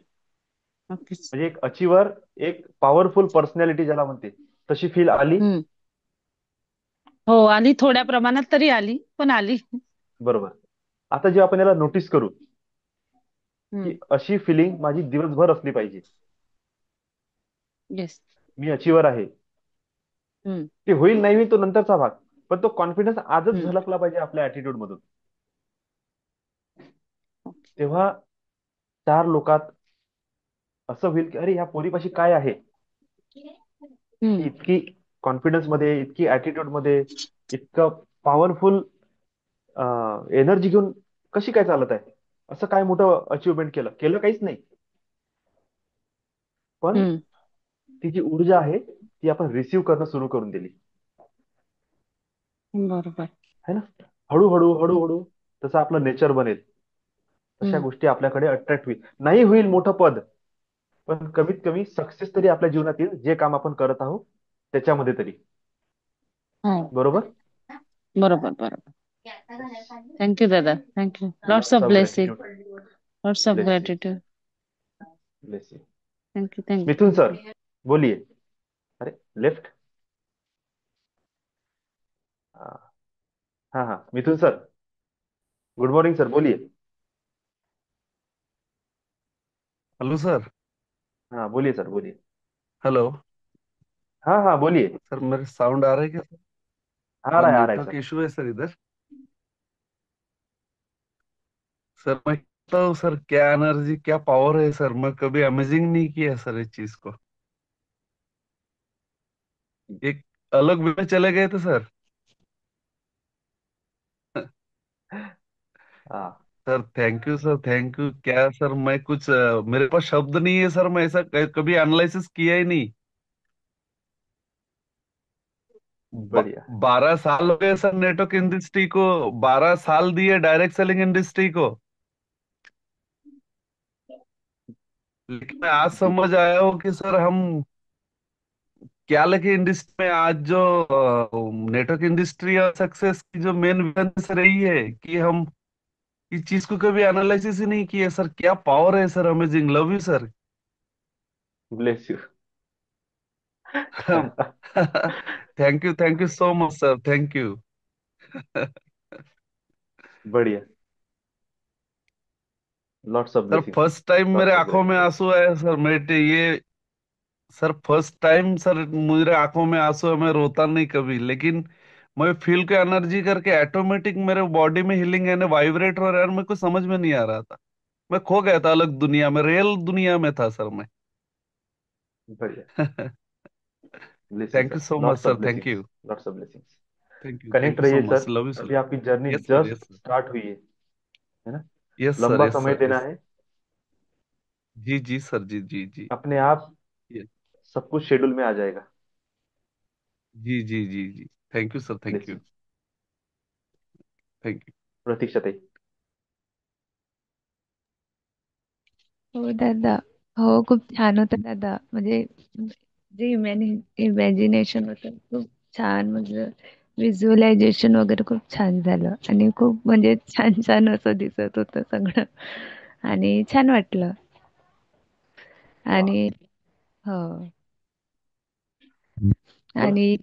नक्कीच. म्हणजे एक अचिव्हर, एक पॉवरफुल पर्सनॅलिटी ज्याला म्हणते तशी फील आली. हम्म. हो, आली, थोड्या प्रमाणात तरी आली, पण आली. बरोबर. आता जे आपण याला नोटीस करू हम्म. की अशी फिलिंग माझी दिवसभर असली पाहिजे. येस. मी अचिव्हर आहे. हम्म. ते होईल नाही होईल तो नंतरचा भाग, पण तो कॉन्फिडन्स आजच हम्म. झलकला पाहिजे आपल्या ऍटिट्यूड मधून. ओके. तेव्हा चार लोकात असं होईल की अरे ह्या पोरीपाशी काय आहे, ती हम्म. इतकी कॉन्फिडन्स मध्ये, इतकी ऍटिट्यूड मध्ये, इतकं पॉवरफुल एनर्जी घेऊन कशी काय चालत आहे. असं काय मोठं अचिव्हमेंट केलं केलं काहीच नाही, पण हम्म. ती जी ऊर्जा आहे ती आपण रिसीव्ह करणं सुरू करून दिली बरोबर. है ना. हळूहळू हळूहळू तसं आपलं नेचर बनेल, तशा हम्म. गोष्टी आपल्याकडे अट्रॅक्ट होईल. नाही होईल मोठं पद, पण कमीत कमी सक्सेस तरी आपल्या जीवनात येईल, जे काम आपण करत आहोत त्याच्यामध्ये तरी. हो. बरोबर. बरोबर बरोबर. थँक्यू दादा, thank you. Lots lots of of blessing. Gratitude. Lots of bless you. Gratitude. Bless you. Thank you thank you. Mithun sir बोलिए. अरे लेफ्ट. हाँ हाँ मिथुन सर, गुड मॉर्निंग सर, बोलिए. Hello sir. हाँ बोलिए सर, बोलिए. हेलो. हाँ हाँ बोलिए. सर मेरे साउंड आ रहा है क्या सर? आ रहा है नेटवर्क सर. इशू है सर इधर. सर मैं कहता हूँ सर, क्या एनर्जी, क्या पावर है सर. मैं कभी अमेजिंग नहीं किया सर इस चीज को. एक अलग वे में चले गए थे सर. हाँ sir thank you sir, thank you. क्या सर, मैं कुछ मेरे पास शब्द नहीं है सर. मैं ऐसा कभी एनालिसिस किया ही नहीं. बढ़िया. 12 साल हो गए सर नेटवर्क इंडस्ट्री को. 12 साल दिए डायरेक्ट सेलिंग इंडस्ट्री को. लेकिन मैं आज समझ आया हूँ कि सर हम क्या लगे इंडस्ट्री में आज जो नेटवर्क इंडस्ट्री और सक्सेस की जो मेन विजन रही है कि हम इस चीज को कभी एनालिसिस ही नहीं किया सर. क्या पावर है sir. Amazing. Love you sir. Bless you. Thank you so much sir. Thank you. बढ़िया. Lots of sir blessing. First time मेरे लॉट्स ऑफ आंखों में ग्रैटिट्यूड. आंसू आए सर. मेरे ये सर फर्स्ट टाइम सर मेरे आंखों में आंसू है. मैं रोता नहीं कभी, लेकिन मैं फील को एनर्जी करके ऑटोमेटिक मेरे बॉडी में हीलिंग है, वाइब्रेट हो रहा है. और मेरे को समझ में नहीं आ रहा था. मैं खो गया था अलग दुनिया में, रियल दुनिया में था सर मैं. बढ़िया. Blessing thank sir, you so much lots of sir, thank blessings, you, lots of blessings. Thank connect you so रहिए मच, सर, लव यू अभी सर। आपकी journey yes sir, just yes sir, start हुई है ना। Yes sir, लंबा yes समय sir, देना yes. है। जी जी सर, जी जी जी। अपने आप ये- सब कुछ शेड्यूल में आ जाएगा। जी जी जी जी। Thank you sir, thank you, blessings. Thank you. Pratiksha ताई। हो दादा. हो, खूप छान होतं दादा. म्हणजे जे इमॅजिनेशन होतं खूप छान, म्हणजे व्हिज्युअलायझेशन वगैरे खूप छान झालं आणि खूप म्हणजे छान छान असं दिसत होतं सगळं आणि छान वाटलं. वा. आणि हो. बर. आणि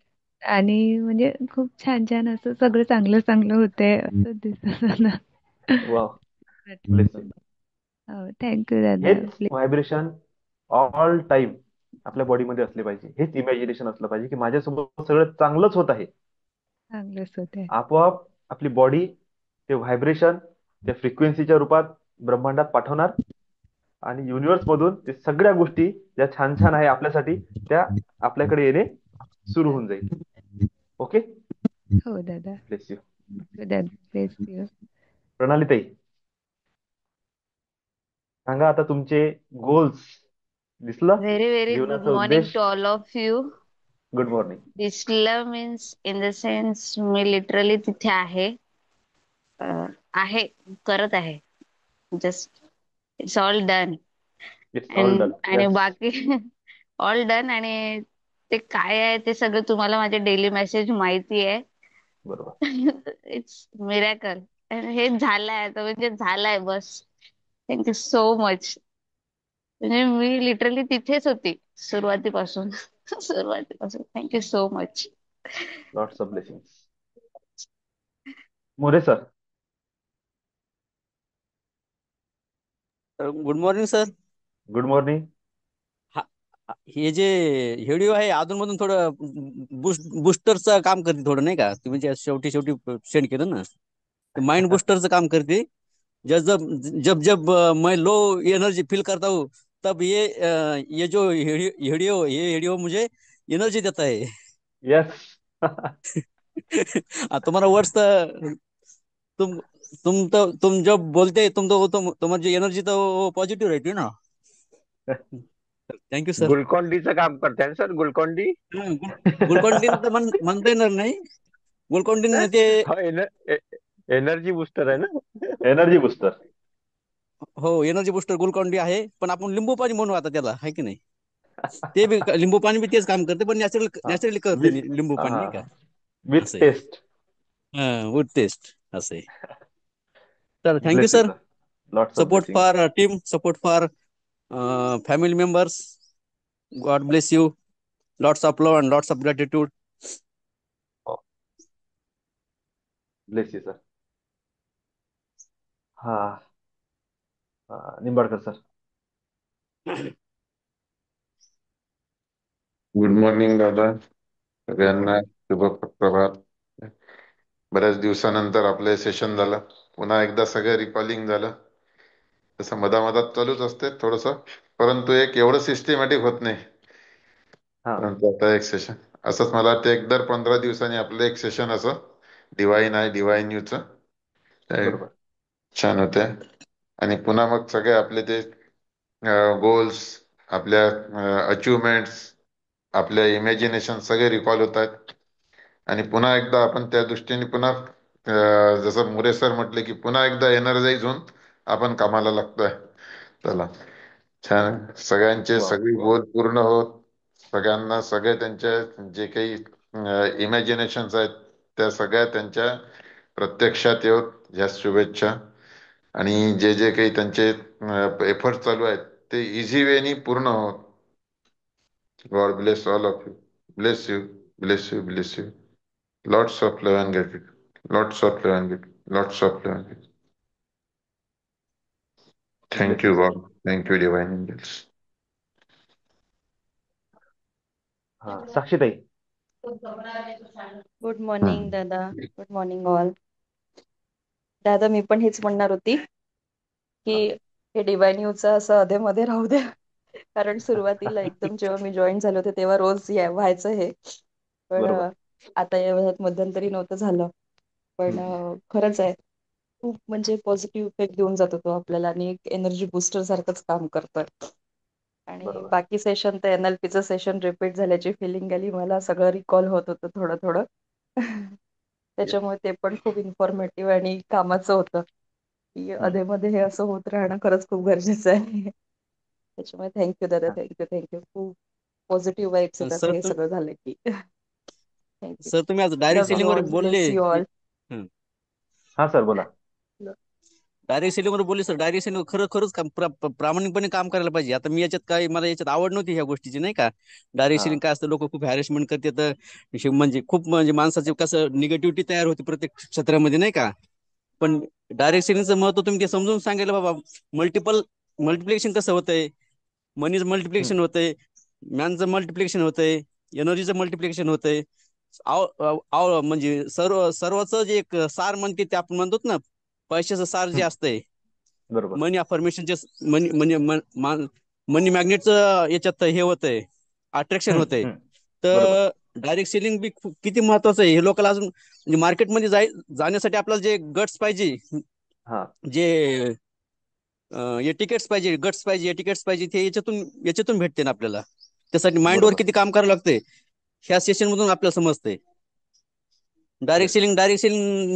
आणि म्हणजे खूप छान छान असं सगळं चांगलं चांगलं होतंय असं दिसत होतं. वा. वाटलं. ब्लेसिंग. हो, थँक्यू दादा. हेच व्हायब्रेशन ऑल टाइम आपल्या बॉडीमध्ये असले पाहिजे. हेच इमॅजिनेशन असलं पाहिजे की माझ्यासोबत सगळं चांगलंच होत आहे. चांगलंच होतंय. आपोआप आपली बॉडी ते व्हायब्रेशन त्या फ्रिक्वेन्सीच्या रूपात ब्रह्मांडात पाठवणार आणि युनिव्हर्स मधून ते सगळ्या गोष्टी ज्या छान छान आहे आपल्यासाठी त्या आपल्याकडे येणे सुरू होऊन जाईल. ओके. हो दादा. Bless you. थँक्यू दादा. Bless you. प्रणाली ताई, सांगा आता तुमचे गोल्स. दिसलं व्हेरी व्हेरी गुड जीवनाचा मॉर्निंग उद्देश. To all of you. Good morning. दिसलं मीन्स इन द सेन्स मी लिटरली तिथे आहे. आहे, करत आहे. Just it's all done. It's all done. आणि यस. बाकी ऑल डन. आणि ते काय आहे ते सगळं तुम्हाला माझे डेली मेसेज माहिती आहे. बरोबर. It's miracle. हे झालंय आता, म्हणजे झालंय बस. Thank you so much. म्हणजे मी लिटरली तिथेच होती सुरुवातीपासून. सुरुवातीपासून thank you so much. Lots of blessings. More sir. Good morning sir. Good morning. हे जे व्हिडिओ आहे अधूनमधून थोडं बुस्टरचं काम करते, थोडं नाही का, तुम्ही जे शेवटी शेवटी सेंड केलं ना, ते माइंड बुस्टरचं काम करते. जब जब जब जब मैं लो एनर्जी फील करता हूँ, तब ये जो वीडियो मुझे एनर्जी देता है. यस. तुम्हारा वर्ड्स तुम तुम जब बोलते हैं, तुम्हारी जो एनर्जी तो वो पॉजिटिव रहती है ना. Thank you sir. गुलकोंडीचं काम करताय ना सर, गुलकोंडी. गुलकोंडीन तर म्हणता येणार नाही. गुलकोंडीन ते हा, एनर्जी बुस्टर आहे ना. Energy booster. हो, एनर्जी बुस्टर गुलकोंडी आहे, पण आपण लिंबू पाणी म्हणू आता त्याला, आहे की नाही. ते बी लिंबू पाणी बी तेच काम करते, पण नॅचरली करते विथ लिंबू पाणी, नाही का. विथ असं आहे. टेस्ट. Good test. असं आहे. तर thank you bless you sir. Sir. Lots of support blessings. For team, support for family members. God bless you. Lots of love and lots of gratitude. Bless you sir. हा. Nimbalkar sir. Good morning दादा, सगळ्यांना शुभ प्रभात. बऱ्याच दिवसानंतर आपलं session झालं, पुन्हा एकदा सगळं रिकॉलिंग झालं. तसं मधामधात चालूच असते थोडस, परंतु एक एवढं सिस्टमॅटिक होत नाही. हा. परंतु आता एक सेशन असंच, मला वाटतं एक दर 15 दिवसांनी आपलं एक सेशन असं डिवाइन आहे, डिवाइन यूचं बरोबर. छान होते. आणि पुन्हा मग सगळे आपले ते गोल्स, आपल्या अचिव्हमेंट्स, आपल्या इमॅजिनेशन सगळे रिकॉल होत आहेत. आणि पुन्हा एकदा आपण त्या दृष्टीने पुन्हा जसं मुरे सर म्हटले की पुन्हा एकदा एनर्जाईज होऊन आपण कामाला लागतोय. चला छान, सगळ्यांचे वा. सगळी गोल पूर्ण होत, सगळ्यांना सगळे त्यांचे जे काही इमॅजिनेशन्स आहेत त्या सगळ्या त्यांच्या प्रत्यक्षात येऊत ह्या शुभेच्छा. आणि जे जे काही त्यांचे एफर्ट चालू आहेत ते इझी वेनी पूर्ण होत. God bless all of you. Bless you, bless you, bless you. Lots of love and gratitude. Lots of love and gratitude. Lots of love and gratitude. Thank bless you you, sir. God. Thank you, divine angels. हा. साक्षीताई. Good morning हम्म. दादा. Good morning all. दादा, मी पण हेच म्हणणार होती की हा. हे divine यूचं असं अधेमध्ये राहू द्या. कारण सुरुवातीला एकदम जेव्हा मी जॉईन झाले होते तेव्हा रोज व्हायचं हे. पण बरोबर. आता या वेळात मध्यंतरी नव्हतं झालं. पण खरंच आहे, खूप म्हणजे पॉझिटिव्ह इफेक्ट देऊन जातो तो आपल्याला आणि एक एनर्जी बुस्टर सारखंच काम करतोय. आणि बरोबर. बाकी सेशन तर NLPचं सेशन रिपीट झाल्याची फिलिंग आली मला. सगळं रिकॉल होत होतं थोडं थोडं. येस. त्याच्यामुळे ते पण खूप इन्फॉर्मेटिव्ह आणि कामाचं होतं, की अधेमध्ये हे असं होत राहणं खरंच खूप गरजेचं आहे. त्याच्यामुळे थँक्यू दादा, थँक्यू थँक्यू. खूप पॉझिटिव्ह वाईब्स येतात सर हे तुम सगळं झालं की. थँक्यू. सर तुम्ही आज direct love you selling were all, बोलले ब्लेस यू की ऑल. हा सर बोला. डायरेक्ट सेलिंग वर बोलले सर. डायरेक्ट सेलिंग खरंच प्रामाणिकपणे काम करायला पाहिजे. आता मी याच्यात काही, मला याच्यात आवड नव्हती ह्या गोष्टीची नाही का. डायरेक्ट हा सेलिंग काय असतं, लोक खूप हॅरेसमेंट करतात, म्हणजे खूप म्हणजे माणसाचे कसं निगेटिव्हिटी तयार होते प्रत्येक क्षेत्रामध्ये नाही का. पण डायरेक्ट सेलिंगचं महत्व तुम्ही ते समजून सांगायला बाबा. मल्टिप्लिकेशन कसं होतंय, मनीचं मल्टिप्लिकेशन होतंय, मॅनचं मल्टिप्लिकेशन होतंय, एनर्जीचं मल्टिप्लिकेशन होतंय. म्हणजे सर्वच जे एक सार म्हणते ते आपण म्हणतो ना, पैशाचं सार जे असतंय, बरोबर. मनी अफर्मेशनचे, मनी म्हणजे मनी मॅग्नेटचं याच्यात हे होतंय, अट्रॅक्शन होतंय. बरोबर. तर डायरेक्ट सेलिंग बी किती महत्वाचं आहे हे लोकांना अजून, म्हणजे मार्केटमध्ये जाण्यासाठी आपल्याला जे गट्स पाहिजे, हा जे एटिकेट्स पाहिजे, गट्स पाहिजे, एटिकेट्स पाहिजे, ते याच्यातून भेटते ना आपल्याला. त्यासाठी माइंडवर बरोबर. किती काम करावं लागतंय ह्या सेशन मधून आपल्याला समजतंय. Direct yes. सेलिंग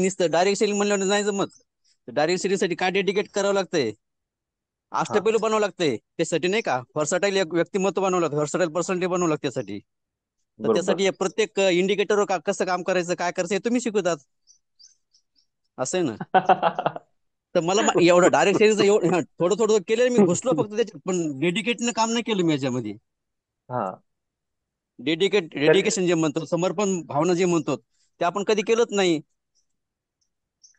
नुसतं डायरेक्ट सेलिंग म्हणल्यावर नाही जमत. डायरेक्ट सेलिंग साठी काय डेडिकेट करावं लागतंय, हा अष्टपैलू बनावं लागतंय त्यासाठी नाही का. व्हर्सटाईल एक व्यक्तिमत्व बनावं लागतं, व्हर्सटाईल पर्सनॅलिटी बनावं लागतं त्यासाठी. तर बरोबर. त्यासाठी प्रत्येक इंडिकेटर कसं काम करायचं, काय करायचं हे तुम्ही शिकवतात, असं आहे ना. तर मला एवढं डायरेक्ट सेलिंगचं एवढं थोडं थोडं केलं मी, घुसलो फक्त त्याच्यात, पण डेडिकेटनं काम नाही केलं मी याच्यामध्ये. हा डेडिकेशन जे म्हणतो, समर्पण भावना जे म्हणतो, ते आपण कधी केलंच नाही.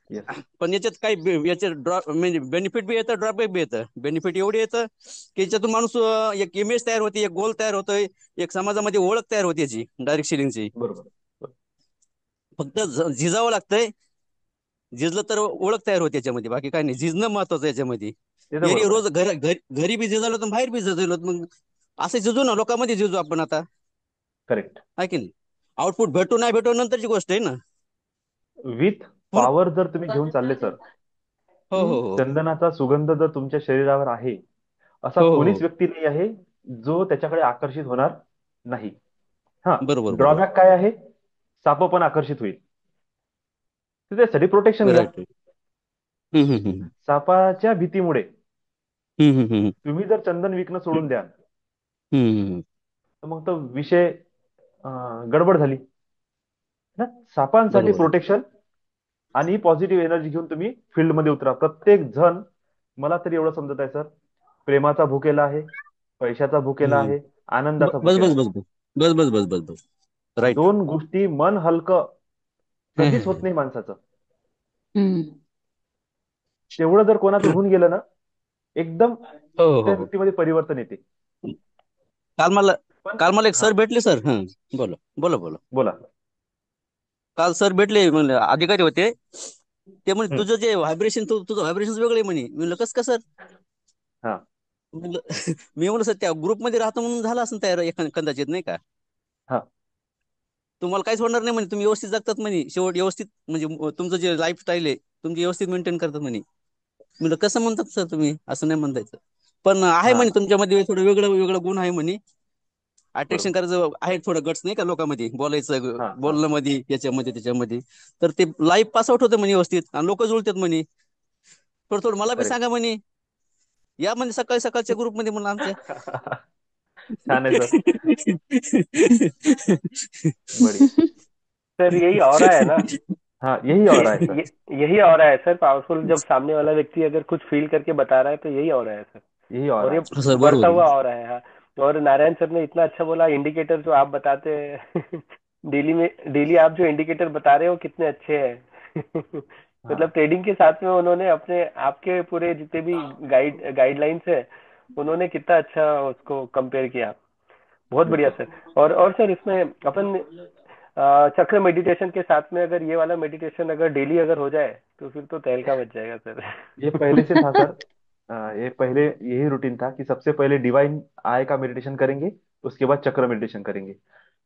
येस. पण याच्यात काही याच्यात ड्रॉप म्हणजे बेनिफिट बी येतं, ड्रॉबॅक बी येतं. बेनिफिट एवढे येतं की याच्यातून माणूस एक इमेज तयार होते, एक गोल तयार होतोय, एक समाजामध्ये ओळख तयार होते याची डायरेक्ट सेलिंगची. बरोबर. फक्त झिजावं लागतंय, झिजलं तर ओळख तयार होते याच्यामध्ये, बाकी काही नाही. झिजणं महत्वाचं याच्यामध्ये. ते तर बरोबर आहे. रोज घरी बी झिजावलं तर बाहेर बी झिजवलं, मग असं झिजू ना, लोकांमध्ये झिजू आपण आता, करेक्ट. आहे की नाही. आउटपुट भेटू नाही भेटू नंतरची गोष्ट आहे ना. विथ पूर्ण पॉवर जर तुम्ही घेऊन चालले सर, हो हो हो चंदनाचा सुगंध जर तुमच्या शरीरावर आहे, असा हो हो कोणीच हो. व्यक्ती नाही आहे जो त्याच्याकडे आकर्षित होणार नाही. हा बरोबर बरोबर. ड्रॉबॅक काय आहे, साप पण आकर्षित होईल. तर त्यासाठी प्रोटेक्शन घ्या. Right right. हम्म हम्म हम्म सापाच्या भीतीमुळे हम्म हम्म हम्म तुम्ही जर चंदन विकणं सोडून द्याल, हम्म. तर मग तो विषय गडबड झाली ना. सापांसाठी बरोबर. प्रोटेक्शन आणि पॉझिटिव्ह एनर्जी घेऊन तुम्ही फील्डमध्ये उतरा. प्रत्येक जण, मला तरी एवढं समजत आहे सर, प्रेमाचा भुकेला आहे, पैशाचा भुकेला हम्म. आहे, आनंदाचा बस भुकेला बस आहे. बस बस बस बस बस बस बस. राईट. दोन गोष्टी, मन हलकं कधीच होत नाही माणसाचं. हम्म. तेवढं जर कोणाचं होऊन गेलं ना, एकदम हो हो त्या हो हो. व्यक्तीमध्ये परिवर्तन येते. काल मला पण काल मला एक हा सर भेटले सर. बोला बोला बोला. बोला. काल सर भेटले, म्हणजे अधिकारी होते. ते म्हणे हम्म, तुझं जे व्हायब्रेशन, तुझं व्हायब्रेशन वेगळे म्हणे. मी म्हणलं कसं का सर. हा म्हणलं मी म्हणलं सर त्या ग्रुपमध्ये राहतो म्हणून झाला असं तयार कदाचित नाही का. हा तुम्हाला काहीच होणार नाही म्हणे, तुम्ही व्यवस्थित जगतात म्हणे, शेवट व्यवस्थित म्हणजे तुमचं जे लाईफस्टाईल आहे तुमची व्यवस्थित मेंटेन करतात म्हणे. म्हणलं कसं म्हणतात सर तुम्ही, असं नाही म्हणतायचं. पण आहे हा म्हणे तुमच्यामध्ये थोडं वेगळं वेगळं गुण आहे म्हणे. अट्रॅक्शन बरोबर. करायचं आहे थोडं गट्स नाही का लोकांमध्ये, बोलायचं हा हा बोलणं मध्ये, याच्यामध्ये त्याच्यामध्ये. तर ते लाईफ पास आउट होतं म्हणे व्यवस्थित, आणि लोक जुळतात म्हणे. थोडं थोडं मला बी करेक्ट. सांगा म्हणे, या म्हणजे सकाळी सकाळच्या ग्रुपमध्ये म्हणून आमच्या. छान आहे सर. बढिया. सर यही ऑरा है ना, हाँ यही ये, और रहा है सर. ये यही ऑरा है सर पावरफुल. जब सामने वाला व्यक्ति अगर कुछ फील करके बता रहा है तो यही ऑरा है सर, यही और और रहा ये है. सर बढ़ता बरोबर. हुआ ऑरा है. हाँ. और नारायण सर ने इतना अच्छा बोला, इंडिकेटर जो आप बताते हैं डेली आप जो इंडिकेटर बता रहे हो कितने अच्छे हैं. मतलब हाँ ट्रेडिंग के साथ में उन्होंने अपने आपके पूरे जितने भी गाइडलाइंस है, उन्होंने कितना अच्छा उसको कंपेयर किया. बहुत बढ़िया बिल्कुल. सर. और सर इसमें अपन चक्र मेडिटेशन के साथ में अगर ये वाला मेडिटेशन अगर डेली अगर हो जाए तो फिर तो तहलका बच जाएगा सर. ये पहले से था सर. ये पहले यही रूटीन था कि सबसे पहले डिवाइन आय का मेडिटेशन करेंगे, उसके बाद चक्र मेडिटेशन करेंगे।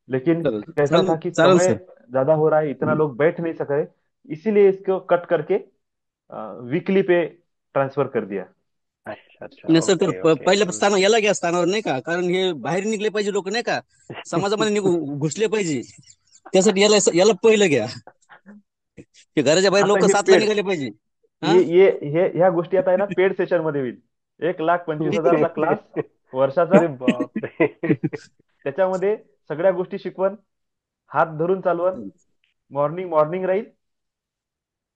लेकिन चल कैसा चालेल था कि चालेल समय सर। ज्यादा हो रहा है, इतना लोग बैठ नहीं सक रहे, इसीलिए इसको कट करके वीकली पे ट्रांसफर कर दिया। अच्छा अच्छा, नाही सर, तर ओके ओके. पहिल्या स्थान याला घ्या, स्थानावर नाही का, कारण हे बाहेर निघले पाहिजे लोक नाही का, समाजामध्ये घुसले पाहिजे, त्यासाठी याला याला पहिलं घ्या, की घराच्या बाहेर आता लोक हे 7ला पेड, निघाले पाहिजे. हा. ये ह्या गोष्टी आता आहे ना पेड सेशन मध्ये होईल. 1,25,000चा क्लास वर्षाचा, अरे बाप रे. त्याच्यामध्ये सगळ्या गोष्टी शिकवण, हात धरून चालवण, मॉर्निंग मॉर्निंग राहील,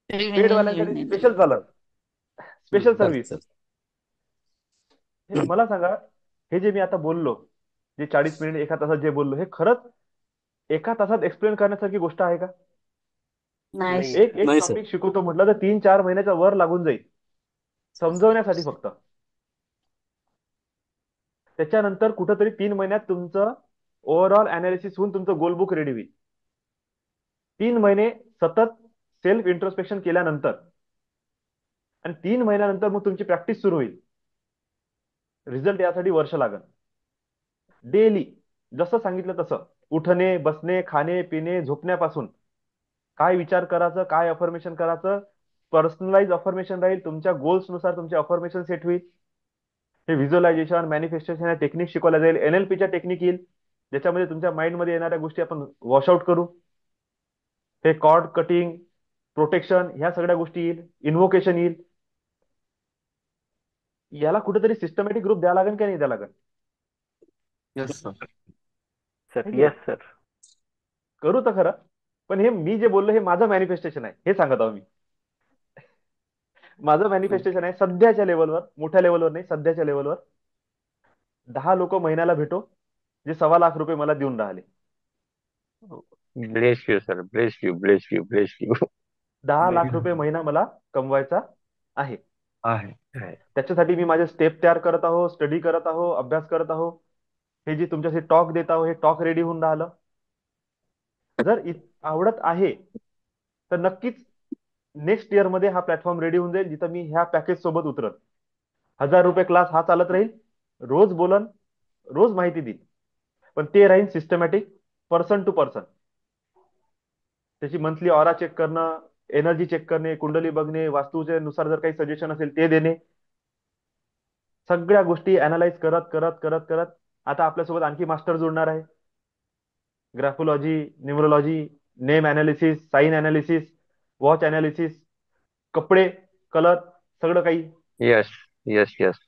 पेड इव्हिनिंग वाल्यांसाठी इव्हिनिंग. स्पेशल चालत, स्पेशल चल सर्व्हिस. चल. मला सांगा, हे जे मी आता बोललो, जे 40 मिनिट एका तासात जे बोललो, हे खरंच एका तासात एक्सप्लेन करण्यासारखी गोष्ट आहे का? नाही नाही एक सर. एक नाही सर. टॉपिक शिकवतो म्हटलं तर 3-4 महिन्याचा वर लागून जाईल समजवण्यासाठी फक्त. त्याच्यानंतर कुठंतरी 3 महिन्यात तुमचं ओव्हरऑल अनालिसिस होऊन तुमचं गोल बुक रेडी होईल. 3 महिने सतत सेल्फ इंट्रोस्पेक्शन केल्यानंतर आणि 3 महिन्यानंतर मग तुमची प्रॅक्टिस सुरू होईल. रिझल्ट यासाठी वर्ष लागेल. डेली जसं सांगितलं तसं उठणे, बसणे, खाणे, पिणे, झोपण्यापासून काय विचार करायचं, काय अफर्मेशन करायचं, पर्सनलाइज अफर्मेशन राहील, तुमच्या गोल्स नुसार तुमचे अफर्मेशन सेट होईल. हे व्हिज्युअलायझेशन, मॅनिफेस्टेशन या टेक्निक शिकवल्या जाईल. NLPच्या टेक्निक येईल, ज्याच्यामध्ये तुमच्या माइंडमध्ये येणाऱ्या गोष्टी आपण वॉशआउट करू. हे कॉर्ड कटिंग, प्रोटेक्शन ह्या सगळ्या गोष्टी येईल. इन्व्होकेशन येईल. याला कुठेतरी सिस्टमॅटिक ग्रुप द्यावा लागेल की नाही द्यावा लागेल? Yes sir. सर है की येस नाही? सर. करू तर खरं. पण हे मी जे बोललो हे माझं मॅनिफेस्टेशन आहे, हे सांगत आहो मी. माझं मॅनिफेस्टेशन आहे सध्याच्या लेवलवर, मोठ्या लेवलवर नाही, सध्याच्या लेवलवर 10 लोक महिन्याला भेटो जे ₹1,25,000 मला देऊन राहिले. Bless you sir, bless you, bless you, bless you. 10 lakh रुपये महिना मला कमवायचा आहे. आहे. त्याच्यासाठी मी माझे स्टेप तयार करत आहो, स्टडी करत आहो, अभ्यास करत आहो. हे जे तुमच्यासाठी टॉक देत आहो, हे टॉक रेडी होऊन राहिलं. जर आवडत आहे तर नक्कीच नेक्स्ट इयर मध्ये हा प्लॅटफॉर्म रेडी होऊन जाईल, जिथं मी ह्या पॅकेज सोबत उतरत. ₹1,000 क्लास हा चालत राहील, रोज बोलन, रोज माहिती देईल, पण ते राहील सिस्टमॅटिक, पर्सन टू पर्सन. त्याची मंथली ऑरा चेक करणं, एनर्जी चेक करणे, कुंडली बघणे, वास्तूच्या नुसार जर काही सजेशन असेल ते देणे, सगळ्या गोष्टी अनालाइज करत करत करत करत. आता आपल्यासोबत आणखी मास्टर जोडणार आहे. Graphology, numerology, name analysis, sign analysis, watch analysis, कपडे, कलर, सगळं काही. Yes yes yes.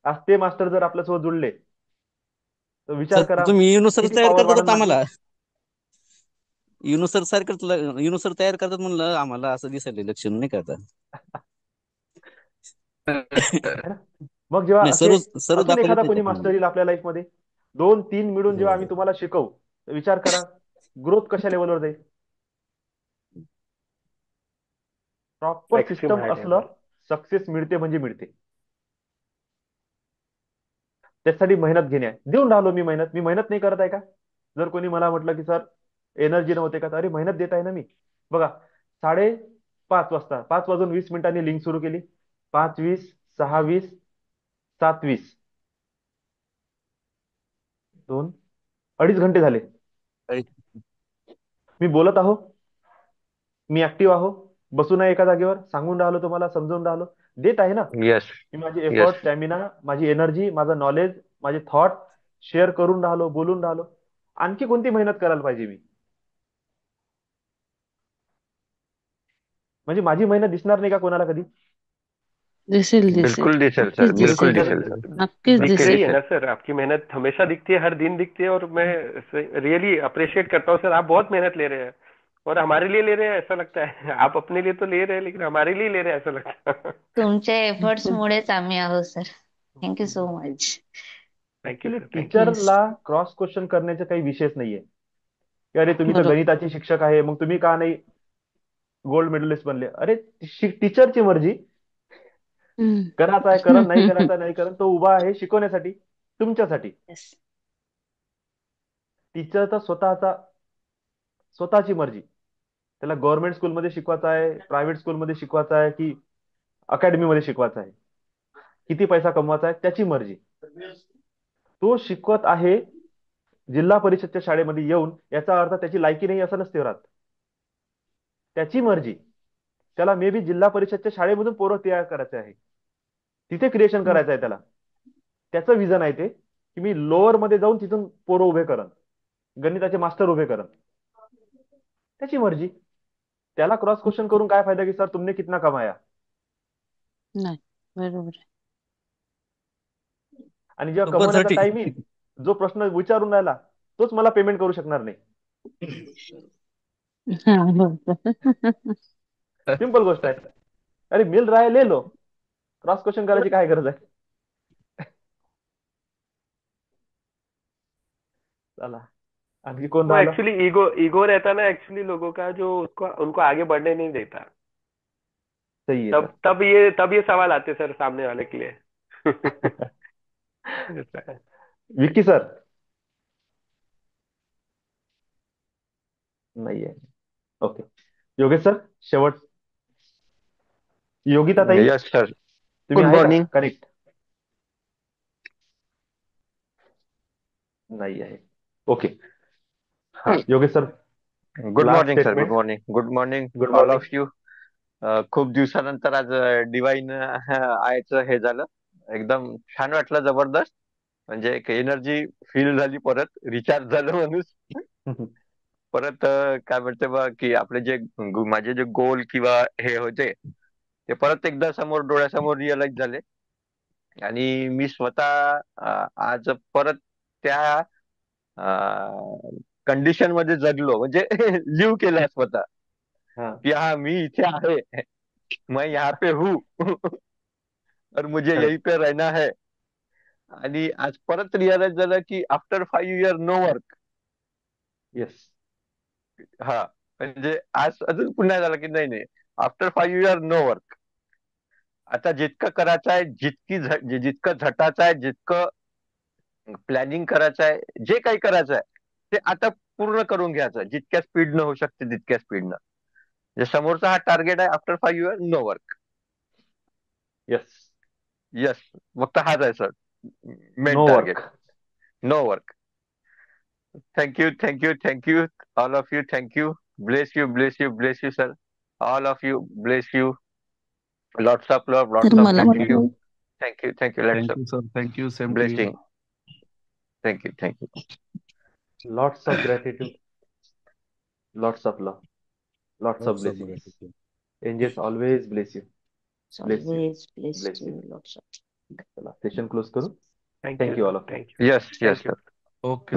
आज ते मास्टर जर आपल्यासोबत जुळले तर विचार सर करा तुम्ही युनुसर किती तयार पॉवर करतात वाढेल आता माझी. आम्हाला, युनुसर तयार करतात म्हणलं आम्हाला, असं दिसायला लक्षण नाही का आता. है ना? मग जेव्हा नाही, असे सर्व सर्व अजून दाखवले एखादा कोणी त्याच्यात. मास्टर येईल आपल्या लाईफ मध्ये, 2-3 मिळून जेव्हा आम्ही तुम्हाला शिकवू, तर विचार करा ग्रोथ कशा लेवलवर जाईल. प्रॉपर एक्स्ट्रीम सिस्टम हाय असलं, लेवल. सक्सेस मिळते म्हणजे मिळते. त्यासाठी मेहनत घेणे आहे. देऊन राहिलो मी मेहनत. मी मेहनत नाही करत आहे का? जर कोणी मला म्हटलं की सर एनर्जी नव्हते का, तर अरे मेहनत देत आहे ना मी. बघा 5:30 वाजता, 5:20 लिंक सुरू केली, 5:20, 6:20, 7:20, 2-2.5 घंटे झाले. मी बोलत आहो, मी ऍक्टिव्ह आहो, बसून आहे एका जागेवर, सांगून राहिलो तुम्हाला, समजून राहिलो, देत आहे ना. यस मी माझी यस. एफर्ट, स्टॅमिना, माझी एनर्जी, माझं नॉलेज, माझे थॉट शेअर करून राहिलो, बोलून राहिलो. आणखी कोणती मेहनत करायला पाहिजे मी? म्हणजे माझी मेहनत दिसणार नाही का कोणाला कधी? दिसेल दिसेल, बिल्कुल दिसेल सर, नक्कीच बिल्कुल दिसेल, दिसेल सर. नक्कीच दिख दिसेल. रही है ना सर, आपकी मेहनत हमेशा दिखती है, हर दिन दिखती है, और मैं रियली अप्रिशिएट करता हूँ सर. आप बहुत मेहनत ले रहे हैं, और हमारे लिए ले रहे हैं ऐसा लगता है. आप अपने लिए तो ले रहे हैं, लेकिन हमारे लिए ले रहे हैं ऐसा लगता है. तुमच्या एफर्ट्स मुळेच आम्ही आहोत sir. Thank you so much. Thank you actually sir, thank you. Yes, टीचरला क्रॉस क्वेश्चन करण्याचे काही विषयच नाहीये की अरे तुम्ही तर बरोबर. गणिताचे शिक्षक आहे, मग तुम्ही का नाही गोल्ड मेडलिस्ट बनले? अरे टीचरची मर्जी, हम्म. करायचा आहे करण, नाही करायचा नाही करण. तो उभा आहे शिकवण्यासाठी, तुमच्यासाठी. Yes. टीचरचा स्वतःची मर्जी. त्याला गव्हर्नमेंट स्कूलमध्ये शिकवायचं आहे, प्रायव्हेट स्कूलमध्ये शिकवायचं आहे, की अकॅडमीमध्ये शिकवायचं आहे, किती पैसा कमवायचा आहे त्याची मर्जी. तो शिकवत आहे जिल्हा परिषदच्या शाळेमध्ये येऊन, याचा अर्थ त्याची लायकी नाही असं नसते राहत. त्याची मर्जी. त्याला मे बी जिल्हा परिषदच्या शाळेमधून पोरं तयार करायचे आहे, तिथे क्रिएशन करायचं आहे त्याला. त्याचं विजन आहे ते की मी लोअर मध्ये जाऊन तिथून पोरं उभे करन, गणिताचे मास्टर उभे करन. त्याची मर्जी. त्याला क्रॉस क्वेश्चन करून काय फायदा की सर तुमने कितना कमाया. नाही बरोबर आहे. आणि जेव्हा सुपर कमवण्याचा 30. टाइम येईल, जो प्रश्न विचारून राहिला तोच मला पेमेंट करू शकणार नाही. हा, बरोबर. सिंपल गोष्ट आहे. अरे मिल रहा है ले लो, क्रॉस क्वेश्चन करायची काय गरज आहे. चला आणखी कोण वो राहिला. एक्चुअली ईगो ईगो रहता ना एक्चुअली लोगों का, जो उसको उनको आगे बढ़ने नहीं देता. सही है तब ये सवाल आते सर सामने वाले के लिए. सर. विक्की सर नाही आहे. ओके. योगेश सर शेवट. योगिता ताई यस सर. तुम्ही गुड आहे का मॉर्निंग. कनेक्ट. नाही आहे. ओके. हा Yogesh sir. Good last morning sir. Good statement. Morning. Good morning good all morning. Of you. खूप दिवसानंतर आज डिवाइन आयचं हे झालं. एकदम छान वाटलं, जबरदस्त. म्हणजे एक एनर्जी फील झाली, परत रिचार्ज झालं माणूस. परत काय म्हणते बा की आपले जे माझे जे गोल किंवा हे होते ते परत एकदा समोर डोळ्यासमोर रिअलाइज झाले. आणि मी स्वतः आज परत त्या कंडिशन मध्ये जगलो, म्हणजे लिव्ह केलं स्वतः हा की हा मी इथे आहे, मैं यहाँ पे हूँ और मुझे यहीं पे रहना है. आणि आज परत रिअलाइज झालं की after 5 years no work. Yes. हा म्हणजे आज अजून पुन्हा झालं की नाही नाही, आफ्टर 5 years नो वर्क. आता जितकं करायचं आहे, जितकं झटाचं आहे, जितकं प्लॅनिंग करायचं आहे, जे काही करायचं आहे ते आता पूर्ण करून घ्यायचं, जितक्या स्पीडनं होऊ शकते तितक्या स्पीडनं. जे समोरचा हा टार्गेट आहे, after 5 years no work. Yes. Yes, फक्त हाच आहे sir main no target. Work. No work. Thank you thank you thank you all of you. Thank you. Bless you bless you bless you sir. All of you bless you. Lots of love, तर lots of मला gratitude. Thank you thank you. Let's thank you sir. Thank you. Same to you. Blessing. Thank you thank you. Lots of gratitude, lots of love, lots of Lots of blessings. gratitude. Angels always bless you. Bless you. Always blessed Bless you. you, lots of. चला session close करू. Thank thank you you all of you. Thank you yes yes thank you. Sir. Okay